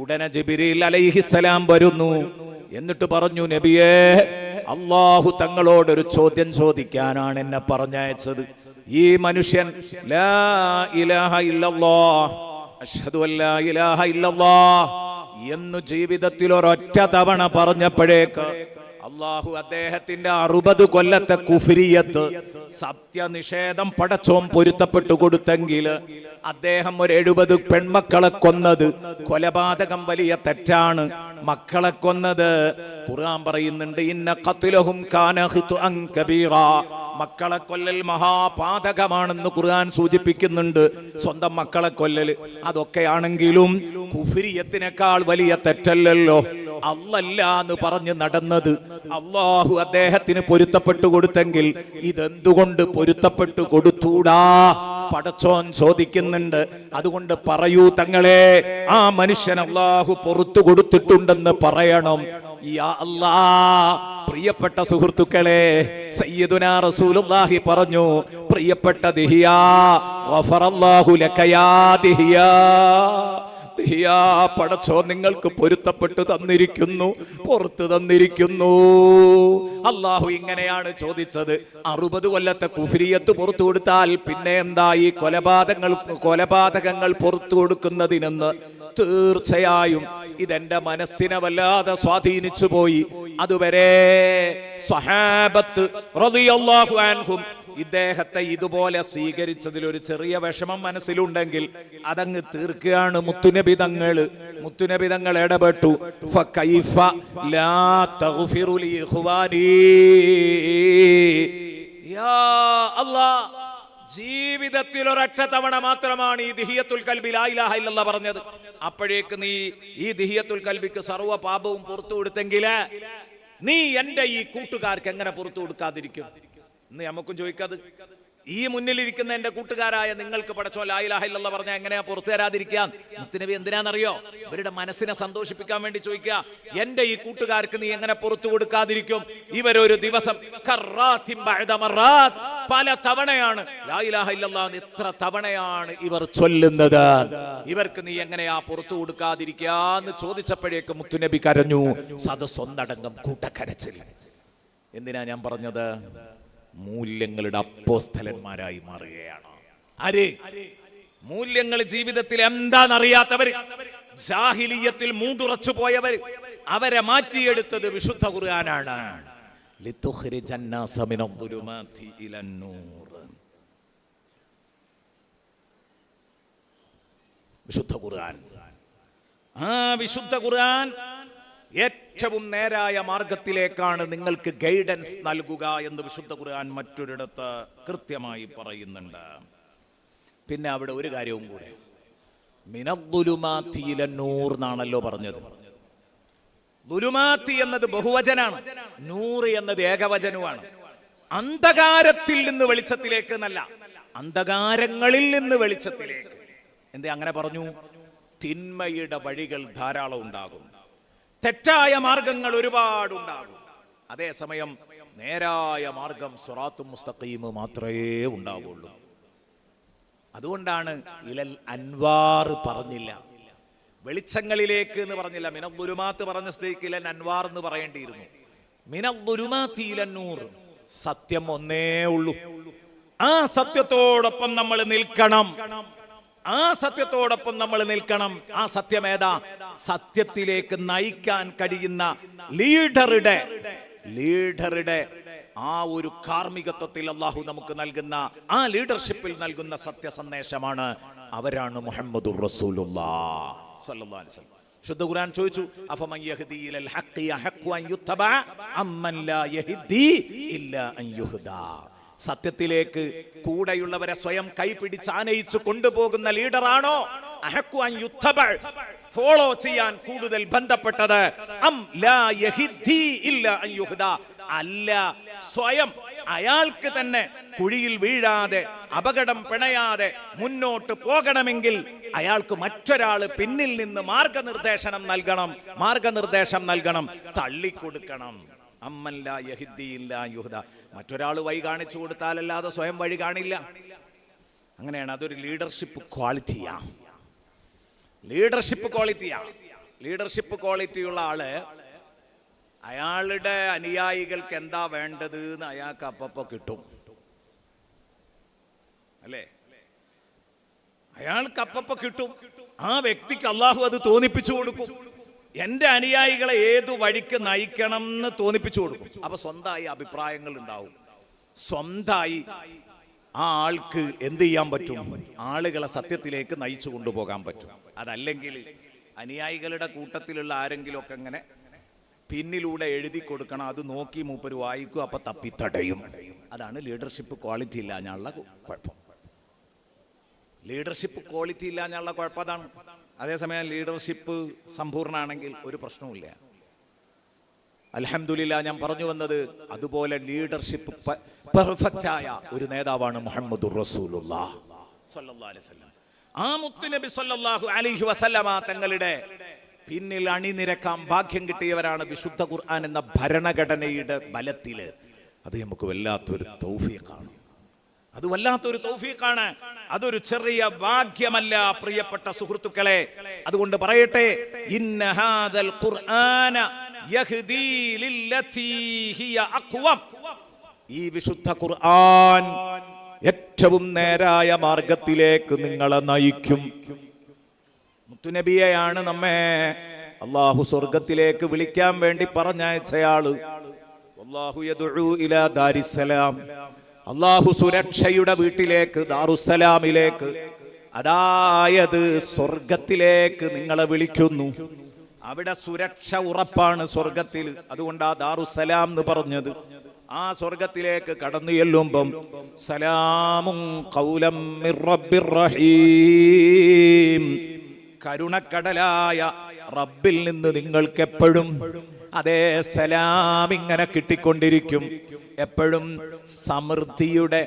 ഉടനെ ജിബ്രീൽ അലൈഹിസ്സലാം വരുന്നു. എന്നിട്ട് പറഞ്ഞു, നബിയേ, അല്ലാഹു തങ്ങളോടൊരു ചോദ്യം ചോദിക്കാനാണ് എന്നെ പറഞ്ഞയച്ചത്. ഈ മനുഷ്യൻ ലാ ഇലാഹ ഇല്ലല്ലാഹ് അഷ്ഹദു അല്ലാ ഇലാഹ ഇല്ലല്ലാഹ് എന്ന് ജീവിതത്തിൽ ഒരൊറ്റ തവണ പറഞ്ഞപ്പോഴേക്ക് അല്ലാഹു അദ്ദേഹത്തിന്റെ 60 കൊല്ലത്തെ കുഫ്രിയത്ത്, സത്യനിഷേധം പടച്ചോൻ പൊരുത്തപ്പെട്ടു കൊടുത്തെങ്കിൽ അദ്ദേഹം ഒരു 70 പെൺമക്കളെ കൊന്നത് കൊലപാതകം വലിയ തെറ്റാണ്. മക്കളെ കൊന്നത് ഖുർആൻ പറയുന്നുണ്ട്, ഇന്ന ഖത്ലഹും കാന ഖിത്അൻ കബീറ, മക്കളെ കൊല്ലൽ മഹാപാതകമാണെന്ന് ഖുർആൻ സൂചിപ്പിക്കുന്നുണ്ട്. സ്വന്തം മക്കളെ കൊല്ലൽ അതൊക്കെയാണെങ്കിലും കുഫ്രിയത്തിനേക്കാൾ വലിയ തെറ്റല്ലല്ലോ. അല്ലല്ല എന്ന് പറഞ്ഞ് നടന്നത് അല്ലാഹു അദ്ദേഹത്തിന് പൊരുത്തപ്പെട്ടു കൊടുത്തെങ്കിൽ ഇതെന്തുകൊണ്ട് പൊരുത്തപ്പെട്ടു കൊടുത്തൂടാ? പടച്ചോൻ ചോദിക്കുന്നുണ്ട്. അതുകൊണ്ട് പറയൂ തങ്ങളെ, ആ മനുഷ്യൻ അല്ലാഹു പൊറുത്തു കൊടുത്തിട്ടുണ്ടെന്ന് പറയണം. യാ അല്ലാഹ്, പ്രിയപ്പെട്ട സുഹൃത്തുക്കളെ, സയ്യിദുനാ റസൂലുള്ളാഹി പറഞ്ഞു, പ്രിയപ്പെട്ട ദിഹിയാ, ഗഫറല്ലാഹു ലക യാ ദിഹിയാ, പടച്ചോ നിങ്ങൾക്ക് പൊരുത്തപ്പെട്ടു തന്നിരിക്കുന്നു, പുറത്തു തന്നിരിക്കുന്നു. അല്ലാഹു ഇങ്ങനെയാണ് ചോദിച്ചത്. 60 കൊല്ലത്തെ കുഫ്രിയത്ത് പുറത്തു കൊടുത്താൽ പിന്നെ എന്താ ഈ കൊലപാതകങ്ങൾ പുറത്തു കൊടുക്കുന്നതിനെന്ന്? തീർച്ചയായും ഇതെന്റെ മനസ്സിനെ വല്ലാതെ സ്വാധീനിച്ചു പോയി. അതുവരെ സ്വഹാബത്ത് റളിയല്ലാഹു അൻഹും ഇദ്ദേഹത്തെ ഇതുപോലെ സ്വീകരിച്ചതിൽ ഒരു ചെറിയ വിഷമം മനസ്സിലുണ്ടെങ്കിൽ അതങ്ങ് തീർക്കുകയാണ് മുത്തുനബി തങ്ങൾ ഇടപെട്ടു. ഫകൈഫ ലാ തഗ്ഫിറു ലി ഇഖ്വാനി, യാ അല്ലാഹ്, ജീവിതത്തിൽ ഒരൊറ്റ തവണ മാത്രമാണ് ഈ ദിഹിയത്തുൽ കൽബി ലാ ഇലാഹ ഇല്ലല്ലാഹ് പറഞ്ഞത്. അപ്പോഴേക്ക് നീ ഈ ദിഹിയത്തുൽ കൽബിക്ക് സർവ്വ പാപവും പുറത്തു കൊടുത്തെങ്കിൽ നീ എന്റെ ഈ കൂട്ടുകാർക്ക് എങ്ങനെ പുറത്തു കൊടുക്കാതിരിക്കും? ഇന്ന് നമുക്കും ചോദിക്കാത്, ഈ മുന്നിലിരിക്കുന്ന എന്റെ കൂട്ടുകാരായ നിങ്ങൾക്ക് പടച്ചോൻ ലാ ഇലാഹ ഇല്ലല്ലാഹ് പറഞ്ഞാൽ എങ്ങനെയാ പുറത്തു തരാതിരിക്കാൻ? മുത്തുനബി എന്തിനാണെന്നറിയോ? ഇവരുടെ മനസ്സിനെ സന്തോഷിപ്പിക്കാൻ വേണ്ടി ചോദിക്കുക. എന്റെ ഈ കൂട്ടുകാർക്ക് നീ എങ്ങനെ പുറത്തു കൊടുക്കാതിരിക്കും? ഇവരൊരു ദിവസം പല തവണയാണ് ലാ ഇലാഹ ഇല്ലല്ലാഹ്, എത്ര തവണയാണ് ഇവർ ചൊല്ലുന്നത്? ഇവർക്ക് നീ എങ്ങനെയാ പുറത്തു കൊടുക്കാതിരിക്കാന്ന് ചോദിച്ചപ്പോഴേക്ക് മുത്തുനബി കരഞ്ഞു. സദസ്സൊന്നടങ്കം കൂട്ടക്കരച്ചിൽ. എന്തിനാ ഞാൻ പറഞ്ഞത്? മൂല്യങ്ങളുടെ അപ്പോസ്തലന്മാരായി മാറുകയാണ്. ആര്? മൂല്യങ്ങൾ ജീവിതത്തിൽ എന്താണെന്നറിയാത്തവർ, ജാഹിലിയ്യത്തിൽ മൂടുറച്ചു പോയവർ, അവരെ മാറ്റിയെടുത്തത് വിശുദ്ധ ഖുർആനാണ്. വിശുദ്ധ ഖുർആൻ. ആ വിശുദ്ധ ഖുർആൻ ഏറ്റവും നേരായ മാർഗത്തിലേക്കാണ് നിങ്ങൾക്ക് ഗൈഡൻസ് നൽകുക എന്ന് വിശുദ്ധ ഖുർആൻ മറ്റൊരിടത്ത് കൃത്യമായി പറയുന്നുണ്ട്. പിന്നെ അവിടെ ഒരു കാര്യവും കൂടെ, മിനദ്ദുലുമാത്തി ഇലന്നൂർ എന്നാണല്ലോ പറഞ്ഞത്. ദുലുമാത്തി എന്നത് ബഹുവചനാണ്, നൂറ് എന്നത് ഏകവചനവുമാണ്. അന്ധകാരത്തിൽ നിന്ന് വെളിച്ചത്തിലേക്ക് എന്നല്ല, അന്ധകാരങ്ങളിൽ നിന്ന് വെളിച്ചത്തിലേക്ക്. എന്തേ അങ്ങനെ പറഞ്ഞു? തിന്മയുടെ വഴികൾ ധാരാളം ഉണ്ടാകും, തെറ്റായ മാർഗങ്ങൾ ഒരുപാടുണ്ടാകും. അതേസമയം നേരായ മാർഗം സിറാത്തുൽ മുസ്തഖീം മാത്രമേ ഉണ്ടാവുള്ളൂ. അതുകൊണ്ടാണ് ഇലൽ അൻവാർ പറഞ്ഞില്ല, വെളിച്ചങ്ങളിലേക്ക് എന്ന് പറഞ്ഞില്ല. മിനദ്ദുലുമാത്ത് പറഞ്ഞ സ്ഥിതിക്ക് ഇലൽ അൻവാർ എന്ന് പറയേണ്ടിയിരുന്നു. മിനദ്ദുലുമാത്തി ഇലന്നൂർ, സത്യം ഒന്നേ ഉള്ളൂ. ആ സത്യത്തോടൊപ്പം നമ്മൾ നിൽക്കണം. ആ സത്യത്തോടൊപ്പം നമ്മൾ നിൽക്കണം. ആ സത്യം ഏതാ? സത്യത്തിലേക്ക് നയിക്കാൻ കഴിയുന്ന ലീഡറുടെ ആ ഒരു കാർമ്മികത്വത്തിൽ അല്ലാഹു നമുക്ക് നൽകുന്ന ആ ലീഡർഷിപ്പിൽ നൽകുന്ന സത്യ സന്ദേശമാണ്. അവരാണ് മുഹമ്മദുർ റസൂലുള്ളാഹ് സ്വല്ലല്ലാഹു അലൈഹി വസല്ലം. ശുദ്ധ ഖുർആൻ ചോദിച്ചു, അഫമൻ യഹ്ദി ഇലൽ ഹഖ് യഹഖു അൻ യുത്തബഅ അമ്മൻ ലാ യഹ്ദി ഇല്ലാ അൻ യുഹ്ദാ. സത്യത്തിലേക്ക് കൂടെയുള്ളവരെ സ്വയം കൈപിടിച്ച് ആനയിച്ചു കൊണ്ടുപോകുന്ന ലീഡറാണോ അഹഖു അൻ യുത്തബഅ, ഫോളോ ചെയ്യാൻ കൂടുതൽ ബന്ധപ്പെട്ടത്? അം ലാ യഹ്ദി ഇല്ലാ അൻ യുഹ്ദാ, അല്ല സ്വയം അയാൾക്ക് തന്നെ കുഴിയിൽ വീഴാതെ അപകടം പിണയാതെ മുന്നോട്ട് പോകണമെങ്കിൽ അയാൾക്ക് മറ്റൊരാൾ പിന്നിൽ നിന്ന് മാർഗനിർദ്ദേശം നൽകണം, തള്ളിക്കൊടുക്കണം. അമ്മൻ ലാ യഹ്ദി ഇല്ലാ യുഹ്ദാ, മറ്റൊരാൾ വഴി കാണിച്ചു കൊടുത്താലല്ലാതെ സ്വയം വഴി കാണില്ല. അങ്ങനെയാണ്. അതൊരു ലീഡർഷിപ്പ് ക്വാളിറ്റിയാ. ലീഡർഷിപ്പ് ക്വാളിറ്റിയുള്ള ആള് അയാളുടെ അനുയായികൾക്ക് എന്താ വേണ്ടത് എന്ന് അയാൾക്ക് അപ്പപ്പോ കിട്ടും, അല്ലേ? അയാൾക്ക് അപ്പപ്പോ കിട്ടും. ആ വ്യക്തിക്ക് അള്ളാഹു അത് തോന്നിപ്പിച്ചു കൊടുക്കും. എന്റെ അനുയായികളെ ഏതു വഴിക്ക് നയിക്കണം എന്ന് തോന്നിപ്പിച്ചു കൊടുക്കും. അപ്പൊ സ്വന്തമായി അഭിപ്രായങ്ങൾ ഉണ്ടാവും. സ്വന്തമായി ആ ആൾക്ക് എന്ത് ചെയ്യാൻ പറ്റും? ആളുകളെ സത്യത്തിലേക്ക് നയിച്ചു കൊണ്ടുപോകാൻ പറ്റും. അതല്ലെങ്കിൽ അനുയായികളുടെ കൂട്ടത്തിലുള്ള ആരെങ്കിലും ഒക്കെ അങ്ങനെ പിന്നിലൂടെ എഴുതി കൊടുക്കണം, അത് നോക്കി മൂപ്പര് വായിക്കും, അപ്പൊ തപ്പിത്തടയും. അതാണ് ലീഡർഷിപ്പ് ക്വാളിറ്റി ഇല്ലാഞ്ഞുള്ള കുഴപ്പം. ലീഡർഷിപ്പ് ക്വാളിറ്റി ഇല്ലാഞ്ഞുള്ള കുഴപ്പം അതാണ്. അതേസമയം ലീഡർഷിപ്പ് സമ്പൂർണ്ണമാണെങ്കിൽ ഒരു പ്രശ്നവുമില്ല. അൽഹംദുലില്ലാ, ഞാൻ പറഞ്ഞു വന്നത് അതുപോലെ ലീഡർഷിപ്പ് പെർഫെക്റ്റ് ആയ ഒരു നേതാവാണ് മുഹമ്മദുർ റസൂലുള്ളാഹ് സ്വല്ലല്ലാഹു അലൈഹി വസല്ലം. ആ മുത്തുനബി സ്വല്ലല്ലാഹു അലൈഹി വസല്ലമ തങ്ങളുടെ പിന്നിൽ അണിനിരക്കാൻ ഭാഗ്യം കിട്ടിയവരാണ് വിശുദ്ധ ഖുർആൻ എന്ന ഭരണഘടനയുടെ ബലത്തില്. അത് നമുക്ക് വല്ലാത്തൊരു തൗഫീഖാണ്. അതൊരു ചെറിയ ഭാഗ്യമല്ല പ്രിയപ്പെട്ട സുഹൃത്തുക്കളെ. അതുകൊണ്ട് പറയട്ടെ, ഇന്ന ഹാദൽ ഖുർആന യഹ്ദീ ലില്ലതീ ഹിയ അഖ്വം. ഈ വിശുദ്ധ ഖുർആൻ ഏറ്റവും നേരായ മാർഗത്തിലേക്ക് നിങ്ങളെ നയിക്കും. മുത്തുനബിയെയാണ് നമ്മെ അല്ലാഹു സ്വർഗത്തിലേക്ക് വിളിക്കാൻ വേണ്ടി പറഞ്ഞയച്ചയാള്. വല്ലാഹു യദ്ഉ ഇലാ ദാരിസ്സലാം, അല്ലാഹു സുരക്ഷയുടെ വീട്ടിലേക്ക്, ദാറുസ്സലാമിലേക്ക്, അതായത് സ്വർഗത്തിലേക്ക് നിങ്ങളെ വിളിക്കുന്നു. അവിടെ സുരക്ഷ ഉറപ്പാണ് സ്വർഗത്തിൽ. അതുകൊണ്ടാ ദാറുസ്സലാം എന്ന് പറഞ്ഞത്. ആ സ്വർഗത്തിലേക്ക് കടന്നു ചെല്ലുമ്പം സലാമുൻ ഖൗലം മിർ റബ്ബിർ റഹീം, കരുണക്കടലായ റബ്ബിൽ നിന്ന് നിങ്ങൾക്ക് എപ്പോഴും അതേ സലാം ഇങ്ങനെ കിട്ടിക്കൊണ്ടിരിക്കും. എപ്പോഴും സമൃദ്ധിയുടെ,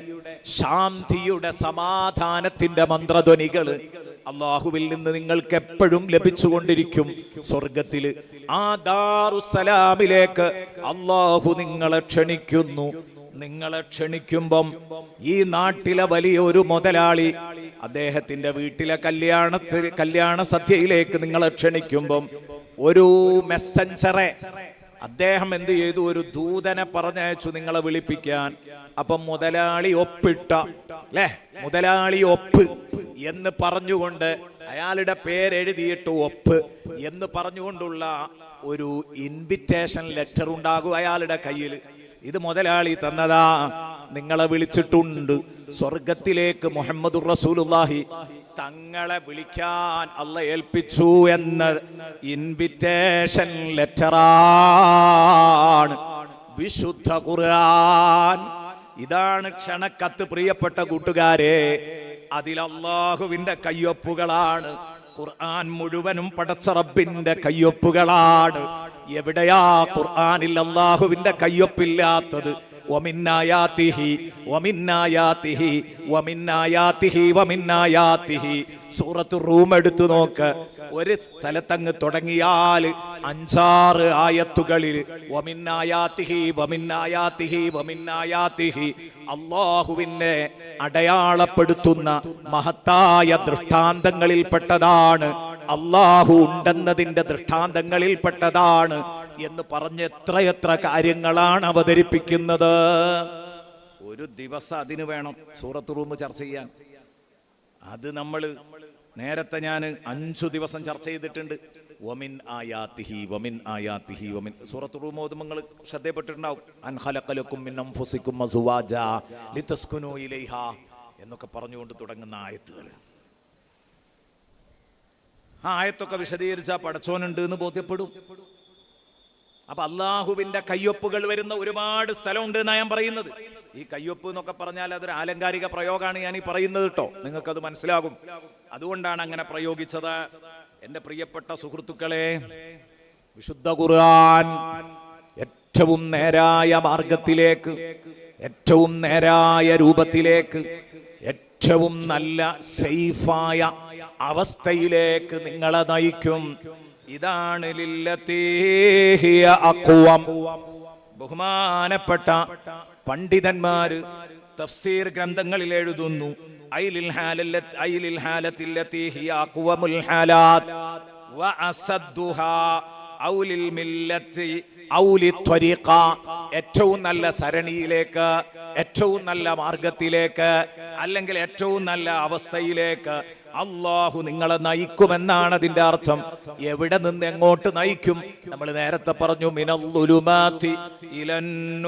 ശാന്തിയുടെ, സമാധാനത്തിന്റെ മന്ത്രധ്വനികൾ അല്ലാഹുവിൽ നിന്ന് നിങ്ങൾക്ക് എപ്പോഴും ലഭിച്ചുകൊണ്ടിരിക്കും സ്വർഗത്തില്. ആ ദാറുസ്സലാമിലേക്ക് അല്ലാഹു നിങ്ങളെ ക്ഷണിക്കുന്നു. നിങ്ങളെ ക്ഷണിക്കുമ്പം ഈ നാട്ടിലെ വലിയ ഒരു മുതലാളി അദ്ദേഹത്തിന്റെ വീട്ടിലെ കല്യാണ സദ്യയിലേക്ക് നിങ്ങളെ ക്ഷണിക്കുമ്പം ഒരു മെസ്സഞ്ചറെ അദ്ദേഹം എന്ത് ചെയ്തു? ഒരു ദൂതനെ പറഞ്ഞയച്ചു നിങ്ങളെ വിളിപ്പിക്കാൻ. അപ്പം മുതലാളി ഒപ്പിട്ട, അല്ലേ, മുതലാളി ഒപ്പ് എന്ന് പറഞ്ഞുകൊണ്ട് അയാളുടെ പേരെഴുതിയിട്ട് ഒപ്പ് എന്ന് പറഞ്ഞുകൊണ്ടുള്ള ഒരു ഇൻവിറ്റേഷൻ ലെറ്റർ ഉണ്ടാകും അയാളുടെ കയ്യിൽ. ഇത് മുതലാളി തന്നതാ, നിങ്ങളെ വിളിച്ചിട്ടുണ്ട് സ്വർഗത്തിലേക്ക്. മുഹമ്മദുർ റസൂലുള്ളാഹി തങ്ങളെ വിളിക്കാൻ അല്ല ഏൽപ്പിച്ചു എന്ന് ഇൻവിറ്റേഷൻ ലെറ്ററാണ് വിശുദ്ധ ഖുർആൻ. ഇതാണ് ക്ഷണക്കത്ത്. പ്രിയപ്പെട്ട കൂട്ടുകാരെ, അതിൽ അല്ലാഹുവിന്റെ കയ്യൊപ്പുകളാണ്. ഖുർആൻ മുഴുവനും പടച്ച റബ്ബിന്റെ കയ്യൊപ്പുകളാണ്. എവിടെയാ ഖുർആനിൽ അല്ലാഹുവിന്റെ കയ്യൊപ്പില്ലാത്തത്? സൂറത്തു റൂം എടുത്തു നോക്ക്. ഒരു സ്ഥലത്തങ്ങ് തുടങ്ങിയാൽ 5-6 ആയത്തുകളിൽ അല്ലാഹുവിനെ അടയാളപ്പെടുത്തുന്ന മഹത്തായ ദൃഷ്ടാന്തങ്ങളിൽപ്പെട്ടതാണ്, അല്ലാഹു ഉണ്ടെന്നതിന്റെ ദൃഷ്ടാന്തങ്ങളിൽപ്പെട്ടതാണ് എന്ന് പറഞ്ഞ് എത്രയെത്ര കാര്യങ്ങളാണ് അവതരിപ്പിക്കുന്നത്. ഒരു ദിവസം അതിന് വേണം സൂറത്ത് റൂം ചർച്ച ചെയ്യാൻ. അത് നമ്മൾ നേരത്തെ ഞാൻ 5 ദിവസം ചർച്ച ചെയ്തിട്ടുണ്ട്. സൂറത്ത് റൂം ഓതുമ്പോൾ നിങ്ങൾ ശ്രദ്ധപ്പെട്ടിട്ടുണ്ടാവും. അൻ ഖലഖലകും മിൻ അൻഫുസികും അസ്വാജാ ലിതസ്കുനൂ ഇലൈഹാ എന്നൊക്കെ പറഞ്ഞുകൊണ്ട് തുടങ്ങുന്ന ആയത്തുകൾ. ആ ആയത്തൊക്കെ വിശദീകരിച്ചാൽ പടച്ചോനുണ്ട് എന്ന് ബോധ്യപ്പെടും. അപ്പൊ അള്ളാഹുവിന്റെ കയ്യൊപ്പുകൾ വരുന്ന ഒരുപാട് സ്ഥലമുണ്ട് എന്നാണ് ഞാൻ പറയുന്നത്. ഈ കയ്യൊപ്പ് എന്നൊക്കെ പറഞ്ഞാൽ അതൊരു ആലങ്കാരിക പ്രയോഗമാണ് ഞാൻ ഈ പറയുന്നത് കേട്ടോ, നിങ്ങൾക്കത് മനസ്സിലാകും. അതുകൊണ്ടാണ് അങ്ങനെ പ്രയോഗിച്ചത്. എന്റെ പ്രിയപ്പെട്ട സുഹൃത്തുക്കളെ, വിശുദ്ധ ഖുർആൻ ഏറ്റവും നേരായ മാർഗത്തിലേക്ക്, ഏറ്റവും നേരായ രൂപത്തിലേക്ക്, ഏറ്റവും നല്ല സേഫായ അവസ്ഥയിലേക്ക് നിങ്ങളെ നയിക്കും. ഇതാണ് ലില്ലതീ ഹിയ അഖ്വം. ബഹുമാനപ്പെട്ട പണ്ഡിതന്മാര് തഫ്സീർ ഗ്രന്ഥങ്ങളിൽ എഴുതുന്നു, ഐലിൽ ഹാലത്തില്ലതീ ഹിയ അഖ്വമുൽ ഹാലാത്ത് വഅസദ്ദുഹാ ഔലിൽ മില്ലത്തി ഔലി ത്വരീഖ. ഏറ്റവും നല്ല സരണിയിലേക്ക്, ഏറ്റവും നല്ല മാർഗത്തിലേക്ക്, അല്ലെങ്കിൽ ഏറ്റവും നല്ല അവസ്ഥയിലേക്ക് അല്ലാഹു നിങ്ങളെ നയിക്കുമെന്നാണ് അതിന്റെ അർത്ഥം. എവിടെ നിന്ന് എങ്ങോട്ട് നയിക്കും? നമ്മൾ നേരത്തെ പറഞ്ഞു, മിനൽ-ളുലുമാതി ഇലൻ-നൂർ.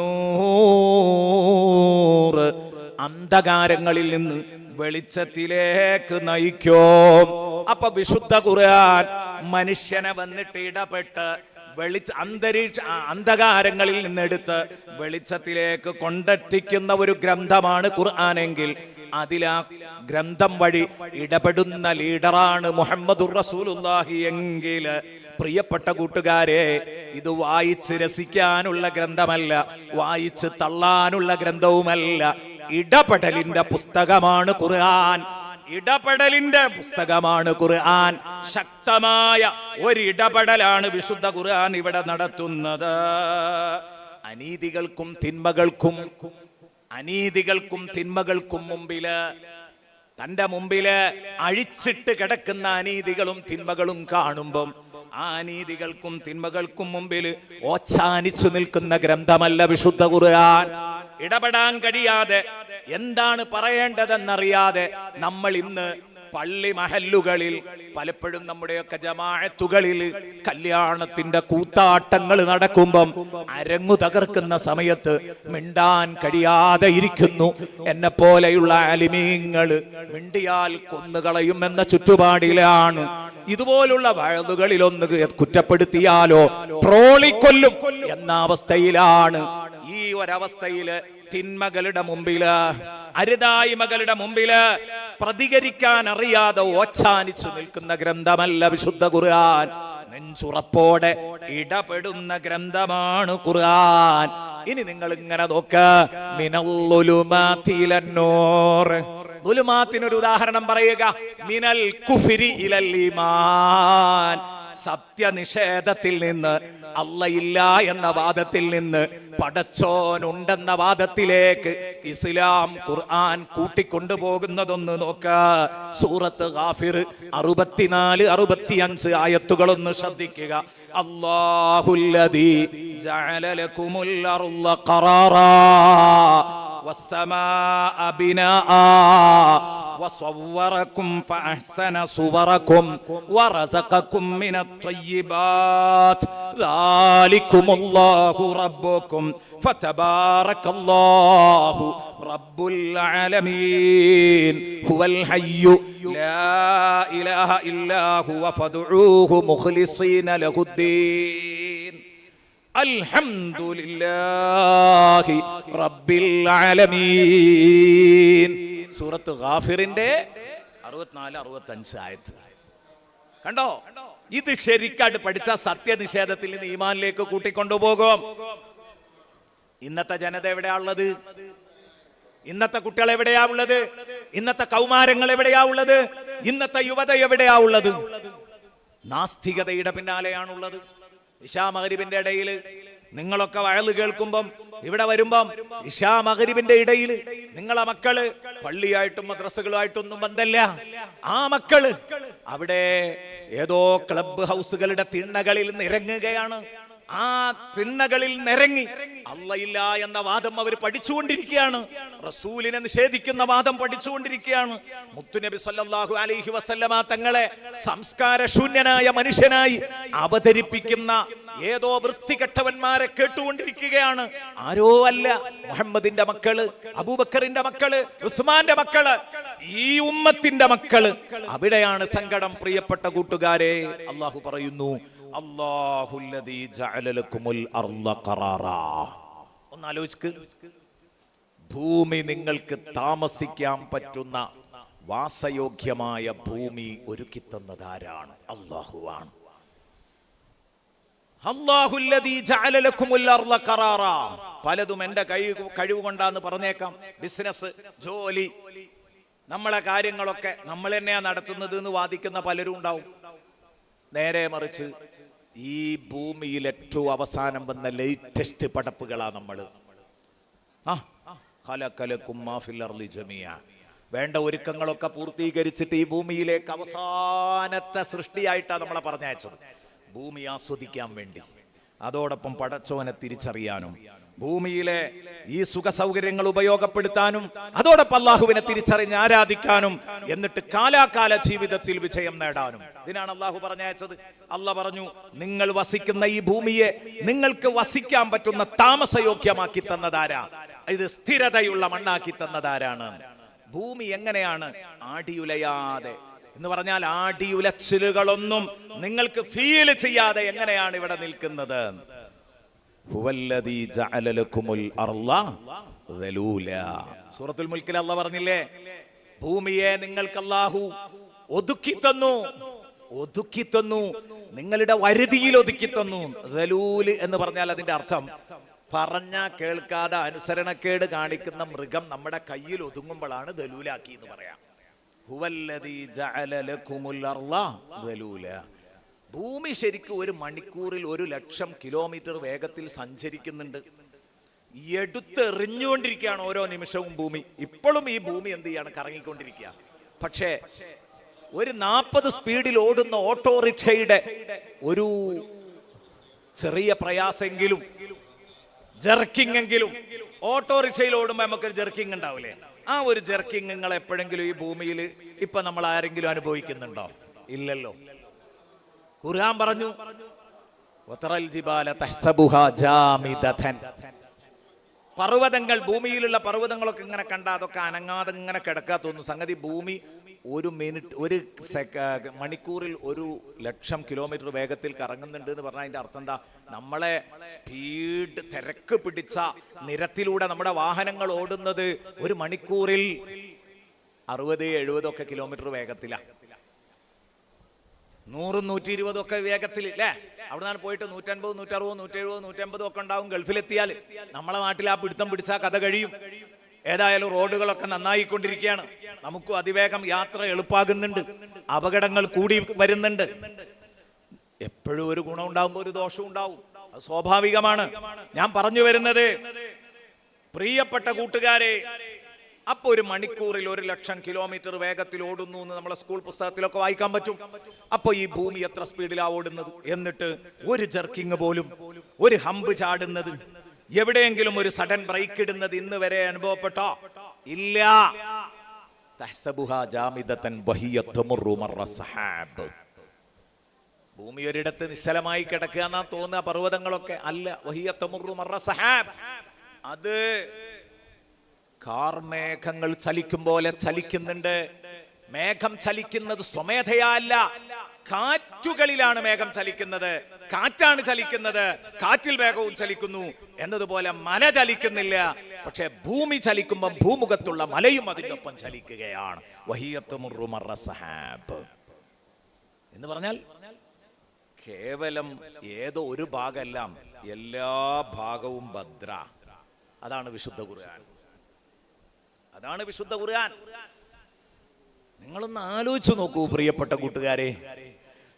അന്ധകാരങ്ങളിൽ നിന്ന് വെളിച്ചത്തിലേക്ക് നയിക്കും. അപ്പൊ വിശുദ്ധ ഖുർആൻ മനുഷ്യനെ വന്നിട്ട് ഇടപെട്ട് അന്ധകാരങ്ങളിൽ നിന്നെടുത്ത് വെളിച്ചത്തിലേക്ക് കൊണ്ടെത്തിക്കുന്ന ഒരു ഗ്രന്ഥമാണ് ഖുർആനെങ്കിൽ അതിലാ ഗ്രന്ഥം വഴി ഇടപെടുന്ന ലീഡറാണ് മുഹമ്മദുർ റസൂലുള്ളാഹി എങ്കിൽ, പ്രിയപ്പെട്ട കൂട്ടുകാരെ, ഇത് വായിച്ച് രസിക്കാനുള്ള ഗ്രന്ഥമല്ല, വായിച്ച് തള്ളാനുള്ള ഗ്രന്ഥവുമല്ല. ഇടപെടലിന്റെ പുസ്തകമാണ് ഖുർആൻ. ഇടപെടലിന്റെ പുസ്തകമാണ് ഖുർആൻ. ശക്തമായ ഒരു ഇടപെടലാണ് വിശുദ്ധ ഖുർആൻ ഇവിടെ നടത്തുന്നത്. അനീതികൾക്കും തിന്മകൾക്കും മുമ്പില്, തന്റെ മുമ്പില് അഴിച്ചിട്ട് കിടക്കുന്ന അനീതികളും തിന്മകളും കാണുമ്പം ആ അനീതികൾക്കും തിന്മകൾക്കും മുമ്പിൽ ഓച്ചാനിച്ചു നിൽക്കുന്ന ഗ്രന്ഥമല്ല വിശുദ്ധ ഖുർആൻ. ഇടപെടാൻ കഴിയാതെ, എന്താണ് പറയേണ്ടതെന്നറിയാതെ നമ്മൾ ഇന്ന് പള്ളി മഹല്ലുകളിൽ, പലപ്പോഴും നമ്മുടെയൊക്കെ ജമാഅത്തുകളിൽ കല്യാണത്തിന്റെ കൂത്താട്ടങ്ങൾ നടക്കുമ്പം അരങ്ങു തകർക്കുന്ന സമയത്ത് മിണ്ടാൻ കഴിയാതെ ഇരിക്കുന്നു. എന്നെ പോലെയുള്ള ആലിമീങ്ങൾ മിണ്ടിയാൽ കൊന്നുകളയും എന്ന ചുറ്റുപാടിലാണ്. ഇതുപോലുള്ള വഅദുകളിൽ ഒന്ന് കുറ്റപ്പെടുത്തിയാലോ ട്രോളിക്കൊല്ലും എന്ന അവസ്ഥയിലാണ്. ഈ ഒരവസ്ഥയില് തിന്മകളുടെ മുമ്പില്, അരുതായ്മകളുടെ മുമ്പില് പ്രതികരിക്കാൻ അറിയാതെ ഓച്ചാനിച്ചു നിൽക്കുന്ന ഗ്രന്ഥമല്ല വിശുദ്ധ ഖുർആൻ. നെഞ്ചുറപ്പോടെ ഇടപെടുന്ന ഗ്രന്ഥമാണ് ഖുർആൻ. ഇനി നിങ്ങൾ ഇങ്ങനെ നോക്ക്, മിനൽ-ളുലുമാതി ഇലൻ-നൂർ. ളുലുമാത്തിനൊരു ഉദാഹരണം പറയുക, മിനൽ കുഫ്രി ഇലൽ ഈമാൻ. സത്യനിഷേധത്തിൽ നിന്ന്, അള്ളയില്ല എന്ന വാദത്തിൽ നിന്ന് പടച്ചോനുണ്ടെന്ന വാദത്തിലേക്ക് ഇസ്ലാം ഖുർആൻ കൂട്ടിക്കൊണ്ടുപോകുന്നതൊന്ന് നോക്ക. സൂറത്ത് ഗാഫിർ 64-65 ആയത്തുകളൊന്ന് ശ്രദ്ധിക്കുക. അല്ലാഹുല്ലദീ ജഅല ലകുമുൽ അർള ഖറാറാ വസ്സമാഅ ബിനാഅ വസവ്വറകും ഫഅഹ്സന സുവറകും വറസഖകും മിനത് ത്വയ്യിബാത് ദാലികുമുല്ലാഹു റബ്ബുകും ഫതബാറകല്ലാഹു റബ്ബുൽ ആലമീൻ ഹുവൽ ഹയ്യു ലാ ഇലാഹ ഇല്ലാ ഹുവ ഫദ്ഉഹു മുഖ്ലിസീന ലഹുദ്ദീൻ അൽഹംദുലില്ലാഹി റബ്ബിൽ ആലമീൻ. സൂറത്ത് ഗാഫിറിന്റെ 64-65 ആയത്ത് കണ്ടോ? ഇത് ശരിക്കായിട്ട് പഠിച്ച സത്യനിഷേധത്തിൽ നിന്ന് ഈമാനിലേക്ക് കൂട്ടിക്കൊണ്ടുപോകും. ഇന്നത്തെ ജനത എവിടെയാ ഉള്ളത്? ഇന്നത്തെ കുട്ടികൾ എവിടെയാ ഉള്ളത്? ഇന്നത്തെ കൗമാരങ്ങൾ എവിടെയാ ഉള്ളത്? ഇന്നത്തെ യുവത എവിടെയാ ഉള്ളത്? നാസ്തികതയുടെ പിന്നാലെയാണുള്ളത്. ഇശാ മഗ്രിബിന്റെ ഇടയിൽ നിങ്ങളൊക്കെ വയല് കേൾക്കുമ്പം ഇവിടെ വരുമ്പം ഇശാ മഗ്രിബിന്റെ ഇടയിൽ നിങ്ങളെ മക്കള് പള്ളിയായിട്ടും മദ്രസകളുമായിട്ടൊന്നും ബന്ധമില്ല. ആ മക്കള് അവിടെ ഏതോ ക്ലബ് ഹൗസുകളുടെ തിണ്ണകളിൽ നിരങ്ങുകയാണ്. ആ തിണ്ണകളിൽ നിരങ്ങി അള്ളയില്ല എന്ന വാദം അവർ പഠിച്ചുകൊണ്ടിരിക്കുകയാണ്. റസൂലിനെ നിഷേധിക്കുന്ന വാദം പഠിച്ചുകൊണ്ടിരിക്കുകയാണ്. മുത്തുനബി സല്ലല്ലാഹു അലൈഹി വസല്ലമ തങ്ങളെ സംസ്കാര ശൂന്യനായ മനുഷ്യനായി അവതരിപ്പിക്കുന്ന ഏതോ വൃത്തികെട്ടവന്മാരെ കേട്ടുകൊണ്ടിരിക്കുകയാണ്. ആരോ അല്ല, മുഹമ്മദിന്റെ മക്കള്, അബൂബക്കറിന്റെ മക്കള്, ഉസ്മാന്റെ മക്കള്, ഈ ഉമ്മത്തിന്റെ മക്കള്. അവിടെയാണ് സങ്കടം. പ്രിയപ്പെട്ട കൂട്ടുകാരെ, അള്ളാഹു പറയുന്നു, അല്ലാഹുല്ലദീ ജഅല ലക്കുമുൽ അർള ഖറാറാ. ഒന്ന് ആലോചിക്ക്, ഭൂമി നിങ്ങൾക്ക് താമസിക്കാൻ പറ്റുന്ന വാസയോഗ്യമായ ഭൂമി ഒരുക്കി തന്നതാരാണ്? അല്ലാഹുവാണ്. അല്ലാഹുല്ലദീ ജഅല ലക്കുമുൽ അർള ഖറാറാ. പലതും എന്റെ കഴിവ് കൊണ്ടാന്ന് പറഞ്ഞേക്കാം. ബിസിനസ്, ജോലി, നമ്മളെ കാര്യങ്ങളൊക്കെ നമ്മൾ തന്നെയാ നടത്തുന്നത് എന്ന് വാദിക്കുന്ന പലരും ഉണ്ടാവും. നേരെ മറിച്ച് ഈ ഭൂമിയിൽ ഏറ്റവും അവസാനം വന്ന ലേറ്റസ്റ്റ് പടപ്പുകളാ നമ്മള്. വേണ്ട ഒരുക്കങ്ങളൊക്കെ പൂർത്തീകരിച്ചിട്ട് ഈ ഭൂമിയിലേക്ക് അവസാനത്തെ സൃഷ്ടിയായിട്ടാണ് നമ്മളെ പറഞ്ഞയച്ചത്. ഭൂമി ആസ്വദിക്കാൻ വേണ്ടി, അതോടൊപ്പം പടച്ചോനെ തിരിച്ചറിയാനും, ഭൂമിയിലെ ഈ സുഖ സൗകര്യങ്ങൾ ഉപയോഗപ്പെടുത്താനും, അതോടൊപ്പം അള്ളാഹുവിനെ തിരിച്ചറിഞ്ഞ് ആരാധിക്കാനും, എന്നിട്ട് കാലാകാല ജീവിതത്തിൽ വിജയം നേടാനും. ഇതിനാണ് അള്ളാഹു പറഞ്ഞയച്ചത്. അള്ളാഹ് പറഞ്ഞു, നിങ്ങൾ വസിക്കുന്ന ഈ ഭൂമിയെ നിങ്ങൾക്ക് വസിക്കാൻ പറ്റുന്ന താമസയോഗ്യമാക്കി തന്നതാരാ? ഇത് സ്ഥിരതയുള്ള മണ്ണാക്കി തന്നതാരാണ്? ഭൂമി എങ്ങനെയാണ് ആടിയുലയാതെ എന്ന് പറഞ്ഞാൽ ആടിയുലച്ചിലുകളൊന്നും നിങ്ങൾക്ക് ഫീൽ ചെയ്യാതെ എങ്ങനെയാണ് ഇവിടെ നിൽക്കുന്നത്? ഹുവല്ലദീ ജഅല ലക്കുമുൽ അർള ദലൂലാ. സൂറത്തുൽ മുൽക്കിൽ അല്ലാഹ് പറഞ്ഞില്ലേ, ഭൂമിയെ നിങ്ങൾക്ക് അല്ലാഹു ഒതുക്കി തന്നു, നിങ്ങളുടെ വരുതിയിൽ ഒതുക്കി തന്നു. ദലൂൽ എന്ന് പറഞ്ഞാൽ അതിന്റെ അർത്ഥം പറഞ്ഞ കേൾക്കാതെ അനുസരണക്കേട് കാണിക്കുന്ന മൃഗം നമ്മുടെ കയ്യിൽ ഒതുങ്ങുമ്പോഴാണ് ദലൂലാക്കി എന്ന് പറയാം. ഹുവല്ലദീ ജഅല ലക്കുമുൽ അർള ദലൂലാ. ഭൂമി ശരിക്കും ഒരു മണിക്കൂറിൽ 1,00,000 കിലോമീറ്റർ വേഗത്തിൽ സഞ്ചരിക്കുന്നുണ്ട്. എടുത്തെറിഞ്ഞുകൊണ്ടിരിക്കുകയാണ് ഓരോ നിമിഷവും ഭൂമി. ഇപ്പോഴും ഈ ഭൂമി എന്ത് ചെയ്യാണ്? കറങ്ങിക്കൊണ്ടിരിക്കുക. പക്ഷേ ഒരു 40 സ്പീഡിൽ ഓടുന്ന ഓട്ടോറിക്ഷയുടെ ഒരു ചെറിയ പ്രയാസെങ്കിലും, ജെർക്കിംഗ് എങ്കിലും, ഓട്ടോറിക്ഷയിൽ ഓടുമ്പോൾ നമുക്കൊരു ജെർക്കിംഗ് ഉണ്ടാവില്ലേ? ആ ഒരു ജെർക്കിംഗ് നിങ്ങൾ എപ്പോഴെങ്കിലും ഈ ഭൂമിയിൽ ഇപ്പൊ നമ്മൾ ആരെങ്കിലും അനുഭവിക്കുന്നുണ്ടോ? ഇല്ലല്ലോ. ഖുർആൻ പറഞ്ഞു, വതറൽ ജിബാല തഹ്സബുഹാ ജാമിദതൻ. പർവ്വതങ്ങൾ, ഭൂമിയിലുള്ള പർവ്വതങ്ങളൊക്കെ ഇങ്ങനെ കണ്ടാ അതൊക്കെ അനങ്ങാതെ ഇങ്ങനെ കിടക്കാ തോന്നുന്നു. സംഗതി ഭൂമി ഒരു മണിക്കൂറിൽ 1,00,000 കിലോമീറ്റർ വേഗത്തിൽ കറങ്ങുന്നുണ്ട് എന്ന് പറഞ്ഞാൽ അതിന്റെ അർത്ഥം എന്താ? നമ്മളെ സ്പീഡ്, തിരക്ക് പിടിച്ച നിരത്തിലൂടെ നമ്മുടെ വാഹനങ്ങൾ ഓടുന്നത് ഒരു മണിക്കൂറിൽ 60-70 ഒക്കെ കിലോമീറ്റർ വേഗത്തിലാണ്. 100-120 ഒക്കെ വേഗത്തിൽ അല്ലേ? അവിടെ നിന്നാണ് പോയിട്ട് 150, 160, 170, 180 ഒക്കെ ഉണ്ടാവും. ഗൾഫിലെത്തിയാൽ നമ്മളെ നാട്ടിൽ ആ പിടുത്തം പിടിച്ചാൽ കഥ കഴിയും. ഏതായാലും റോഡുകളൊക്കെ നന്നായിക്കൊണ്ടിരിക്കുകയാണ്. നമുക്കും അതിവേഗം യാത്ര എളുപ്പാകുന്നുണ്ട്. അപകടങ്ങൾ കൂടി വരുന്നുണ്ട്. എപ്പോഴും ഒരു ഗുണം ഉണ്ടാകുമ്പോൾ ഒരു ദോഷം ഉണ്ടാവും. അത് സ്വാഭാവികമാണ്. ഞാൻ പറഞ്ഞു വരുന്നത്, പ്രിയപ്പെട്ട കൂട്ടുകാരെ, അപ്പൊ ഒരു മണിക്കൂറിൽ 1,00,000 കിലോമീറ്റർ വേഗത്തിൽ ഓടുന്നു എന്ന് നമ്മളെ സ്കൂൾ പുസ്തകത്തിലൊക്കെ വായിക്കാൻ പറ്റും. അപ്പൊ ഈ ഭൂമി എത്ര സ്പീഡിലാ ഓടുന്നത്? എന്നിട്ട് ഒരു ജെർക്കിങ് പോലും, ഒരു ഹമ്പ് ചാടുന്നത്, എവിടെയെങ്കിലും ഒരു സഡൻ ബ്രേക്ക് ഇടുന്നത് ഇന്ന് വരെ അനുഭവപ്പെട്ടോ? ഇല്ല. തഹ്സബുഹാ ജാമിദതൻ വഹിയ തമുറു മർറ സഹാബ്. ഭൂമി ഒരിടത്ത് നിശ്ചലമായി കിടക്കുക എന്നാ തോന്നുക, പർവ്വതങ്ങളൊക്കെ. അല്ല, വഹിയ തമുറു മർറ സഹാബ്. അത് കാർമേഘങ്ങൾ ചലിക്കും പോലെ ചലിക്കുന്നുണ്ട്. മേഘം ചലിക്കുന്നത് സ്വമേധയാ അല്ല, കാറ്റുകളിലാണ് മേഘം ചലിക്കുന്നത്. കാറ്റാണ് ചലിക്കുന്നത്, കാറ്റിൽ മേഘവും ചലിക്കുന്നു എന്നതുപോലെ മല ചലിക്കുന്നില്ല. പക്ഷെ ഭൂമി ചലിക്കുമ്പോൾ ഭൂമുഖത്തുള്ള മലയും അതിൻ്റെ ഒപ്പം ചലിക്കുകയാണ്. വഹിയത്ത് മുറു മർറ സഹാബ് എന്ന് പറഞ്ഞാൽ കേവലം ഏതോ ഒരു ഭാഗമല്ല, എല്ലാ ഭാഗവും ഭദ്ര. അതാണ് വിശുദ്ധ ഖുർആൻ. അതാണ് വിശുദ്ധ ഖുർആൻ. നിങ്ങളൊന്ന് ആലോചിച്ചു നോക്കൂ പ്രിയപ്പെട്ട കൂട്ടുകാരെ.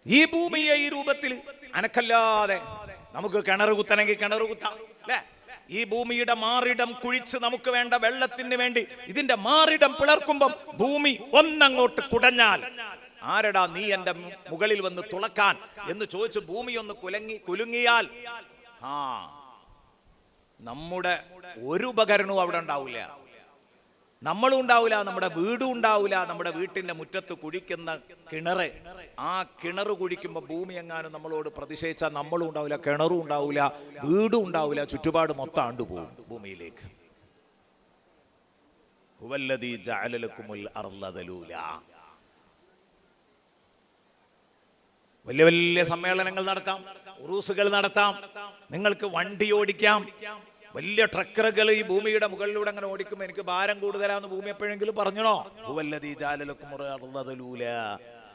ഈ ഭൂമിയെ ഈ രൂപത്തിൽ അനക്കല്ലാതെ നമുക്ക് കിണർ കുത്തണമെങ്കിൽ കിണർ കുത്താം, അല്ലേ? ഈ ഭൂമിയുടെ മാറിടം കുഴിച്ച് നമുക്ക് വേണ്ട വെള്ളത്തിന് വേണ്ടി ഇതിന്റെ മാറിടം പിളർക്കുമ്പം ഭൂമി ഒന്നങ്ങോട്ട് കുടഞ്ഞാൽ, ആരടാ നീ എന്റെ മുകളിൽ വന്ന് തുളക്കാൻ എന്ന് ചോദിച്ച് ഭൂമി ഒന്ന് കുലുങ്ങിയാൽ നമ്മുടെ ഒരു ഉപകരണവും അവിടെ ഉണ്ടാവില്ല, നമ്മളും ഉണ്ടാവില്ല, നമ്മുടെ വീടും ഉണ്ടാവില്ല. നമ്മുടെ വീട്ടിന്റെ മുറ്റത്ത് കുഴിക്കുന്ന കിണറ്, ആ കിണറ് കുഴിക്കുമ്പോൾ ഭൂമി എങ്ങാനും നമ്മളോട് പ്രതിഷേധിച്ചാൽ നമ്മളും ഉണ്ടാവില്ല, കിണറും ഉണ്ടാവില്ല, വീടും ഉണ്ടാവില്ല, ചുറ്റുപാട് മൊത്തം ആണ്ടുപോകും ഭൂമിയിലേക്ക്. ഹുവല്ലദീ ജഅല ലക്കുമുൽ അർള ദലൂലാ. വലിയ വലിയ സമ്മേളനങ്ങൾ നടത്താം, ഉറൂസുകൾ നടത്താം, നിങ്ങൾക്ക് വണ്ടി ഓടിക്കാം. വലിയ ട്രക്കറുകൾ ഈ ഭൂമിയുടെ മുകളിലൂടെ അങ്ങനെ ഓടിക്കുമ്പോൾ എനിക്ക് ഭാരം കൂടുതലാന്ന് ഭൂമി എപ്പോഴെങ്കിലും പറഞ്ഞോ? ഹുവല്ലദീ ജഅല ലക്കുമുൽ അർള ദലൂലാ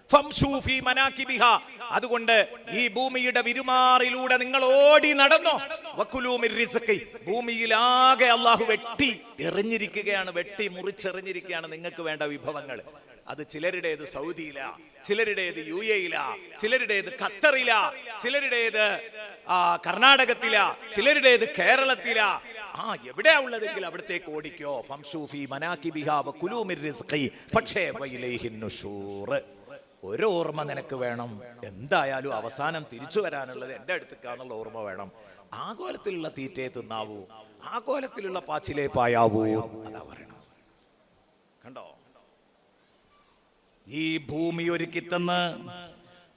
ഫംശൂ ഫീ മനാകിബിഹാ. അതുകൊണ്ട് ഈ ഭൂമിയുടെ വിരുമാറിലൂടെ നിങ്ങൾ ഓടി നടന്നോ. വകുലൂ മിർ റിസ്ഖി. ഭൂമിയിലാകെ അല്ലാഹു വെട്ടി എറിഞ്ഞിരിക്കുകയാണ്, വെട്ടി മുറിച്ചെറിഞ്ഞിരിക്കുകയാണ് നിങ്ങൾക്ക് വേണ്ട വിഭവങ്ങൾ. അത് ചിലരുടേത് സൗദിയിലാ, ചിലരുടേത് UAE-ലാ, ചിലരുടേത് ഖത്തറിലാ, ചിലരുടേത് കർണാടകത്തിലാ, ചിലരുടേത് കേരളത്തിലാ. എവിടെയാ ഉള്ളതെങ്കിൽ അവിടത്തേക്ക് ഓടിക്കോ. ഫംശൂ ഫീ മനാകിബിഹാ വകുലൂ മിർ റിസ്ഖി. പക്ഷേ വഇലൈഹിൻ നുശൂർ. ഒരു ഓർമ്മ നിനക്ക് വേണം, എന്തായാലും അവസാനം തിരിച്ചു വരാനുള്ളത് എൻ്റെ അടുത്തേക്കാന്നുള്ള ഓർമ്മ വേണം. ആഗോലത്തിലുള്ള തീറ്റയെ തിന്നാവൂ, ആഗോലത്തിലുള്ള പാച്ചിലേ പായാവൂ, അതാ പറയണം. കണ്ടോ, ഈ ഭൂമി ഒരുക്കി തന്ന്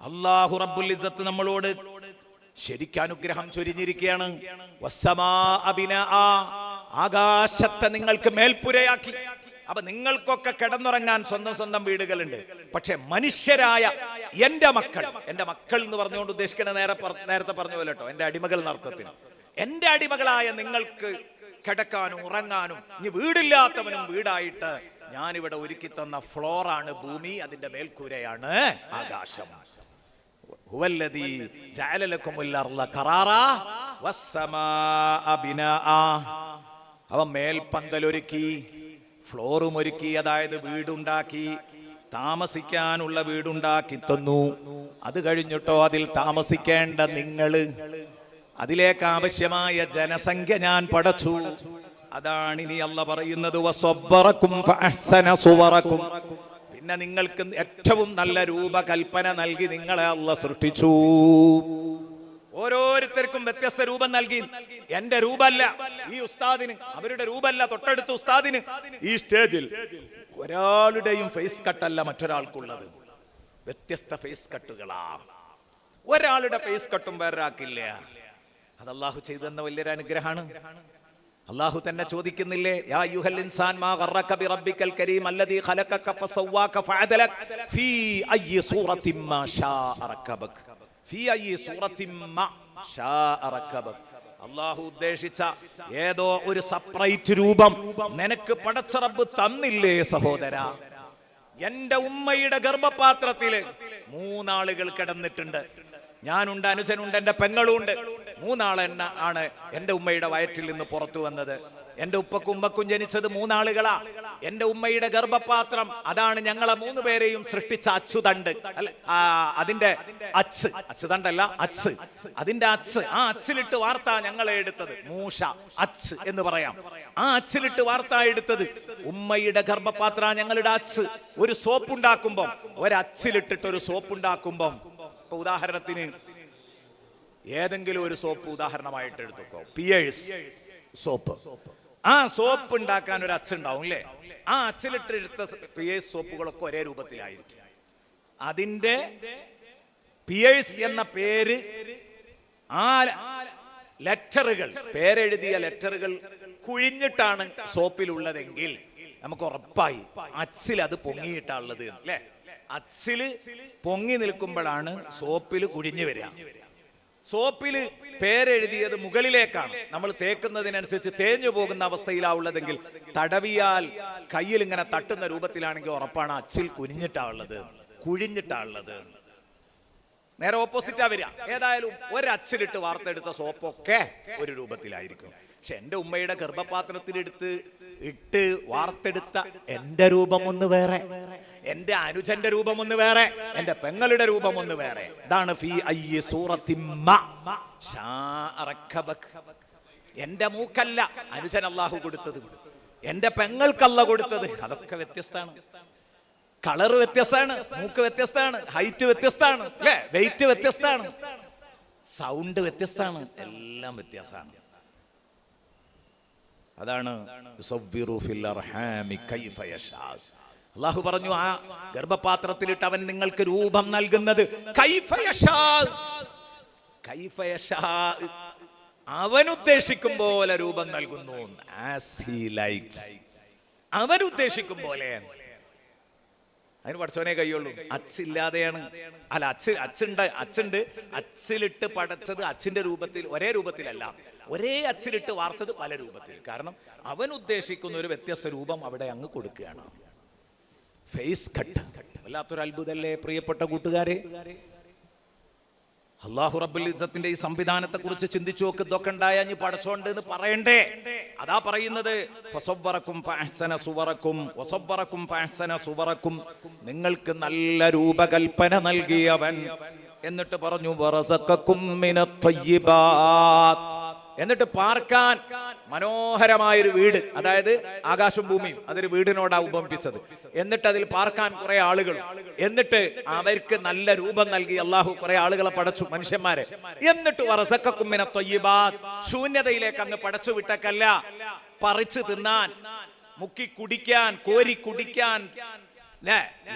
അല്ലാഹു റബ്ബുൽ ഇസ്സത്ത് നമ്മളോട് ശരിക്കും അനുഗ്രഹം ചൊരിഞ്ഞിരിക്കുകയാണ്. വസ്സമാഅ ബിനാഅ. ആകാശത്തെ നിങ്ങൾക്ക് മേൽപ്പുരയാക്കി. അപ്പൊ നിങ്ങൾക്കൊക്കെ കിടന്നുറങ്ങാൻ സ്വന്തം വീടുകളുണ്ട്. പക്ഷെ മനുഷ്യരായ എന്റെ മക്കൾ എന്ന് പറഞ്ഞുകൊണ്ട് ഉദ്ദേശിക്കണ നേരത്തെ പറഞ്ഞു പോലെ കേട്ടോ, എന്റെ അടിമകൾ എന്നർത്ഥത്തിന്. എന്റെ അടിമകളായ നിങ്ങൾക്ക് കിടക്കാനും ഉറങ്ങാനും, ഇനി വീടില്ലാത്തവനും വീടായിട്ട് ഞാനിവിടെ ഒരുക്കി തന്ന ഫ്ലോറാണ് ഭൂമി, അതിന്റെ മേൽക്കൂരയാണ് ആകാശം. ഹുവല്ലദീ ജഅല ലക്കുമുൽ അർള ഖറാറാ വസ്സമാഅ ബിനാഅ. അവൻ മേൽപന്തലൊരുക്കി, ഫ്ലോറും ഒരുക്കി, അതായത് വീടുണ്ടാക്കി, താമസിക്കാനുള്ള വീടുണ്ടാക്കി തന്നു. അത് കഴിഞ്ഞിട്ടോ അതിൽ താമസിക്കേണ്ട നിങ്ങള്, അതിലേക്ക് ആവശ്യമായ ജനസംഖ്യ ഞാൻ പടച്ചു. അതാണ് ഇനി അല്ലാഹ് പറയുന്നത്, വസബ്ബറക്കും ഫഅഹ്സന സുവറക്കും. പിന്നെ നിങ്ങൾക്ക് ഏറ്റവും നല്ല രൂപകൽപ്പന നൽകി നിങ്ങളെ അല്ലാഹ് സൃഷ്ടിച്ചു. ഓരോരുത്തർക്കും വ്യത്യസ്ത രൂപം നൽകി. എന്റെ രൂപമല്ല ഈ ഉസ്താദിന്, അവരുടെ രൂപമല്ല തൊട്ടടുത്ത ഉസ്താദിന്. ഈ സ്റ്റേജിൽ ഒരാളുടെയും ഫേസ് കട്ടല്ല മറ്റൊരാൾക്കുള്ളത്, വ്യത്യസ്ത ഫേസ് കട്ടുകളാ. ഒരാളുടെ ഫേസ് കട്ടും വേറൊരാൾക്കില്ല. അത് അല്ലാഹു ചെയ്തെന്ന വലിയൊരു അനുഗ്രഹമാണ്. അല്ലാഹു തന്നെ ചോദിക്കുന്നില്ലേ, യാ അയ്യുഹൽ ഇൻസാൻ മാ ഗറക ബിറബ്ബിക്കൽ കരീം അല്ലദീ ഖലഖക ഫസവ്വാക ഫഅദലക ഫീ അയ്യി സൂറത്തിൻ മാ ശാഅ റക്കബക. ഫീ അയ്യി സൂറത്തിൻ മാ ശാഅ റക്കബക. അല്ലാഹു ഉദ്ദേശിച്ച ഏതോ ഒരു സെപ്പറേറ്റ് രൂപം നിനക്ക് പടച്ച റബ്ബ് തന്നില്ലേ സഹോദരാ? എന്റെ ഉമ്മയുടെ ഗർഭപാത്രത്തില് 3 ആളുകൾ കിടന്നിട്ടുണ്ട്. ഞാനുണ്ട്, അനുജനുണ്ട്, എന്റെ പെങ്ങളുണ്ട്. 3 ആണ് എന്റെ ഉമ്മയുടെ വയറ്റിൽ നിന്ന് പുറത്തു വന്നത്. എന്റെ ഉപ്പക്കും ഉമ്മക്കും ജനിച്ചത് 3 ആളുകളാ. എന്റെ ഉമ്മയുടെ ഗർഭപാത്രം, അതാണ് ഞങ്ങളെ 3 പേരെയും സൃഷ്ടിച്ച അച്ചുതണ്ട്. അല്ല, അതിന്റെ അച്ചുതണ്ടല്ല, അച്ച്. അതിന്റെ അച്ച്, ആ അച്ചിലിട്ട് വാർത്ത ഞങ്ങളെ എടുത്തത്. മൂഷ, അച്ച് എന്ന് പറയാം. ആ അച്ചിലിട്ട് വാർത്ത എടുത്തത് ഉമ്മയുടെ ഗർഭപാത്ര, ഞങ്ങളുടെ അച്ച്. ഒരു സോപ്പ് ഉണ്ടാക്കുമ്പം, ഒരച്ചിലിട്ടിട്ട് ഒരു സോപ്പ് ഉണ്ടാക്കുമ്പം, ഇപ്പൊ ഉദാഹരണത്തിന് ഏതെങ്കിലും ഒരു സോപ്പ് ഉദാഹരണമായിട്ട് എടുത്തുക്കോ, പിയേഴ്സ് സോപ്പ്. ആ സോപ്പ് ഉണ്ടാക്കാൻ ഒരു അച്ചുണ്ടാവും അല്ലേ? ആ അച്ചിലിട്ട് എടുത്ത പിയേഴ്സ് സോപ്പുകളൊക്കെ ഒരേ രൂപത്തിലായിരിക്കും. അതിന്റെ പിയേഴ്സ് എന്ന പേര്, ആ ലെറ്ററുകൾ, പേരെഴുതിയ ലെറ്ററുകൾ കുഴിഞ്ഞിട്ടാണ് സോപ്പിലുള്ളതെങ്കിൽ നമുക്ക് ഉറപ്പായി അച്ചിൽ അത് പൊങ്ങിയിട്ടാണുള്ളത് അല്ലേ? അച്ചില് പൊങ്ങി നിൽക്കുമ്പോഴാണ് സോപ്പിൽ കുഴിഞ്ഞു വരിക. സോപ്പില് പേരെഴുതിയത് മുകളിലേക്കാണ്, നമ്മൾ തേക്കുന്നതിനനുസരിച്ച് തേഞ്ഞു പോകുന്ന അവസ്ഥയിലാവുള്ളതെങ്കിൽ, തടവിയാൽ കയ്യിൽ ഇങ്ങനെ തട്ടുന്ന രൂപത്തിലാണെങ്കിൽ ഉറപ്പാണ് അച്ചിൽ കുനിഞ്ഞിട്ടാണുള്ളത്, കുഴിഞ്ഞിട്ടാണുള്ളത്. നേരെ ഓപ്പോസിറ്റാ വരിക. ഏതായാലും ഒരച്ചിലിട്ട് വാർത്തെടുത്ത സോപ്പൊക്കെ ഒരു രൂപത്തിലായിരിക്കും. പക്ഷെ എൻ്റെ ഉമ്മയുടെ ഗർഭപാത്രത്തിലെടുത്ത് ഇട്ട് വാർത്തെടുത്ത എൻ്റെ രൂപം ഒന്ന് വേറെ, എൻ്റെ അനുജന്റെ രൂപം ഒന്ന് വേറെ, എൻ്റെ പെങ്ങളുടെ രൂപം ഒന്ന് വേറെ. ഇതാണ് ഫീ അയ്യി സൂറത്തിൻ മാ ശാഅ റക്കബക. എൻ്റെ മൂക്കല്ല അനുജൻ അല്ലാഹു കൊടുത്തത്, എൻ്റെ പെങ്ങൾക്കല്ല കൊടുത്തത്. അതൊക്കെ വ്യത്യസ്തമാണ്. കളറ് വ്യത്യസ്തമാണ്, മൂക്ക് വ്യത്യസ്തമാണ്, ഹൈറ്റ് വ്യത്യസ്തമാണ് അല്ലേ? വെയിറ്റ് വ്യത്യസ്തമാണ്, സൗണ്ട് വ്യത്യസ്തമാണ്, എല്ലാം വ്യത്യാസമാണ്. അതാണ് അല്ലാഹു പറഞ്ഞു, ആ ഗർഭപാത്രത്തിലിട്ട് അവൻ നിങ്ങൾക്ക് രൂപം നൽകുന്നത് അവൻ ഉദ്ദേശിക്കും പോലെ രൂപം നൽകുന്നു. അവൻ ഉദ്ദേശിക്കും പോലെ. അതിന് പഠിച്ചവനെ കഴിയുള്ളൂ. അച്ചില്ലാതെയാണ്, അല്ല അച്ചുണ്ട്, അച്ചിലിട്ട് പടച്ചത് അച്ചിന്റെ രൂപത്തിൽ, ഒരേ രൂപത്തിലല്ല, ഒരേ അച്ചിലിട്ട് വാർത്തത് പല രൂപത്തിൽ. കാരണം അവൻ ഉദ്ദേശിക്കുന്ന ഒരു വ്യത്യസ്ത രൂപം അവിടെ അങ്ങ് കൊടുക്കുകയാണ്. ഫേസ് കട്ട് വല്ലാത്തൊരു അത്ഭുതമല്ലേ പ്രിയപ്പെട്ട കൂട്ടുകാരെ? അല്ലാഹു റബ്ബുൽ ഇസ്സത്തിന്റെ ഈ സംവിധാനത്തെ കുറിച്ച് ചിന്തിച്ചു നോക്ക്. ഇതൊക്കെ ഉണ്ടായ ഇനി പടച്ചോണ്ട് എന്ന് പറയണ്ടേ? അതാ പറയുന്നത്, ഫസവ്വറക്കും ഫഅഹ്സന സുവറക്കും വസവ്വറക്കും ഫഅഹ്സന സുവറക്കും, നിങ്ങൾക്ക് നല്ല രൂപകൽപ്പന നൽകിയവൻ. എന്നിട്ട് പറഞ്ഞു വറസഖക്കും മിനത് ത്വയ്യിബാത്ത്, എന്നിട്ട് പാർക്കാൻ മനോഹരമായൊരു വീട്, അതായത് ആകാശം ഭൂമിയും അതൊരു വീടിനോടാ ഉപമിപ്പിച്ചത്. എന്നിട്ട് അതിൽ പാർക്കാൻ കുറെ ആളുകൾ, എന്നിട്ട് അവർക്ക് നല്ല രൂപം നൽകി അള്ളാഹു കുറെ ആളുകളെ പടച്ചു, മനുഷ്യന്മാരെ. എന്നിട്ട് വറസഖക്കും മിനത് ത്വയ്യിബാത്ത്, ശൂന്യതയിലേക്ക് അങ്ങ് പടച്ചു വിട്ടക്കല്ല, പറിച്ചു തിന്നാൻ, മുക്കി കുടിക്കാൻ, കോരി കുടിക്കാൻ,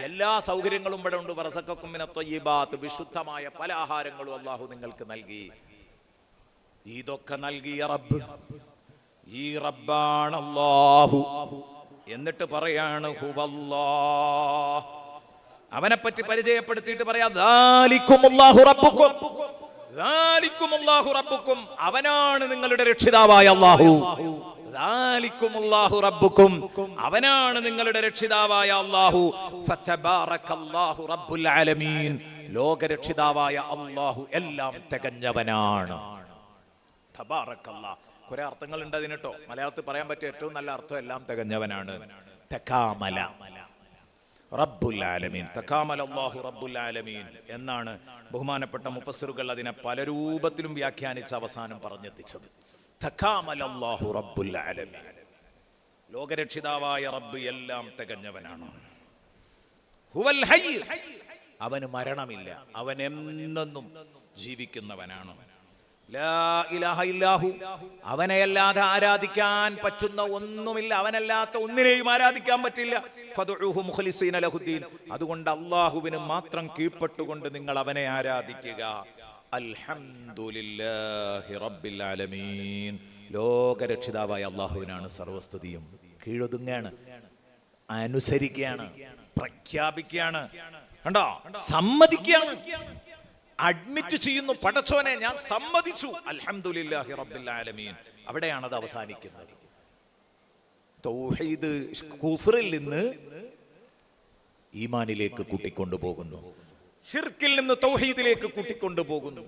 എല്ലാ സൗകര്യങ്ങളും ഇവിടെ ഉണ്ട്. വറസഖക്കും മിനത് ത്വയ്യിബാത്ത്, വിശുദ്ധമായ പല ആഹാരങ്ങളും അള്ളാഹു നിങ്ങൾക്ക് നൽകി. ഇതൊക്കെ നൽകിയ റബ്ബ്, ഈ റബ്ബാണ് അല്ലാഹു. എന്നിട്ട് പറയാണ് ഹുവല്ലാഹ്, അവനെ പറ്റി പരിചയപ്പെടുത്തിയിട്ട് പറയാ ദാലികുമുല്ലാഹു റബ്ബുക്കും, ദാലികുമുല്ലാഹു റബ്ബുക്കും, അവനാണ് നിങ്ങളുടെ രക്ഷിതാവായ അല്ലാഹു. ദാലികുമുല്ലാഹു റബ്ബുക്കും, അവനാണ് നിങ്ങളുടെ രക്ഷിതാവായ അല്ലാഹു. ഫതബാറകല്ലാഹു റബ്ബുൽ ആലമീൻ, ലോക രക്ഷിതാവായ അല്ലാഹു എല്ലാം തികഞ്ഞവനാണ്. കുറെ അർത്ഥങ്ങൾ ഉണ്ട് അതിന് കേട്ടോ. മലയാളത്തിൽ പറയാൻ പറ്റിയ ഏറ്റവും നല്ല അർത്ഥം എല്ലാം തികഞ്ഞവനാണ്. തകാമല റബ്ബുൽ ആലമീൻ, തകാമല അല്ലാഹു റബ്ബുൽ ആലമീൻ എന്നാണ് ബഹുമാനപ്പെട്ട മുഫസ്സിറുകൾ അതിനെ പല രൂപത്തിലും വ്യാഖ്യാനിച്ച് അവസാനം പറഞ്ഞെത്തിച്ചത്. തകാമല അല്ലാഹു റബ്ബുൽ ആലമീൻ, ലോകരക്ഷിതാവായ റബ്ബ് എല്ലാം തികഞ്ഞവനാണ്. ഹുവൽ ഹയ്യ്, അവന് മരണമില്ല, അവൻ എന്നെന്നും ജീവിക്കുന്നവനാണ്. ലാ ഇലാഹ ഇല്ലാഹു, അവനെയല്ലാതെ ആരാധിക്കാൻ പറ്റുന്ന ഒന്നുമില്ല, അവനല്ലാത്ത ഒന്നിനെയും ആരാധിക്കാൻ പറ്റില്ല. ഫദ്ഉഹു മുഖ്ലിസീന ലഹുദ്ദീൻ, അതുകൊണ്ട് അല്ലാഹുവിന് മാത്രം കീഴ്പ്പെട്ടുകൊണ്ട് നിങ്ങൾ അവനെ ആരാധിക്കുക. അൽഹംദുലില്ലാഹി റബ്ബിൽ ആലമീൻ, ലോകരക്ഷിതാവായ അല്ലാഹുവിനാണ് സർവസ്തുതിയും. കീഴൊതുങ്ങാണ്, അനുസരിക്കുകയാണ്, പ്രഖ്യാപിക്കുകയാണ്, കണ്ടോ, സമ്മതിക്കുകയാണ്, അഡ്മിറ്റ് ചെയ്യുന്നു. പടച്ചോനെ ഞാൻ സമ്മതിച്ചു, അൽഹംദുലില്ലാഹി റബ്ബിൽ ആലമീൻ. അവിടെയാണ് അത് അവസാനിക്കുന്നത്. തൗഹീദ് കുഫ്റിൽ നിന്ന് ഈമാനിലേക്ക് കൂട്ടിക്കൊണ്ടുപോകുന്നു, ഷിർക്കിൽ നിന്ന് തൗഹീദിലേക്ക് കൂട്ടിക്കൊണ്ടുപോകുന്നു.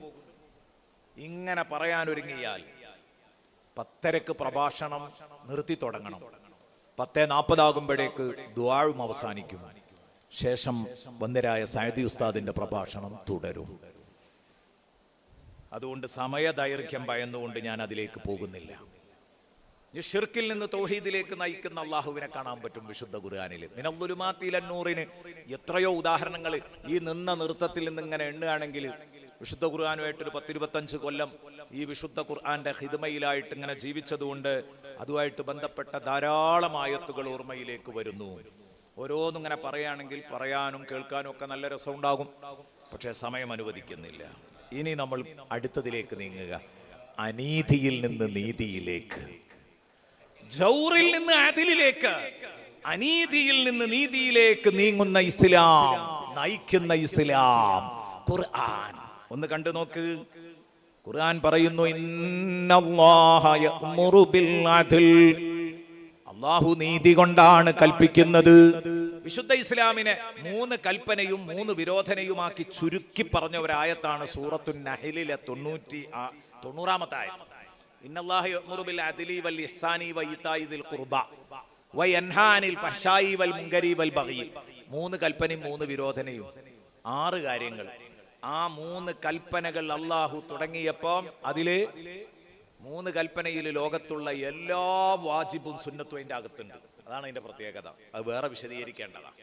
ഇങ്ങനെ പറയാൻ ഒരുങ്ങിയാൽ 10:30 പ്രഭാഷണം നിർത്തി തുടങ്ങണം. 10:40 ആകുമ്പോഴേക്ക് ദുആവും അവസാനിക്കും. ശേഷം വന്ദരായ സഅദി ഉസ്താദിന്റെ പ്രഭാഷണം തുടരും. അതുകൊണ്ട് സമയദൈർഘ്യം ഭയന്നുകൊണ്ട് ഞാൻ അതിലേക്ക് പോകുന്നില്ല. ഈ ഷിർക്കിൽ നിന്ന് തൗഹീദിലേക്ക് നയിക്കുന്ന അള്ളാഹുവിനെ കാണാൻ പറ്റും വിശുദ്ധ ഖുർആനിൽ. മിനദ്ദുലുമാത്തി ഇലന്നൂറിന് എത്രയോ ഉദാഹരണങ്ങൾ. ഈ നിന്ന നൃത്തത്തിൽ നിന്ന് ഇങ്ങനെ എണ്ണുകയാണെങ്കിൽ വിശുദ്ധ ഖുർആനുമായിട്ടൊരു 10-25 കൊല്ലം ഈ വിശുദ്ധ ഖുർആന്റെ ഹിദ്മയിലായിട്ട് ഇങ്ങനെ ജീവിച്ചതുകൊണ്ട് അതുമായിട്ട് ബന്ധപ്പെട്ട ധാരാളം ആയത്തുകൾ ഓർമ്മയിലേക്ക് വരുന്നു. ഓരോന്നിങ്ങനെ പറയുകയാണെങ്കിൽ പറയാനും കേൾക്കാനും ഒക്കെ നല്ല രസമുണ്ടാകും. പക്ഷേ സമയം അനുവദിക്കുന്നില്ല. ഇനി നമ്മൾ അടുത്തതിലേക്ക് നീങ്ങുക. അനീതിയിൽ നിന്ന് നീതിയിലേക്ക്, ജൗറിൽ നിന്ന് അദിലിലേക്ക്, അനീതിയിൽ നിന്ന് നീതിയിലേക്ക് നീങ്ങുന്ന ഇസ്ലാം, നയിക്കുന്ന ഇസ്ലാം ഖുർആൻ. ഒന്ന് കണ്ടു നോക്ക്. ഖുർആൻ പറയുന്നു, ഇന്നല്ലാഹ യഅ്മുറു ബിൽ അദ്ൽ. അല്ലാഹു നീതി കൊണ്ടാണ് കൽപ്പിക്കുന്നത്. വിശുദ്ധ ഇസ്ലാമിനെ 3 കൽപ്പനയും 3 വിരോധനയുമാക്കി ചുരുക്കി പറഞ്ഞ ഒരായത്താണ് സൂറത്തുൻ നഹ്ലിലെ 90-ാമത്തെ ആയത്ത്. ഇന്നല്ലാഹ യഅ്മുറു ബിൽ അദ്ലി വൽ ഇഹ്സാനി വഇതാഇ ദിൽ ഖുർബ വയൻഹാ അനിൽ ഫഹ്ശായി വൽ മുൻകരി വൽ ബഗി. 3 കൽപ്പനയും 3 വിരോധനയും, 6 കാര്യങ്ങൾ. ആ 3 കൽപ്പനകൾ അല്ലാഹു തുടങ്ങിയപ്പോൾ അതില് 3 കൽപ്പനയിൽ ലോകത്തുള്ള എല്ലാ വാജിബും സുന്നത്തും അതിൻ്റെ അകത്തുണ്ട്. അതാണ് അതിന്റെ പ്രത്യേകത. അത് വേറെ വിശദീകരിക്കേണ്ടതാണ്.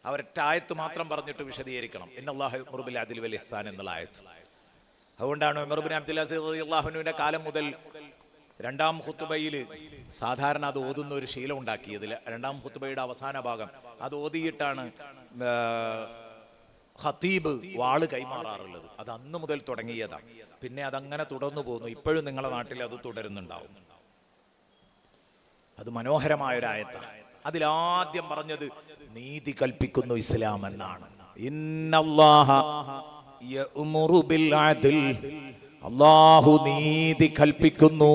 അവരൊറ്റ ആയത്ത് മാത്രം പറഞ്ഞിട്ട് വിശദീകരിക്കണം. ഇന്നല്ലാഹ യഅ്മുറു ബിൽ അദ്ലി വൽ ഇഹ്സാൻ എന്നുള്ള ആയത്ത്. അതുകൊണ്ടാണ് ഉമർ ഇബ്നു അബ്ദുൽ അസീസ് റളിയല്ലാഹു അൻഹുവിന്റെ കാലം മുതൽ 2ാം ഖുത്ബയിൽ സാധാരണ അത് ഓതുന്ന ഒരു ശീലം ഉണ്ടാക്കിയതിൽ 2ാം ഖുത്ബയുടെ അവസാന ഭാഗം അത് ഓതിയിട്ടാണ് ഖതീബ് വാള് കൈമാറാറുള്ളത്. അത് അന്ന് മുതൽ തുടങ്ങിയതാണ്. പിന്നെ അതങ്ങനെ തുടർന്നു പോകുന്നു. ഇപ്പോഴും നിങ്ങളുടെ നാട്ടിൽ അത് തുടരുന്നുണ്ടാവും. അത് മനോഹരമായൊരായത്താണ്. അതിലാദ്യം പറഞ്ഞത് നീതി കൽപ്പിക്കുന്നു ഇസ്ലാം എന്നാണ്. ഇന്നല്ലാഹ യഅ്മുറു ബിൽ അദ്ൽ. അല്ലാഹു നീതി കൽപ്പിക്കുന്നു.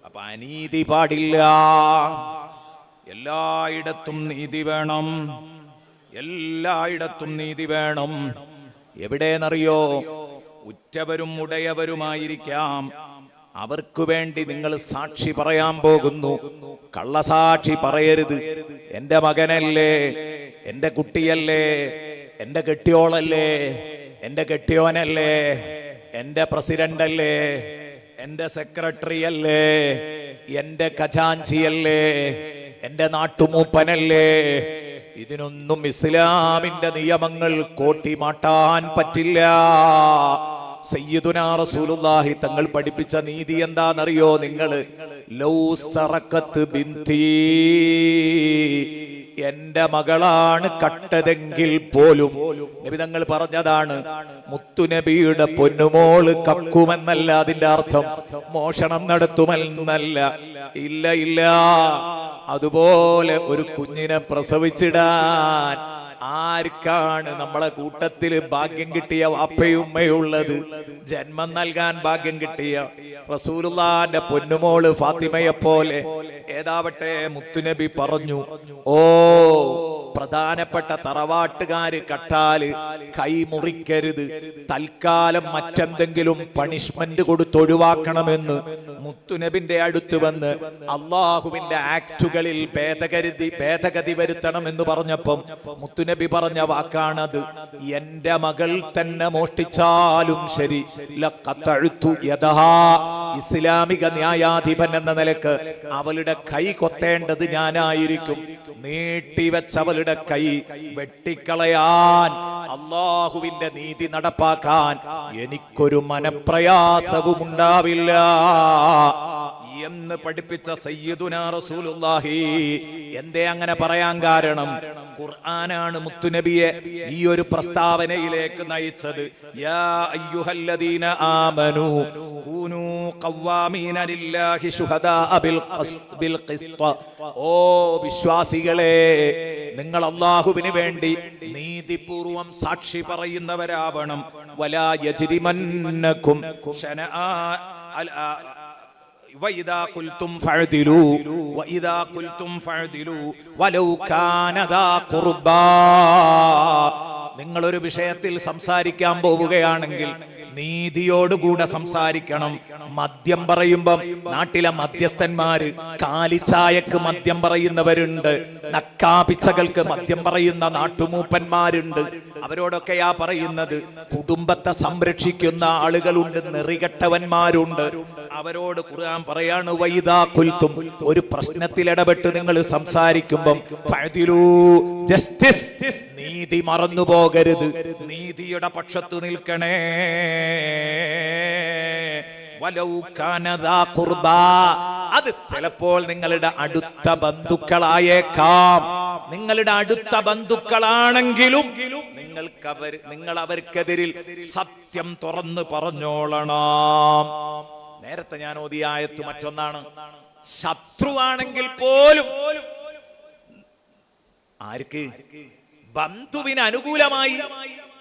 അപ്പൊ അനീതി പാടില്ല. എല്ലായിടത്തും നീതി വേണം. എല്ലായിടത്തും നീതി വേണം. എവിടെയെന്നറിയോ? ഉറ്റവരും ഉടയവരുമായിരിക്കാം. അവർക്ക് വേണ്ടി നിങ്ങൾ സാക്ഷി പറയാൻ പോകുന്നു. കള്ളസാക്ഷി പറയരുത്. എന്റെ മകനല്ലേ, എന്റെ കുട്ടിയല്ലേ, എന്റെ കെട്ടിയോളല്ലേ, എന്റെ കെട്ടിയോനല്ലേ, എന്റെ പ്രസിഡന്റ് അല്ലേ, എന്റെ സെക്രട്ടറി അല്ലേ, എന്റെ ഖജാൻജിയല്ലേ, എന്റെ നാട്ടുമൂപ്പനല്ലേ. ഇതിനൊന്നും ഇസ്ലാമിന്റെ നിയമങ്ങൾ കോട്ടിമാട്ടാൻ പറ്റില്ല. സയ്യിദുനാ റസൂലുള്ളാഹി തങ്ങൾ പഠിപ്പിച്ച നീതി എന്താണെന്നറിയോ നിങ്ങൾ? ലൗ സറഖത്ത് ബിന്തി, എന്റെ മകളാണ് കട്ടതെങ്കിൽ പോലും നബി തങ്ങൾ പറഞ്ഞതാണ്. മുത്തുനബിയുടെ പൊന്നുമോള് കക്കുമെന്നല്ല അതിന്റെ അർത്ഥം, മോഷണം നടത്തുമെന്നല്ല. ഇല്ല ഇല്ല. അതുപോലെ ഒരു കുഞ്ഞിനെ പ്രസവിച്ചിടാൻ ആർക്കാണ് നമ്മളെ കൂട്ടത്തില് ഭാഗ്യം കിട്ടിയ വാപ്പയും ഉമ്മയുള്ളത്? ജന്മം നൽകാൻ ഭാഗ്യം കിട്ടിയ റസൂലുള്ളാഹിന്റെ പൊന്നുമോള് ഫാത്തിമയെ പോലെ ഏതാവട്ടെ മുത്തുനബി പറഞ്ഞു, ഓ പ്രധാനപ്പെട്ട തറവാട്ടുകാര് കട്ടാല് കൈ മുറിക്കരുത്, തൽക്കാലം മറ്റെന്തെങ്കിലും പണിഷ്മെന്റ് കൊടുത്തൊഴിവാക്കണമെന്ന് മുത്തുനബിന്റെ അടുത്ത് വന്ന് അള്ളാഹുവിന്റെ ആക്ടുകളിൽ ഭേദഗതി വരുത്തണമെന്ന് പറഞ്ഞപ്പം മുത്തുനബി പറഞ്ഞ വാക്കാണത്. എന്റെ മകൾ തന്നെ മോഷ്ടിച്ചാലും ശരി, ലഖതഅ്തു യദഹാ, ഇസ്ലാമിക ന്യായാധിപൻ എന്ന നിലക്ക് അവളുടെ കൈ കൊത്തേണ്ടത് ഞാനായിരിക്കും. നീട്ടിവെച്ചവളുടെ കൈ വെട്ടിക്കളയാൻ, അള്ളാഹുവിന്റെ നീതി നടപ്പാക്കാൻ എനിക്കൊരു മനപ്രയാസവും ഉണ്ടാവില്ല എന്ന് പഠിപ്പിച്ച സയ്യിദുനാ റസൂലുള്ളാഹി. എന്തേ അങ്ങനെ പറയാൻ കാരണം? ഖുർആനാണ് മുത്തുനബിയെ ഈ ഒരു പ്രസ്താവനയിലേക്ക് നയിച്ചത്. യാ അയ്യുഹല്ലദീന ആമനൂ കൂനൂ ഖവ്വാമീന ലില്ലാഹി ശുഹദാഅ ബിൽ ഖിസ്ത്. ഓ വിശ്വാസികളെ, നിങ്ങൾ അല്ലാഹുവിന് വേണ്ടി നീതിപൂർവം സാക്ഷി പറയുന്നവരാവണം. വലാ യജ്രിമന്നകും ശനആ وَإِذَا قُلْتُمْ فَاعْدِلُوا وَإِذَا قُلْتُمْ فَاعْدِلُوا وَلَوْ كَانَ ذَا قُرْبَى. നിങ്ങളൊരു വിഷയത്തിൽ സംസാരിക്കാൻ പോവുകയാണെങ്കിൽ നീതിയോടുകൂടെ സംസാരിക്കണം. മദ്യം പറയുമ്പം നാട്ടിലെ മധ്യസ്ഥന്മാര്, കാലിച്ചായക്ക് മദ്യം പറയുന്നവരുണ്ട്, നക്കാപിച്ചകൾക്ക് മദ്യം പറയുന്ന നാട്ടുമൂപ്പന്മാരുണ്ട്. അവരോടൊക്കെയാ പറയുന്നത്. കുടുംബത്തെ സംരക്ഷിക്കുന്ന ആളുകളുണ്ട്, നെറികെട്ടവന്മാരുണ്ട്. അവരോട് ഖുർആൻ പറയാണ്, വൈദാ ഖുൽതും, ഒരു പ്രശ്നത്തിൽ ഇടപെട്ട് നിങ്ങൾ സംസാരിക്കുമ്പം ഫഅദിലൂ, ജസ്റ്റിസ്, നീതി നീതി മറന്നു പോകരുത്, നീതിയുടെ പക്ഷത്ത് നിൽക്കണേ. വലൗ കാന ദാ ഖുർബാ, അത് ചിലപ്പോൾ നിങ്ങളുടെ അടുത്ത ബന്ധുക്കളായേക്കാം. നിങ്ങളുടെ അടുത്ത ബന്ധുക്കളാണെങ്കിലും നിങ്ങൾ അവർക്കെതിരിൽ സത്യം തുറന്നു പറഞ്ഞോളണം. നേരത്തെ ഞാൻ ഓതിയ ആയത്ത് മറ്റൊന്നാണ്. ശത്രുവാണെങ്കിൽ പോലും ആർക്ക്? ബന്ധുവിന് അനുകൂലമായി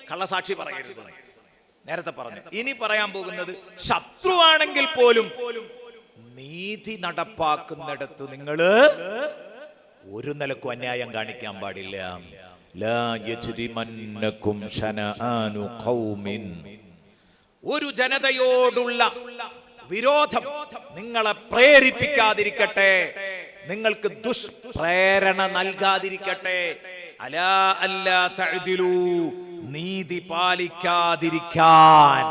കള്ളസാക്ഷി പറയരുത്. നേരത്തെ പറഞ്ഞു. ഇനി പറയാൻ പോകുന്നത് ശത്രുവാണെങ്കിൽ പോലും നീതി നടപ്പാക്കുന്നിടത്ത് നിങ്ങള് ഒരു നിലക്കും അന്യായം കാണിക്കാൻ പാടില്ല. ലാ യജ്രിമന്നകും ശനആനു ഖൗമിൻ, ഒരു ജനതയോടുള്ള വിരോധം നിങ്ങളെ പ്രേരിപ്പിക്കാതിരിക്കട്ടെ, നിങ്ങൾക്ക് ദുഷ്പ്രേരണ നൽകാതിരിക്കട്ടെ. അലാ അല്ലാ തഅദിലു, നീതി പാലിക്കാതിരിക്കാൻ,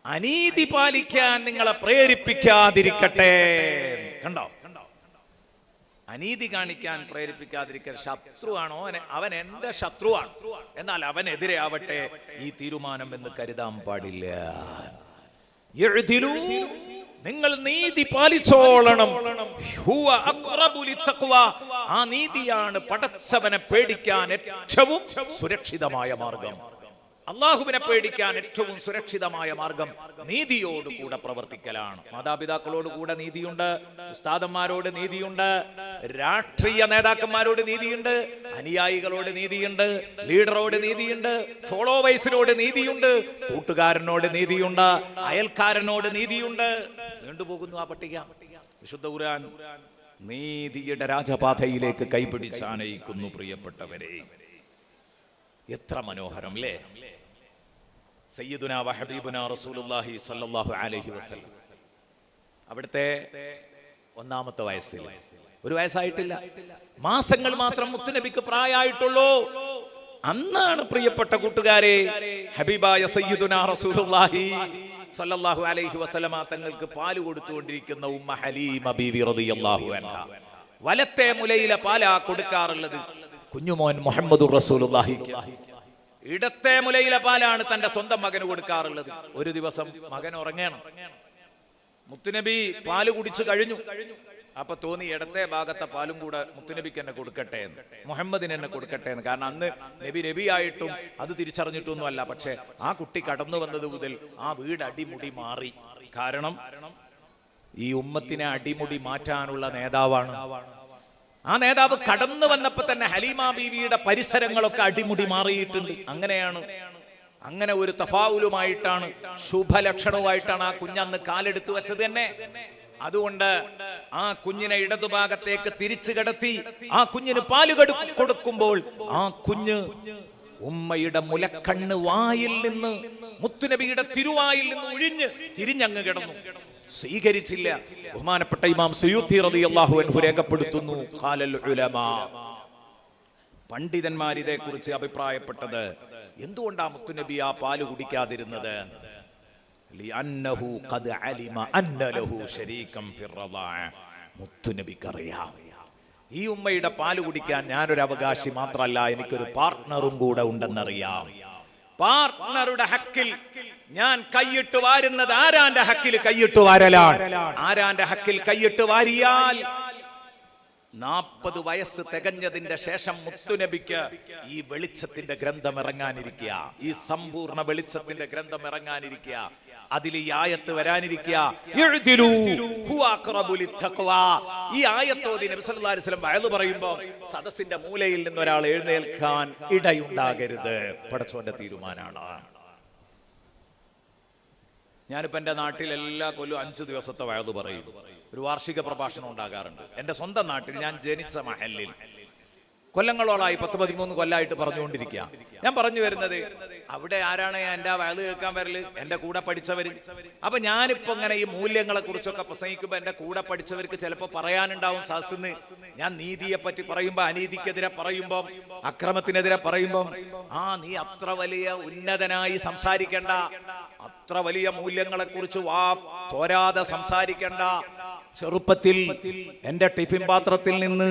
അനീതി പാലിക്കാൻ നിങ്ങളെ പ്രേരിപ്പിക്കാതിരിക്കട്ടെ. കണ്ടോ? അനീതി കാണിക്കാൻ പ്രേരിപ്പിക്കാതിരിക്കാൻ. ശത്രുവാണോ അവൻ എന്റെ ശത്രുവാണ്, എന്നാൽ അവനെതിരെ ആവട്ടെ ഈ തീരുമാനം എന്ന് കരുതാൻ പാടില്ല. നിങ്ങൾ നീതി പാലിച്ചോളണം. ഹുവ അഖ്റബു ലിത്തഖ്വ, ആ നീതിയാണ് പടച്ചവനെ പേടിക്കാൻ ഏറ്റവും സുരക്ഷിതമായ മാർഗം. അള്ളാഹുവിനെ പേടിക്കാൻ ഏറ്റവും സുരക്ഷിതമായ മാർഗം നീതിയോട് കൂടെ പ്രവർത്തിക്കലാണ്. മാതാപിതാക്കളോട് കൂടെ നീതിയുണ്ട്, ഉസ്താദന്മാരോട് നീതിയുണ്ട്, രാഷ്ട്രീയ നേതാക്കന്മാരോട് നീതിയുണ്ട്, അനുയായികളോട് നീതിയുണ്ട്, ലീഡറോട് നീതിയുണ്ട്, ഫോളോവേഴ്സിനോട് നീതിയുണ്ട്, കൂട്ടുകാരനോട് നീതിയുണ്ട്, അയൽക്കാരനോട് നീതിയുണ്ട്. നീണ്ടുപോകുന്നു ആ പട്ടിക. വിശുദ്ധ ഖുർആൻ നീതിയുടെ രാജപാതയിലേക്ക് കൈപിടിച്ച് ആനയിക്കുന്നു. പ്രിയപ്പെട്ടവരെ, എത്ര മനോഹരം അല്ലേ? സയ്യിദുനാ വ ഹബീബുനാ റസൂലുള്ളാഹി സ്വല്ലല്ലാഹു അലൈഹി വസല്ലം അവിടുത്തെ ഒന്നാമത്തെ വയസ്സിൽ, ഒരു വയസ്സായിട്ടില്ല, മാസങ്ങൾ മാത്രം മുത്തുനബിക്ക് പ്രായമായിട്ടുള്ളൂ. അന്നാണ് പ്രിയപ്പെട്ട കൂട്ടുകാരെ ഹബീബായ സയ്യിദുനാ റസൂലുള്ളാഹി സ്വല്ലല്ലാഹു അലൈഹി വസല്ലമ തങ്ങൾക്ക് പാല് കൊടുത്തുകൊണ്ടിരിക്കുന്ന ഉമ്മ ഹലീമ ബീവി റളിയല്ലാഹു അൻഹ. വലത്തെ മുലയിലെ പാലാ കൊടുക്കാറുള്ളത് കുഞ്ഞുമോൻ മുഹമ്മദുർ റസൂലുള്ളാഹിക്ക്. ഇടത്തെ മുലയിലെ പാലാണ് തന്റെ സ്വന്തം മകന് കൊടുക്കാറുള്ളത്. ഒരു ദിവസം മകൻ ഉറങ്ങണം, മുത്തുനബി പാല് കുടിച്ചു കഴിഞ്ഞു. അപ്പൊ തോന്നി ഇടത്തെ ഭാഗത്തെ പാലും കൂടെ മുത്തുനബിക്ക് എന്നെ കൊടുക്കട്ടെ എന്ന്, മുഹമ്മദിന് എന്നെ കൊടുക്കട്ടെ എന്ന്. കാരണം അന്ന് നബി ആയിട്ടും അത് തിരിച്ചറിഞ്ഞിട്ടൊന്നും അല്ല. പക്ഷെ ആ കുട്ടി കടന്നു വന്നത് മുതൽ ആ വീട് അടിമുടി മാറി. കാരണം ഈ ഉമ്മത്തിനെ അടിമുടി മാറ്റാനുള്ള നേതാവാണ്. ആ നേതാവ് കടന്നു വന്നപ്പോ തന്നെ ഹലീമ ബീവിയുടെ പരിസരങ്ങളൊക്കെ അടിമുടി മാറിയിട്ടുണ്ട്. അങ്ങനെ ഒരു തഫാവുലുമായിട്ടാണ്, ശുഭലക്ഷണവുമായിട്ടാണ് ആ കുഞ്ഞന്ന് കാലെടുത്തു വെച്ചത് തന്നെ. അതുകൊണ്ട് ആ കുഞ്ഞിനെ ഇടതുഭാഗത്തേക്ക് തിരിച്ചു കിടത്തി ആ കുഞ്ഞിന് പാല് കൊടുക്കുമ്പോൾ ആ കുഞ്ഞ് ഉമ്മയുടെ മുലക്കണ്ണ് വായിൽ നിന്ന്, മുത്തുനബിയുടെ തിരുവായിൽ നിന്ന് ഒഴിഞ്ഞ് തിരിഞ്ഞങ്ങ് കിടന്നു. സ്വീകരിച്ചില്ല. ബഹുമാനപ്പെട്ട ഇമാം സുയൂത്തി റളിയല്ലാഹു അൻഹു രേഖപ്പെടുത്തുന്നു, ഖാലൽ ഉലമാ, പണ്ഡിതന്മാർ ഇതേക്കുറിച്ച് അഭിപ്രായപ്പെട്ടത്, എന്തുകൊണ്ടാ മുത്തുനബി ആ പാല് കുടിക്കാതിരുന്നത്? ലിഅന്നഹു ഖദ് അലിമ അന്ന ലഹു ശരീകം ഫിർ റളാഅ. മുത്തുനബിക്കറിയാം ഈ ഉമ്മയുടെ പാല് കുടിക്കാൻ ഞാനൊരു അവകാശി മാത്രമല്ല, എനിക്കൊരു പാർട്ട്ണറും കൂടെ ഉണ്ടെന്നറിയാം. പാർട്ട്ണറുടെ ഹക്കിൽ ഞാൻ കൈയിട്ട് വാരുന്നത് ആരാന്റെ ഹക്കിൽ കൈയിട്ട് വാരലാണ്. ആരാന്റെ ഹക്കിൽ കൈയിട്ട് വാരിയാൽ 40 വയസ്സ് തികഞ്ഞതിന്റെ ശേഷം മുത്തുനബിക്ക് ഈ വെളിച്ചത്തിന്റെ ഗ്രന്ഥം ഇറങ്ങാനിരിക്കുക, ഈ സമ്പൂർണ്ണ വെളിച്ചത്തിന്റെ ഗ്രന്ഥം ഇറങ്ങാനിരിക്കുക. അതിൽ ഈ ആയത്ത് വരാനിരിക്കുക. ഈ ആയത്തോതി നബി സല്ലല്ലാഹു അലൈഹി വസല്ലം വഅദ് പറയുമ്പോൾ സദസ്സിന്റെ മൂലയിൽ നിന്ന് ഒരാൾ എഴുന്നേൽക്കാൻ ഇടയുണ്ടാകരുത്. പടച്ചോന്റെ തീരുമാനമാണ്. ഞാനിപ്പോ എന്റെ നാട്ടിൽ എല്ലാ കൊല്ലം 5 ദിവസത്തെ വഅദ് പറയും. ഒരു വാർഷിക പ്രഭാഷണം ഉണ്ടാകാറുണ്ട്. എന്റെ സ്വന്തം നാട്ടിൽ, ഞാൻ ജനിച്ച മഹല്ലിൽ കൊല്ലങ്ങളോളായി 10-13 കൊല്ലമായിട്ട് പറഞ്ഞുകൊണ്ടിരിക്കുക. ഞാൻ പറഞ്ഞു വരുന്നത്, അവിടെ ആരാണ് എന്റെ വഅദ് കേൾക്കാൻ വരല്? എന്റെ കൂടെ പഠിച്ചവര്. അപ്പൊ ഞാനിപ്പോ ഇങ്ങനെ ഈ മൂല്യങ്ങളെ കുറിച്ചൊക്കെ പ്രസംഗിക്കുമ്പോ എന്റെ കൂടെ പഠിച്ചവർക്ക് ചിലപ്പോ പറയാനുണ്ടാവും സദസ്സിന്ന്. ഞാൻ നീതിയെ പറ്റി പറയുമ്പോ, അനീതിക്കെതിരെ പറയുമ്പോ, അക്രമത്തിനെതിരെ പറയുമ്പോ, നീ അത്ര വലിയ ഉന്നതനായി സംസാരിക്കണ്ട, അത്ര വലിയ മൂല്യങ്ങളെ കുറിച്ച് തോരാതെ സംസാരിക്കണ്ട. ചെറുപ്പത്തിൽ എന്റെ ടിഫിൻ പാത്രത്തിൽ നിന്ന്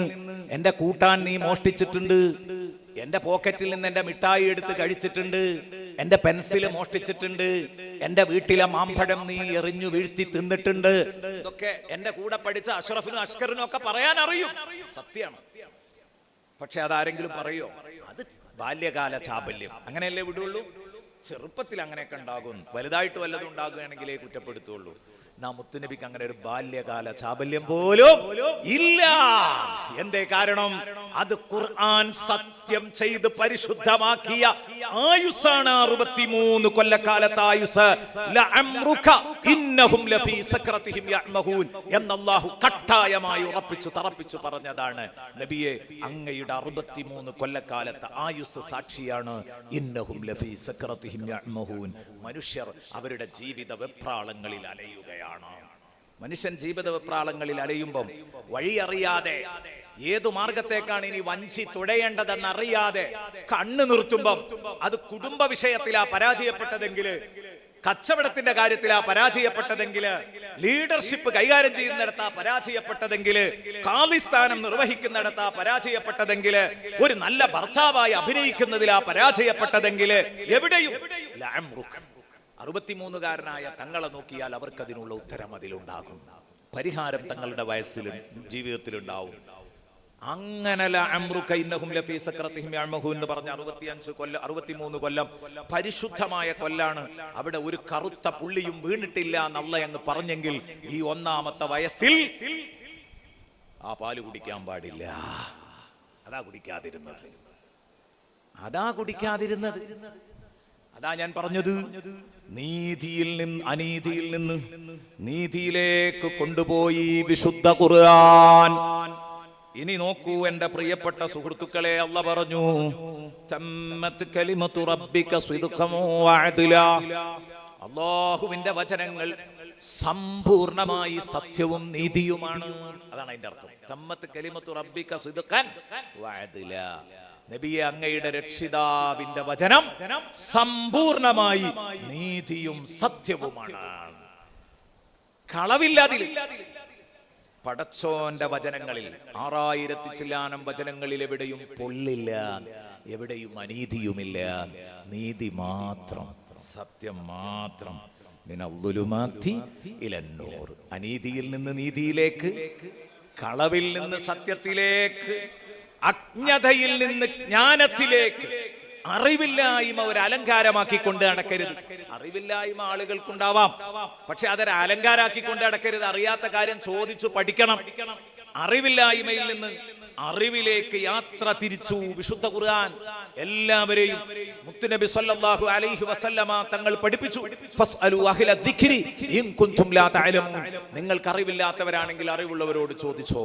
എന്റെ കൂട്ടാൻ നീ മോഷ്ടിച്ചിട്ടുണ്ട്, എന്റെ പോക്കറ്റിൽ നിന്ന് എന്റെ മിഠായി എടുത്ത് കഴിച്ചിട്ടുണ്ട്, എന്റെ പെൻസിൽ മോഷ്ടിച്ചിട്ടുണ്ട്, എന്റെ വീട്ടിലെ മാമ്പഴം നീ എറിഞ്ഞു വീഴ്ത്തി തിന്നിട്ടുണ്ട്. ഇതൊക്കെ എന്റെ കൂടെ പഠിച്ച അഷ്റഫിനും അഷ്കറിനും ഒക്കെ പറയാൻ അറിയും, സത്യമാണ്. പക്ഷെ അതാരെങ്കിലും പറയോ? അത് ബാല്യകാല ചാബല്യം, അങ്ങനെയല്ലേ വിടുള്ളൂ. ചെറുപ്പത്തിൽ അങ്ങനെയൊക്കെ ഉണ്ടാകും, വലുതായിട്ട് വല്ലതും ഉണ്ടാകുകയാണെങ്കിലേ കുറ്റപ്പെടുത്തുള്ളൂ. നാം മുത്തുനബിക്ക് അങ്ങനെ ഒരു ബാല്യകാല ചാബല്യം പോലും ഇല്ല. എന്തേ കാരണം? അത് ഖുർആൻ സത്യം ചെയ്ത് പരിശുദ്ധമാക്കിയ ആയുസ്സാണ്. 63 കൊല്ലക്കാലത്തെ ആയുസ്. ലഅംറുക ഇന്നഹും ലഫീ സക്രതിഹിം യഅ്മഹൂൻ എന്ന് അല്ലാഹു കട്ടായമായി ഉറപ്പിച്ചു തറപ്പിച്ചു പറഞ്ഞതാണ്. നബിയെ, അങ്ങയുടെ 63 കൊല്ലക്കാലത്തെ ആയുസ് സാക്ഷിയാണ്. ഇന്നഹും ലഫീ സക്രതിഹിം യഅ്മഹൂൻ. മനുഷ്യർ അവരുടെ ജീവിത വെപ്രാളങ്ങളിൽ അലയുകയാണ്. മനുഷ്യൻ ജീവിത വെപ്രാളങ്ങളിൽ അലയുമ്പം വഴി അറിയാതെ, ഏതു മാർഗത്തേക്കാണ് ഇനി വഞ്ചി തുഴയേണ്ടതെന്നറിയാതെ കണ്ണു നിർത്തുമ്പം അത് കുടുംബ വിഷയത്തിലാ പരാജയപ്പെട്ടതെങ്കിൽ, കച്ചവടത്തിന്റെ കാര്യത്തിലാ പരാജയപ്പെട്ടതെങ്കിൽ, ലീഡർഷിപ്പ് കൈകാര്യം ചെയ്യുന്നിടത്താ പരാജയപ്പെട്ടതെങ്കിൽ, ഖാലിസ്ഥാനം നിർവഹിക്കുന്നിടത്താ പരാജയപ്പെട്ടതെങ്കിൽ, ഒരു നല്ല ഭർത്താവായി അഭിനയിക്കുന്നതിലാ പരാജയപ്പെട്ടതെങ്കിൽ, എവിടെയും 63കാരനായ തങ്ങളെ നോക്കിയാൽ അവർക്കതിനുള്ള ഉത്തരം അതിലുണ്ടാകും, പരിഹാരം തങ്ങളുടെ വയസ്സിലും ജീവിതത്തിലുണ്ടാവും. അങ്ങനെ എന്ന് പറഞ്ഞ 63 കൊല്ലം പരിശുദ്ധമായ കൊല്ലാണ്. അവിടെ ഒരു കറുത്ത പുള്ളിയും വീണിട്ടില്ല എന്നല്ല എന്ന് പറഞ്ഞെങ്കിൽ, ഈ 1ാമത്തെ വയസ്സിൽ ആ പാല് കുടിക്കാൻ പാടില്ല. അതാ കുടിക്കാതിരുന്നത്. അതാ ഞാൻ പറഞ്ഞത്, നീതിയിൽ നിന്ന് അനീതിയിൽ നിന്ന് നീതിയിലേക്ക് കൊണ്ടുപോയി വിശുദ്ധ ഖുർആൻ. ഇനി നോക്കൂ എന്റെ പ്രിയപ്പെട്ട സുഹൃത്തുക്കളെ, അല്ലാഹു പറഞ്ഞു, തമ്മത് കലിമതു റബ്ബിക സിദ്ഖൻ വഅദ്ലാ. അല്ലാഹുവിന്റെ വചനങ്ങൾ സമ്പൂർണമായി സത്യവും നീതിയുമാണ്. അതാണ് അതിന്റെ അർത്ഥം. തമ്മത് കലിമതു റബ്ബിക സിദ്ഖൻ വഅദ്ലാ. നബിയെ, അങ്ങയുടെ രക്ഷിതാവിന്റെ വചനം സമ്പൂർണമായി നീതിയും സത്യവുമാണ്, കളവില്ലാതില്ല. പടച്ചോന്റെ വചനങ്ങളിൽ 6000 ചില്ലാനം വചനങ്ങളിൽ എവിടെയും പൊള്ളില്ല, എവിടെയും അനീതിയുമില്ല. നീതി മാത്രം, സത്യം മാത്രം. മിനൽ-ളുലുമാത്തി ഇലൻ-നൂർ. അനീതിയിൽ നിന്ന് നീതിയിലേക്ക്, കളവിൽ നിന്ന് സത്യത്തിലേക്ക്, അജ്ഞതയിൽ നിന്ന് ജ്ഞാനത്തിലേക്ക്. അറിവില്ലായ്മ ഒരു അലങ്കാരമാക്കി കൊണ്ട് നടക്കരുത്. അറിവില്ലായ്മ ആളുകൾക്കുണ്ടാവാം, പക്ഷെ അതൊരു അലങ്കാരാക്കി കൊണ്ട് നടക്കരുത്. അറിയാത്ത കാര്യം ചോദിച്ചു പഠിക്കണം. അറിവില്ലായ്മയിൽ നിന്ന് അറിവിലേക്ക് യാത്ര തിരിച്ചു വിശുദ്ധ ഖുർആൻ എല്ലാവരെയും മുത്തുനബി സല്ലല്ലാഹു അലൈഹി വസല്ലമ തങ്ങൾ പഠിപ്പിച്ചു. ഫസ്അലു അഹ്ല ദിക്രി ഇൻ കുൻതും ലാ തഅലമൂൻ. നിങ്ങൾക്ക് അറിവില്ലാത്തവരാണെങ്കിൽ അറിവുള്ളവരോട് ചോദിച്ചോ.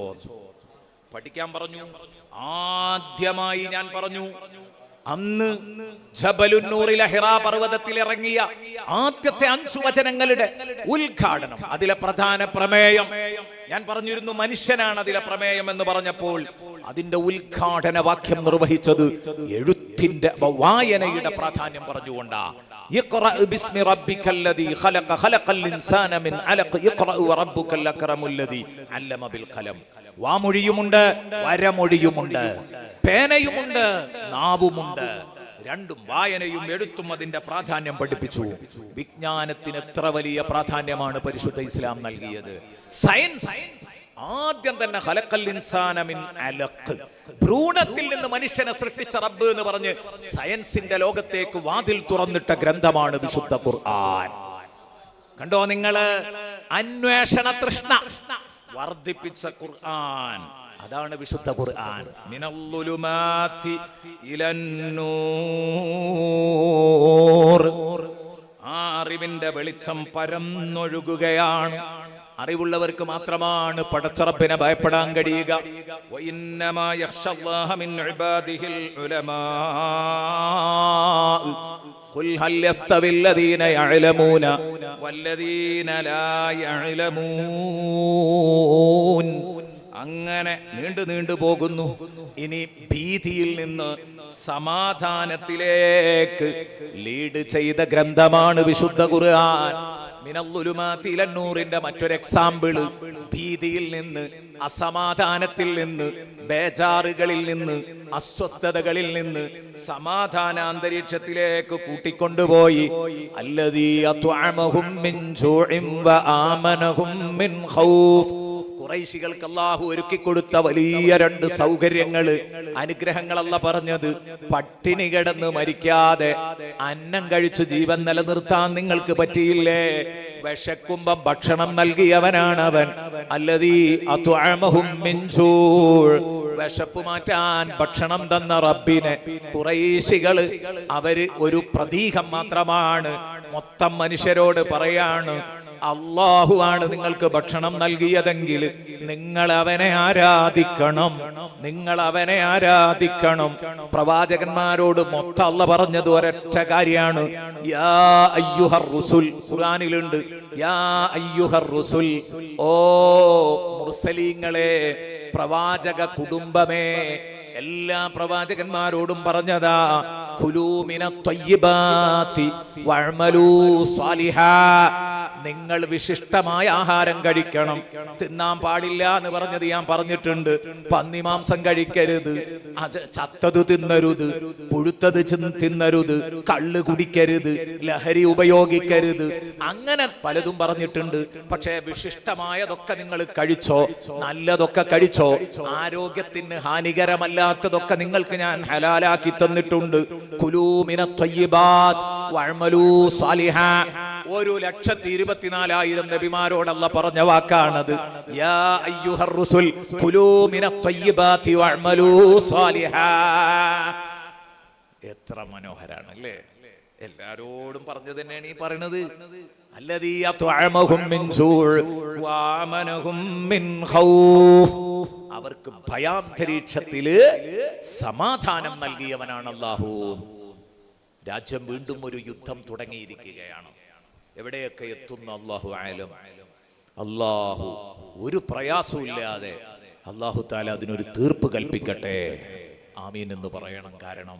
പഠിക്കാൻ പറഞ്ഞു. ആദ്യമായി ഞാൻ പറഞ്ഞു, അന്ന് ജബലുന്നൂറിലെ ഹിറാ പർവ്വതത്തിൽ ഇറങ്ങിയ ആദ്യത്തെ 5 വചനങ്ങളുടെ ഉദ്ഘാടനം, അതിലെ പ്രധാന പ്രമേയം ഞാൻ പറഞ്ഞിരുന്നു. മനുഷ്യനാണ് അതിലെ പ്രമേയം എന്ന് പറഞ്ഞപ്പോൾ അതിന്റെ ഉദ്ഘാടന വാക്യം നിർവഹിച്ചത് എഴുത്തിന്റെ വായനയുടെ പ്രാധാന്യം പറഞ്ഞുകൊണ്ടാ. ഇഖ്റഅ ബിസ്മി റബ്ബിക്കല്ലദീ ഖലഖ ഖലഖൽ ഇൻസാന മിൻ അലഖ് ഇഖ്റഅ വറബ്ബുക്കൽ അക്രമുല്ലദീ അല്ലമ ബിൽ ഖലം. വാമൊഴിയുമുണ്ട്, വരമൊഴിയുമുണ്ട്, പേനയുമുണ്ട്, നാവുമുണ്ട്. രണ്ടും, വായനയും എഴുത്തും അതിന്റെ പ്രാധാന്യം പഠിപ്പിച്ചു. വിജ്ഞാനത്തിന് എത്ര വലിയ പ്രാധാന്യമാണ് പരിശുദ്ധ ഇസ്ലാം നൽകിയത്. സയൻസ് ആദ്യം തന്നെ ഖലഖൽ ഇൻസാന മിൻ അലഖ്, ഭ്രൂണത്തിൽ നിന്ന് മനുഷ്യനെ സൃഷ്ടിച്ച റബ്ബ് എന്ന് പറഞ്ഞ് സയൻസിന്റെ ലോകത്തേക്ക് വാതിൽ തുറന്നിട്ട ഗ്രന്ഥമാണ് വിശുദ്ധ ഖുർആൻ. കണ്ടോ നിങ്ങള്, അന്വേഷണ തൃഷ്ണ വർദ്ധിപ്പിച്ച ഖുർആൻ. അതാണ് വിശുദ്ധ ഖുർആൻ. മിനൽ-ളുലുമാത്തി ഇലൻ-നൂർ. ആ അറിവിന്റെ വെളിച്ചം പരന്നൊഴുകുകയാണ്. അറിവുള്ളവർക്ക് മാത്രമാണ് പടച്ചറപ്പിനെ ഭയപ്പെടാൻ കഴിയുക. വഇന്നമാ യഖ്ശല്ലാഹ മിൻ ഇബാദിഹിൽ ഉലമാ. ഖുൽ ഹൽ യസ്തവിൽ ലദീന യഅലമൂന വല്ലദീന ലാ യഅലമൂൻ. അങ്ങനെ നീണ്ടു പോകുന്നു. ഇനി ഭീതിയിൽ നിന്ന് സമാധാനത്തിലേക്ക് ലീഡ് ചെയ്ത ഗ്രന്ഥമാണ് വിശുദ്ധ ഖുർആൻ. മിനൽ-ളുലുമാതി ഇലൻ-നൂറിന്റെ മറ്റൊരു എക്സാമ്പിൾ, ഭീതിയിൽ നിന്ന്, അസമാധാനത്തിൽ നിന്ന്, ബേജാറുകളിൽ നിന്ന്, അസ്വസ്ഥതകളിൽ നിന്ന് സമാധാന അന്തരീക്ഷത്തിലേക്ക് കൂട്ടിക്കൊണ്ടുപോയി. അല്ലദീ അത്അമഹും മിൻ ജൂഇൻ വആമനഹും മിൻ ഖൗഫ്. ഖുറൈശികൾക്ക് അല്ലാഹു ഒരുക്കി കൊടുത്ത വലിയ രണ്ട് സൗകര്യങ്ങൾ, അനുഗ്രഹങ്ങളല്ല പറഞ്ഞത്. പട്ടിണി കിടന്ന് മരിക്കാതെ അന്നം കഴിച്ച് ജീവൻ നിലനിർത്താൻ നിങ്ങൾക്ക് പറ്റിയില്ലേ? വിശക്കുമ്പം ഭക്ഷണം നൽകിയവനാണ് അവൻ. അല്ലദീ അത്അമഹും മിൻ ജൂ. വിശപ്പ് മാറ്റാൻ ഭക്ഷണം തന്ന റബ്ബിനെ ഖുറൈശികള് അവര് ഒരു പ്രതീകം മാത്രമാണ്. മൊത്തം മനുഷ്യരോട് പറയാണ്, അല്ലാഹുവാണ് നിങ്ങൾക്ക് ഭക്ഷണം നൽകിയതെങ്കിൽ നിങ്ങൾ അവനെ ആരാധിക്കണം, നിങ്ങൾ അവനെ ആരാധിക്കണം. പ്രവാചകന്മാരോട് മൊത്തം അല്ലാഹു പറഞ്ഞത് ഒരൊറ്റ കാര്യമാണ്, യാ അയ്യുഹർ റുസുൽ. ഖുർആനിലുണ്ട് യാ അയ്യുഹർ റുസുൽ, ഓ മുർസലീങ്ങളെ, പ്രവാചക കുടുംബമേ. എല്ലാ പ്രവാചകന്മാരോടും പറഞ്ഞതാ, കുലൂ മിനത് ത്വയ്യിബാതി വഅമലൂ സ്വാലിഹാ. നിങ്ങൾ വിശിഷ്ടമായ ആഹാരം കഴിക്കണം. തിന്നാൻ പാടില്ല എന്ന് പറഞ്ഞത് ഞാൻ പറഞ്ഞിട്ടുണ്ട്. പന്നിമാംസം കഴിക്കരുത്, ചത്തത് തിന്നരുത്, പുഴുത്തത് തിന്നരുത്, കള്ള് കുടിക്കരുത്, ലഹരി ഉപയോഗിക്കരുത്, അങ്ങനെ പലതും പറഞ്ഞിട്ടുണ്ട്. പക്ഷേ വിശിഷ്ടമായതൊക്കെ നിങ്ങൾ കഴിച്ചോ, നല്ലതൊക്കെ കഴിച്ചോ. ആരോഗ്യത്തിന് ഹാനികരമല്ലാത്തതൊക്കെ നിങ്ങൾക്ക് ഞാൻ ഹലാലാക്കി തന്നിട്ടുണ്ട്. കുലൂ മിനത് ത്വയ്യിബാത് വഅമലൂ സ്വാലിഹാ. 1,24,000 നബിമാരോട് അല്ലാഹു പറഞ്ഞ വാക്കാണത്. യാ അയ്യുഹർ റുസുൽ കുലൂ മിനത് ത്വയ്യിബാതി വഅമലൂ സ്വാലിഹാ. എത്ര മനോഹരാണ് അല്ലേ? എല്ലാരോടും പറഞ്ഞത് തന്നെയാണ് ഈ പറയുന്നത്. അല്ലദീ അത്അമഹും മിൻ ജൂഅ് വആമനഹും മിൻ ഖൗഫ്. അവർക്ക് ഭയാന്തരീക്ഷത്തില് സമാധാനം നൽകിയവനാണ് അല്ലാഹു. രാജ്യം വീണ്ടും ഒരു യുദ്ധം തുടങ്ങിയിരിക്കുകയാണ്. എവിടെയൊക്കെ എത്തുന്ന അല്ലാഹു ആലം. അല്ലാഹു ഒരു പ്രയാസമില്ലാതെ അല്ലാഹു തആല അതിനൊരു തീർപ്പ് കൽപ്പിക്കട്ടെ. ആമീൻ എന്ന് പറയണം. കാരണം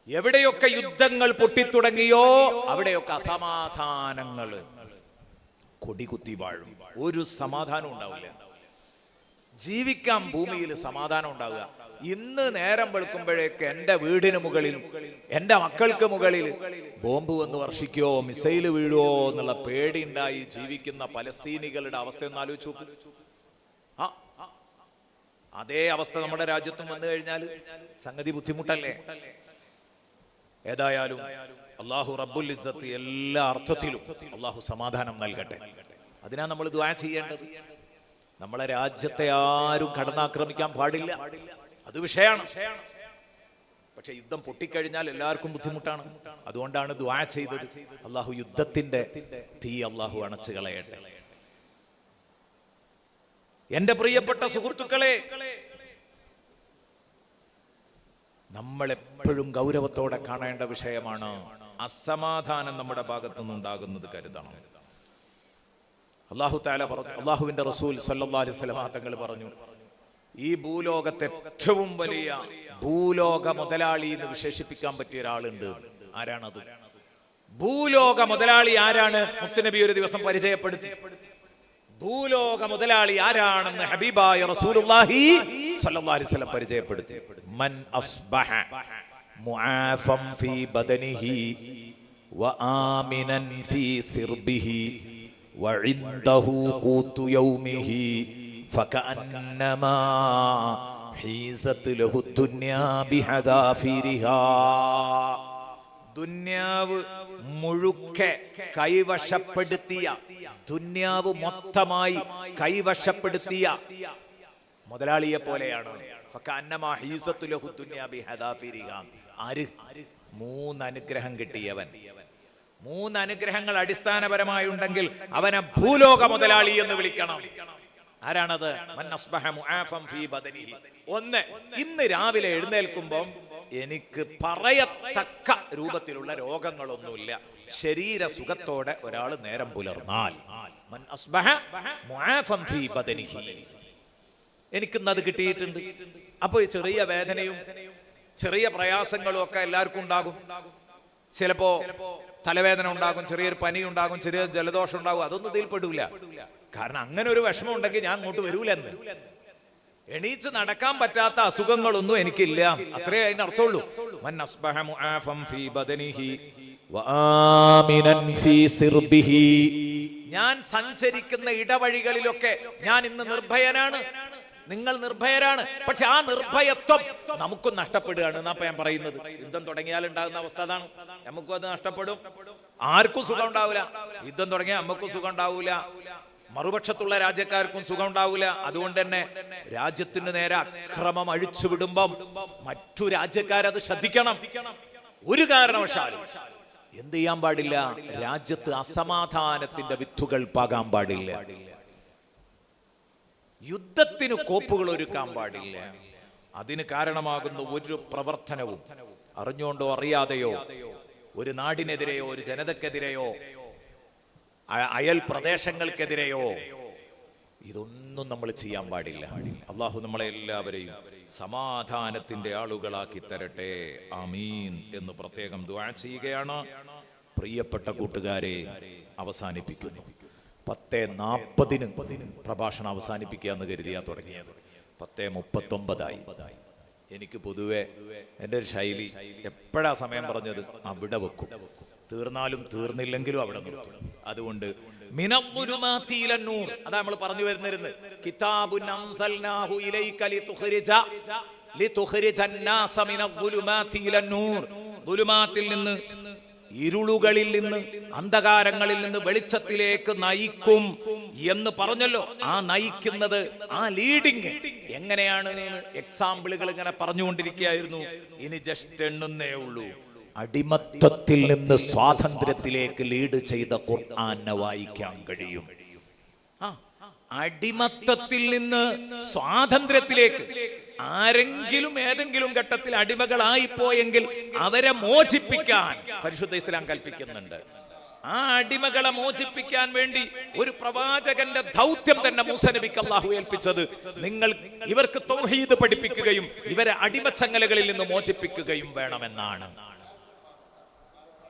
എവിടെയൊക്കെ യുദ്ധങ്ങൾ പൊട്ടിത്തുടങ്ങിയോ അവിടെയൊക്കെ അസമാധാനങ്ങൾ കൊടികുത്തി വാഴും. ഒരു സമാധാനം ഉണ്ടാവില്ല. ജീവിക്കാൻ ഭൂമിയിൽ സമാധാനം ഉണ്ടാവുക. ഇന്ന് നേരം വെളുക്കുമ്പോഴേക്ക് എൻ്റെ വീടിന് മുകളിൽ, എൻ്റെ മക്കൾക്ക് മുകളിൽ ബോംബ് വന്ന് വർഷിക്കോ, മിസൈല് വീഴുവോ എന്നുള്ള പേടി ഉണ്ടായി ജീവിക്കുന്ന പലസ്തീനികളുടെ അവസ്ഥ ഒന്ന് ആലോചിച്ച് നോക്കൂ. അതേ അവസ്ഥ നമ്മുടെ രാജ്യത്തും വന്നു കഴിഞ്ഞാൽ സംഗതി ബുദ്ധിമുട്ടല്ലേ? ഏതായാലും അല്ലാഹു റബ്ബുൽ ഇസ്സത്ത് എല്ലാ അർത്ഥത്തിലും അല്ലാഹു സമാധാനം നൽകട്ടെ. അതിനാ നമ്മൾ ദുആ ചെയ്യേണ്ടത്. നമ്മളെ രാജ്യത്തെ ആരും കടന്നാക്രമിക്കാൻ പാടില്ല, അത് വിഷയമാണ്. പക്ഷെ യുദ്ധം പൊട്ടിക്കഴിഞ്ഞാൽ എല്ലാവർക്കും ബുദ്ധിമുട്ടാണ്. അതുകൊണ്ടാണ് ദുആ ചെയ്തത്, അല്ലാഹു യുദ്ധത്തിന്റെ തീ അല്ലാഹു അണച്ചു കളയട്ടെ. എന്റെ പ്രിയപ്പെട്ട സുഹൃത്തുക്കളെ, നമ്മൾ എപ്പോഴും ഗൗരവത്തോടെ കാണേണ്ട വിഷയമാണ് അസമാധാനം നമ്മുടെ ഭാഗത്തുനിന്നുണ്ടാകുന്നത് കരുതണം. അല്ലാഹു തആല പറഞ്ഞു, അല്ലാഹുവിന്റെ റസൂൽ സല്ലല്ലാഹു അലൈഹി വസല്ലം തങ്ങൾ പറഞ്ഞു, ഈ ഭൂലോകത്തെ ഏറ്റവും വലിയ ഭൂലോക മുതലാളി എന്ന് വിശേഷിപ്പിക്കാൻ പറ്റിയ ഒരാളുണ്ട്. ആരാണത്? ഭൂലോക മുതലാളി ആരാണ്? മുത്തുനബി ഒരു ദിവസം പരിചയപ്പെടുത്തി. ഭൂലോക മുതലാളി ആരാണെന്ന് ഹബീബായ റസൂലുള്ളാഹി സ്വല്ലല്ലാഹു അലൈഹി വസല്ലം പരിചയപ്പെടുത്തി. മൻ അസ്ബഹ മുആഫൻ ഫീ ബദനിഹി വആമിനൻ ഫീ സിർബിഹി വഇൻദഹു ഖൂതു യൗമിഹി ഫകഅന്നമാ ഹീസത് ലഹു ദുനിയാ ബിഹദാഫിരിഹാ. ദുന്യാവ് മുഴുക്കെ കൈവശപ്പെടുത്തിയ, ദുന്യാവ് മൊത്തമായി കൈവശപ്പെടുത്തിയ മുതലാളിയെ പോലെയാണ്. ആര്? 3 അനുഗ്രഹം കിട്ടിയവൻ. 3 അനുഗ്രഹങ്ങൾ അടിസ്ഥാനപരമായി ഉണ്ടെങ്കിൽ അവനെ ഭൂലോക മുതലാളി എന്ന് വിളിക്കണം. ആരാണത്? മൻ അസ്ബഹ മുആഫൻ ഫീ ബദനിഹി. 1, ഇന്ന് രാവിലെ എഴുന്നേൽക്കുമ്പോൾ എനിക്ക് പറയത്തക്ക രൂപത്തിലുള്ള രോഗങ്ങളൊന്നുമില്ല, ശരീര സുഖത്തോടെ ഒരാൾ നേരം പുലർന്നാൽ, മൻ അസ്ബഹ മുആഫൻ ഫീ ബദനിഹി, എനിക്കിന്നത് കിട്ടിയിട്ടുണ്ട്. അപ്പോൾ ചെറിയ വേദനയും ചെറിയ പ്രയാസങ്ങളും ഒക്കെ എല്ലാവർക്കും ഉണ്ടാകും. ചിലപ്പോ തലവേദന ഉണ്ടാകും, ചെറിയൊരു പനി ഉണ്ടാകും, ചെറിയ ജലദോഷം ഉണ്ടാകും. അതൊന്നും ഇതിൽ പെടൂല. കാരണം അങ്ങനെ ഒരു വിഷമം ഉണ്ടെങ്കിൽ ഞാൻ അങ്ങോട്ട് വരൂലെന്ന്. എണീച്ച് നടക്കാൻ പറ്റാത്ത അസുഖങ്ങളൊന്നും എനിക്കില്ല, അത്രേ അതിന്റെ അർത്ഥമുള്ളൂ. മൻ അസ്ബഹ മുആഫൻ ഫീ ബദനിഹി വആമിനൻ ഫീ സിർബിഹി. ഞാൻ സഞ്ചരിക്കുന്ന ഇടവഴികളിലൊക്കെ ഞാൻ ഇന്ന് നിർഭയനാണ്, നിങ്ങൾ നിർഭയരാണ്. പക്ഷെ ആ നിർഭയത്വം നമുക്കും നഷ്ടപ്പെടുകയാണ് എന്നാ ഞാൻ പറയുന്നത്. യുദ്ധം തുടങ്ങിയാൽ ഉണ്ടാകുന്ന അവസ്ഥ അതാണ്. നമുക്കും അത് നഷ്ടപ്പെടും, ആർക്കും സുഖം ഉണ്ടാവില്ല. യുദ്ധം തുടങ്ങിയാൽ നമുക്കും സുഖം ഉണ്ടാവില്ല, മറുപക്ഷത്തുള്ള രാജ്യക്കാർക്കും സുഖം ഉണ്ടാവില്ല. അതുകൊണ്ട് തന്നെ രാജ്യത്തിന് നേരെ അക്രമം അഴിച്ചുവിടുമ്പം മറ്റു രാജ്യക്കാരത് ശ്രദ്ധിക്കണം. ഒരു കാരണവശാലും എന്ത് ചെയ്യാൻ പാടില്ല? രാജ്യത്ത് അസമാധാനത്തിന്റെ വിത്തുകൾ പാകാൻ പാടില്ല, യുദ്ധത്തിന് കോപ്പുകൾ ഒരുക്കാൻ പാടില്ല. അതിന് കാരണമാകുന്ന ഒരു പ്രവർത്തനവും അറിഞ്ഞുകൊണ്ടോ അറിയാതെയോ ഒരു നാടിനെതിരെയോ ഒരു ജനതക്കെതിരെയോ അയൽ പ്രദേശങ്ങൾക്കെതിരെയോ ഇതൊന്നും നമ്മൾ ചെയ്യാൻ പാടില്ല. അള്ളാഹു നമ്മളെ എല്ലാവരെയും സമാധാനത്തിന്റെ ആളുകളാക്കി തരട്ടെ, ആമീൻ എന്ന് പ്രത്യേകം ദുആ ചെയ്യുകയാണ്. പ്രിയപ്പെട്ട കൂട്ടുകാരെ, അവസാനിപ്പിക്കുന്നു. 10:40 പ്രഭാഷണം അവസാനിപ്പിക്കുക എന്ന് കരുതിയാ തുടങ്ങിയത്. 10:39 എനിക്ക് പൊതുവെ എൻ്റെ ഒരു ശൈലി, എപ്പോഴാ സമയം പറഞ്ഞത് അവിടെ വെക്കും, തീർന്നാലും തീർന്നില്ലെങ്കിലും അവിടെ നിർത്തും. അതുകൊണ്ട് മിനദ്ദുലുമാതി ഇലന്നൂർ, അതാ നമ്മൾ പറഞ്ഞു വരുന്നത്. കിതാബുൻ അൻസൽനാഹു ഇലൈക ലിതുഖ്രിജന്നാസ മിനദ്ദുലുമാതി ഇലന്നൂർ. ദുലുമാത്തിൽ നിന്ന്, ഇരുളുകളിൽ നിന്ന്, അന്ധകാരങ്ങളിൽ നിന്ന് വെളിച്ചത്തിലേക്ക് നയിക്കും എന്ന് പറഞ്ഞല്ലോ. ആ നയിക്കുന്നത്, ആ ലീഡിങ് എങ്ങനെയാണ് എക്സാമ്പിളുകൾ ഇങ്ങനെ പറഞ്ഞുകൊണ്ടിരിക്കുകയായിരുന്നു. ഇനി ജസ്റ്റ് എണ്ണുന്നേ ഉള്ളൂ. അടിമത്തത്തിൽ നിന്ന് സ്വാതന്ത്ര്യത്തിലേക്ക് ലീഡ് ചെയ്ത ഖുർആനെ വായിക്കാൻ കഴിയും. അടിമത്തത്തിൽ നിന്ന് സ്വാതന്ത്ര്യത്തിലേക്ക് ആരെങ്കിലും ഏതെങ്കിലും ഘട്ടത്തിൽ അടിമകളായി പോയെങ്കിൽ അവരെ മോചിപ്പിക്കാൻ പരിശുദ്ധ ഇസ്ലാം കൽപ്പിക്കുന്നുണ്ട്. ആ അടിമകളെ മോചിപ്പിക്കാൻ വേണ്ടി ഒരു പ്രവാചകന്റെ ദൗത്യം തന്നെ മൂസ നബിക്ക് അല്ലാഹു ഏൽപ്പിച്ചത്, നിങ്ങൾ ഇവർക്ക് തൗഹീദ് പഠിപ്പിക്കുകയും ഇവരെ അടിമച്ചങ്ങലകളിൽ നിന്ന് മോചിപ്പിക്കുകയും വേണമെന്നാണ്.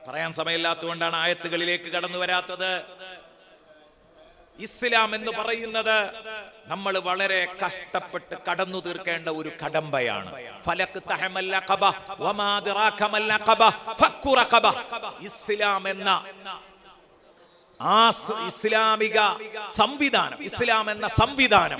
പറയാൻ സമയമില്ലാത്തതുകൊണ്ടാണ് ആയത്തുകളിലേക്ക് കടന്നു വരാത്തത്. ഇസ്ലാം എന്ന് പറയുന്നത് നമ്മൾ വളരെ കഷ്ടപ്പെട്ട് കടന്നു തീർക്കേണ്ട ഒരു കടമ്പയാണ്. ഇസ്ലാം എന്ന ആ ഇസ്ലാമിക സംവിധാനം, ഇസ്ലാം എന്ന സംവിധാനം,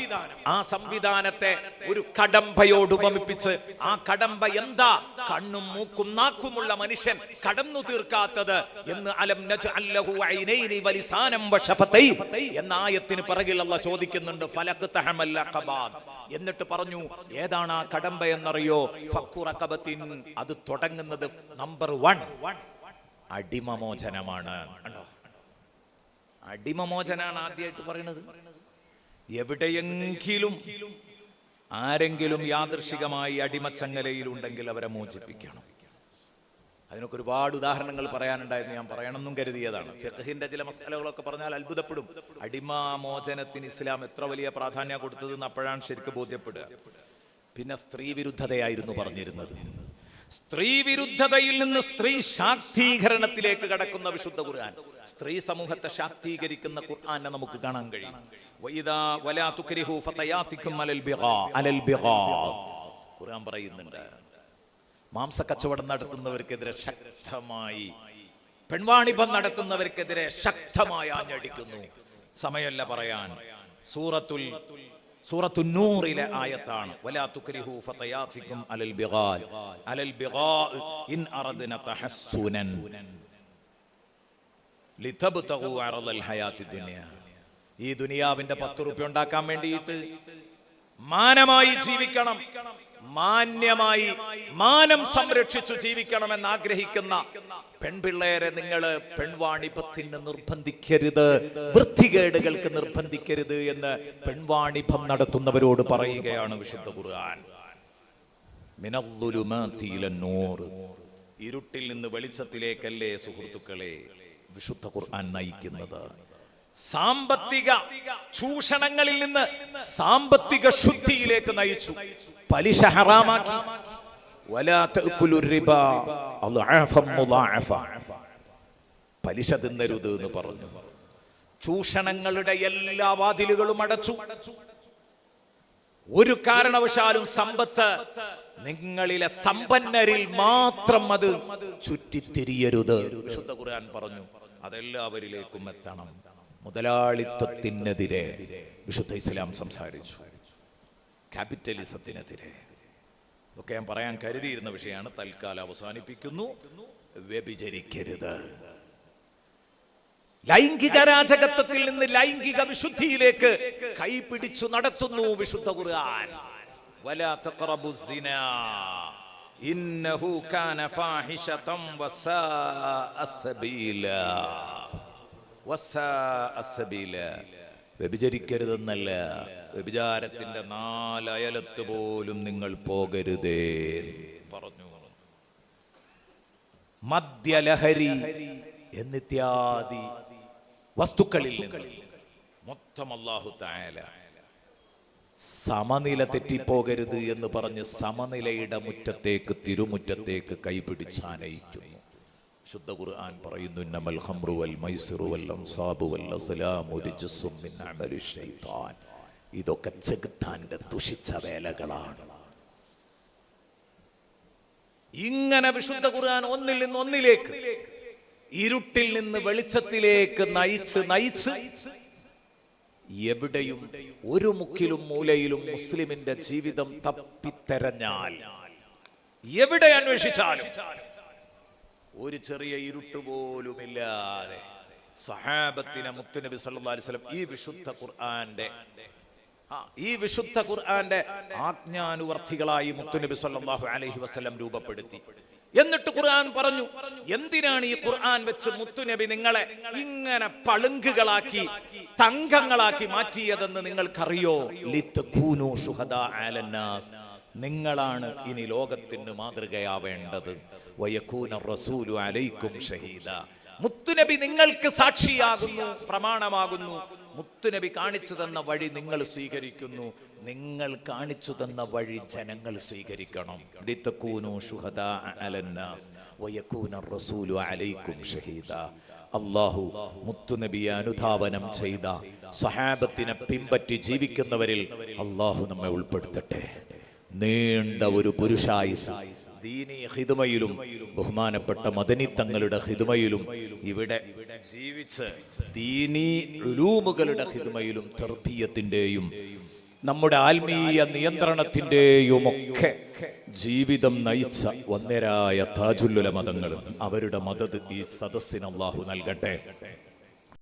ആ സംവിധാനത്തെ ഒരു കടമ്പയോട് ഉപമിപ്പിച്ച്, ആ കടമ്പ എന്താ കണ്ണും മൂക്കും നാക്കുമുള്ള മനുഷ്യൻ കടന്നു തീർക്കാത്തത് എന്ന് അലം നജ്അൽ ലഹു ഐനൈനി വലിസാനം വശഫതൈൻ എന്ന ആയത്തിന് പിറകിൽ അല്ലാഹു ചോദിക്കുന്നുണ്ട്. ഫലഖ്തഹമൽ അഖബ, എന്നിട്ട് പറഞ്ഞു ഏതാണ് ആ കടമ്പ എന്നറിയോ? ഫഖു റഖബത്തിൻ. അത് തുടങ്ങുന്നത് നമ്പർ 1 അടിമമോചനമാണ്. അടിമമോചനാണ് ആദ്യമായിട്ട് പറയുന്നത്. എവിടെയെങ്കിലും ആരെങ്കിലും യാദൃശികമായി അടിമച്ചങ്ങലയിലുണ്ടെങ്കിൽ അവരെ മോചിപ്പിക്കണം. അതിനൊക്കെ ഒരുപാട് ഉദാഹരണങ്ങൾ പറയാനുണ്ടായിരുന്നു, ഞാൻ പറയണമെന്നും കരുതിയതാണ്. ഫിഖ്ഹിന്റെ ചില മസലകളൊക്കെ പറഞ്ഞാൽ അത്ഭുതപ്പെടും. അടിമമോചനത്തിന് ഇസ്ലാം എത്ര വലിയ പ്രാധാന്യം കൊടുത്തതെന്ന് അപ്പോഴാണ് ശരിക്കും ബോധ്യപ്പെടുക. പിന്നെ സ്ത്രീ വിരുദ്ധതയായിരുന്നു പറഞ്ഞിരുന്നത്. സ്ത്രീ വിരുദ്ധതയിൽ നിന്ന് സ്ത്രീ ശാക്തീകരണത്തിലേക്ക് കടക്കുന്ന വിശുദ്ധ ഖുർആൻ, സ്ത്രീ സമൂഹത്തെ ശാക്തീകരിക്കുന്ന ഖുർആനെ നമുക്ക് കാണാൻ കഴിയും. വഇദാ വലാ തുക്രിഹു ഫതയാതികും അലൽ ബിഗാ ഖുർആൻ പറയുന്നുണ്ട്. മാംസക്കച്ചവടം നടത്തുന്നവർക്കെതിരെ ശക്തമായി, പെൺവാണിഭം നടത്തുന്നവർക്കെതിരെ ശക്തമായി ആഞ്ഞടിക്കുന്നു. സമയമല്ല പറയാൻ. സൂറത്തുൻ നൂറിലെ ആയത്താണ്. വലാ തുക്രിഹു ഫതയാതികും അലൽ ബിഗാ ഇൻ അറദ്ന തഹസ്സുനൻ ലിതബ്തഗു അറദൽ ഹയാത്തി ദുനിയ. ഈ ദുനിയാവിന്റെ 10 രൂപ ഉണ്ടാക്കാൻ വേണ്ടിയിട്ട് മാനമായി ജീവിക്കണം, മാന്യമായി മാനം സംരക്ഷിച്ചു ജീവിക്കണമെന്ന് ആഗ്രഹിക്കുന്ന പെൺപിള്ളേരെ നിങ്ങൾ പെൺവാണിഭത്തിന് നിർബന്ധിക്കരുത്, വൃത്തികേടുകൾക്ക് നിർബന്ധിക്കരുത് എന്ന് പെൺവാണിഭം നടത്തുന്നവരോട് പറയുകയാണ് വിശുദ്ധ ഖുർആൻ. മിനദ്ദുലുമാതി ഇലന്നൂർ, ഇരുട്ടിൽ നിന്ന് വെളിച്ചത്തിലേക്കല്ലേ സുഹൃത്തുക്കളെ വിശുദ്ധ ഖുർആൻ നയിക്കുന്നത്. സാമ്പത്തിക ചൂഷണങ്ങളിൽ നിന്ന് സാമ്പത്തിക ശുദ്ധിയിലേക്ക് നയിച്ചു. പലിശ ഹറാമാക്കി, വലാ തഅകുലുർ റിബാ അദ്അഫൻ മുദാഅഫ. പലിശ തിന്നരുത് എന്ന് പറഞ്ഞു. ചൂഷണങ്ങളുടെ എല്ലാ വാതിലുകളും അടച്ചു. ഒരു കാരണവശാലും സമ്പത്ത് നിങ്ങളിലെ സമ്പന്നരിൽ മാത്രം അത് ചുറ്റിത്തിരിയരുത്. വിശുദ്ധ ഖുർആൻ പറഞ്ഞു അതെല്ലാവരിലേക്കും എത്തണം. മുതലാളിത്തത്തിനെതിരെ വിശുദ്ധ ഇസ്ലാം സംസാരിച്ചു, ക്യാപിറ്റലിസത്തിനെതിരെ. ഇതൊക്കെ ഞാൻ പറയാൻ കരുതിയിരുന്ന വിഷയമാണ്. തൽക്കാലം അവസാനിപ്പിക്കുന്നു. വ്യഭിചരിക്കരുത്. ലൈംഗിക രാജകത്വത്തിൽ നിന്ന് ലൈംഗിക വിശുദ്ധിയിലേക്ക് കൈപിടിച്ചു നടത്തുന്നു വിശുദ്ധ ഖുർആൻ. വലാ തഖറബുസ് സിനാ ഇന്നഹു കാന ഫാഹിശതൻ വസാഅ സബീലാ. വസാഅ സബീലാ. വ്യഭിചരിക്കരുതെന്നല്ല, വ്യഭിചാരത്തിന്റെ 4 അയലത്ത് പോലും നിങ്ങൾ പോകരുതേ പറഞ്ഞു. മദ്യലഹരി എന്നിത്യാദി വസ്തുക്കളിൽ മൊത്തം അല്ലാഹു തആല സമനില തെറ്റിപ്പോകരുത് എന്ന് പറഞ്ഞ് സമനിലയുടെ മുറ്റത്തേക്ക്, തിരുമുറ്റത്തേക്ക് കൈപിടിച്ചാനയിക്കുന്നു. ശുദ്ധ ഖുർആൻ പറയുന്നു ഇന്നമൽ ഖംറു വൽ മൈസിറു വൽ അൻസാബു വൽ അസ്ലാമു റിജ്സും മിൻ അമലി ശൈത്താൻ. ഇതൊക്കെ ചെകുത്താന്റെ ദുഷിച്ച വേലകളാണ്. ഇങ്ങനെ വിശുദ്ധ ഖുർആൻ ഒന്നിൽ നിന്ന് ഒന്നിലേക്ക്, ഇരുട്ടിൽ നിന്ന് വെളിച്ചത്തിലേക്ക് നയിച്ച് എവിടെയും ഒരു മുക്കിലും മൂലയിലും മുസ്ലിമിന്റെ ജീവിതം തപ്പിത്തെരഞ്ഞാൽ, എവിടെ അന്വേഷിച്ചാലും ഒരു ചെറിയ ഇരുട്ട് പോലുമില്ലാതെ സഹാബത്തിനെ മുത്തുനബി സല്ലല്ലാഹു അലൈഹി വസല്ലം ഈ വിശുദ്ധ ഖുർആന്റെ ആജ്ഞാനുവർത്തികളായി മുത്തുനബി സല്ലല്ലാഹു അലൈഹി വസല്ലം രൂപപ്പെടുത്തി. എന്നിട്ട് ഖുർആൻ പറഞ്ഞു, എന്തിനാണ് ഈ ഖുർആൻ വെച്ച് മുത്തുനബി നിങ്ങളെ ഇങ്ങനെ പളുങ്കുകളാക്കി, തങ്കങ്ങളാക്കി മാറ്റിയതെന്ന് നിങ്ങൾക്കറിയോ? ലിതകൂനു ശുഹദാ അലന്നാസ്. നിങ്ങളാണ് ഇനി ലോകത്തിന് മാതൃകയാവേണ്ടത്. വയകൂന റസൂലു അലൈക്കും ഷഹീദ. മുത്തുനബി നിങ്ങൾക്ക് സാക്ഷിയാകുന്നു, പ്രമാണമാകുന്നു. മുത്തുനബി കാണിച്ചു തന്ന വഴി നിങ്ങൾ സ്വീകരിക്കുന്നു, നിങ്ങൾ കാണിച്ചു തന്ന വഴി ജനങ്ങൾ സ്വീകരിക്കണം. ലിതകൂനു ശുഹദാ അലന്നാസ് വയകൂന റസൂലു അലൈക്കും ഷഹീദ. അല്ലാഹു മുത്തുനബിയെ അനുധാവനം ചെയ്ത സ്വഹാബത്തിനെ പിൻപറ്റി ജീവിക്കുന്നവരിൽ അല്ലാഹു നമ്മെ ഉൾപ്പെടുത്തട്ടെ. നീണ്ട ഒരു പുരുഷായുസ് ദീനീ ഖിദ്മയിലും ബഹുമാനപ്പെട്ട മദനി തങ്ങളുടെ ഖിദ്മയിലും ഇവിടെ ജീവിച്ച് ദീനീ ഉലൂമുകളുടെ ഖിദ്മയിലും തർബിയത്തിന്റെയും നമ്മുടെ ആത്മീയ നിയന്ത്രണത്തിന്റെയും ഒക്കെ ജീവിതം നയിച്ച വന്യരായ താജുൽ ഉലമ തങ്ങൾ, അവരുടെ മദദ് ഈ സദസ്സിന് അല്ലാഹു നൽകട്ടെ.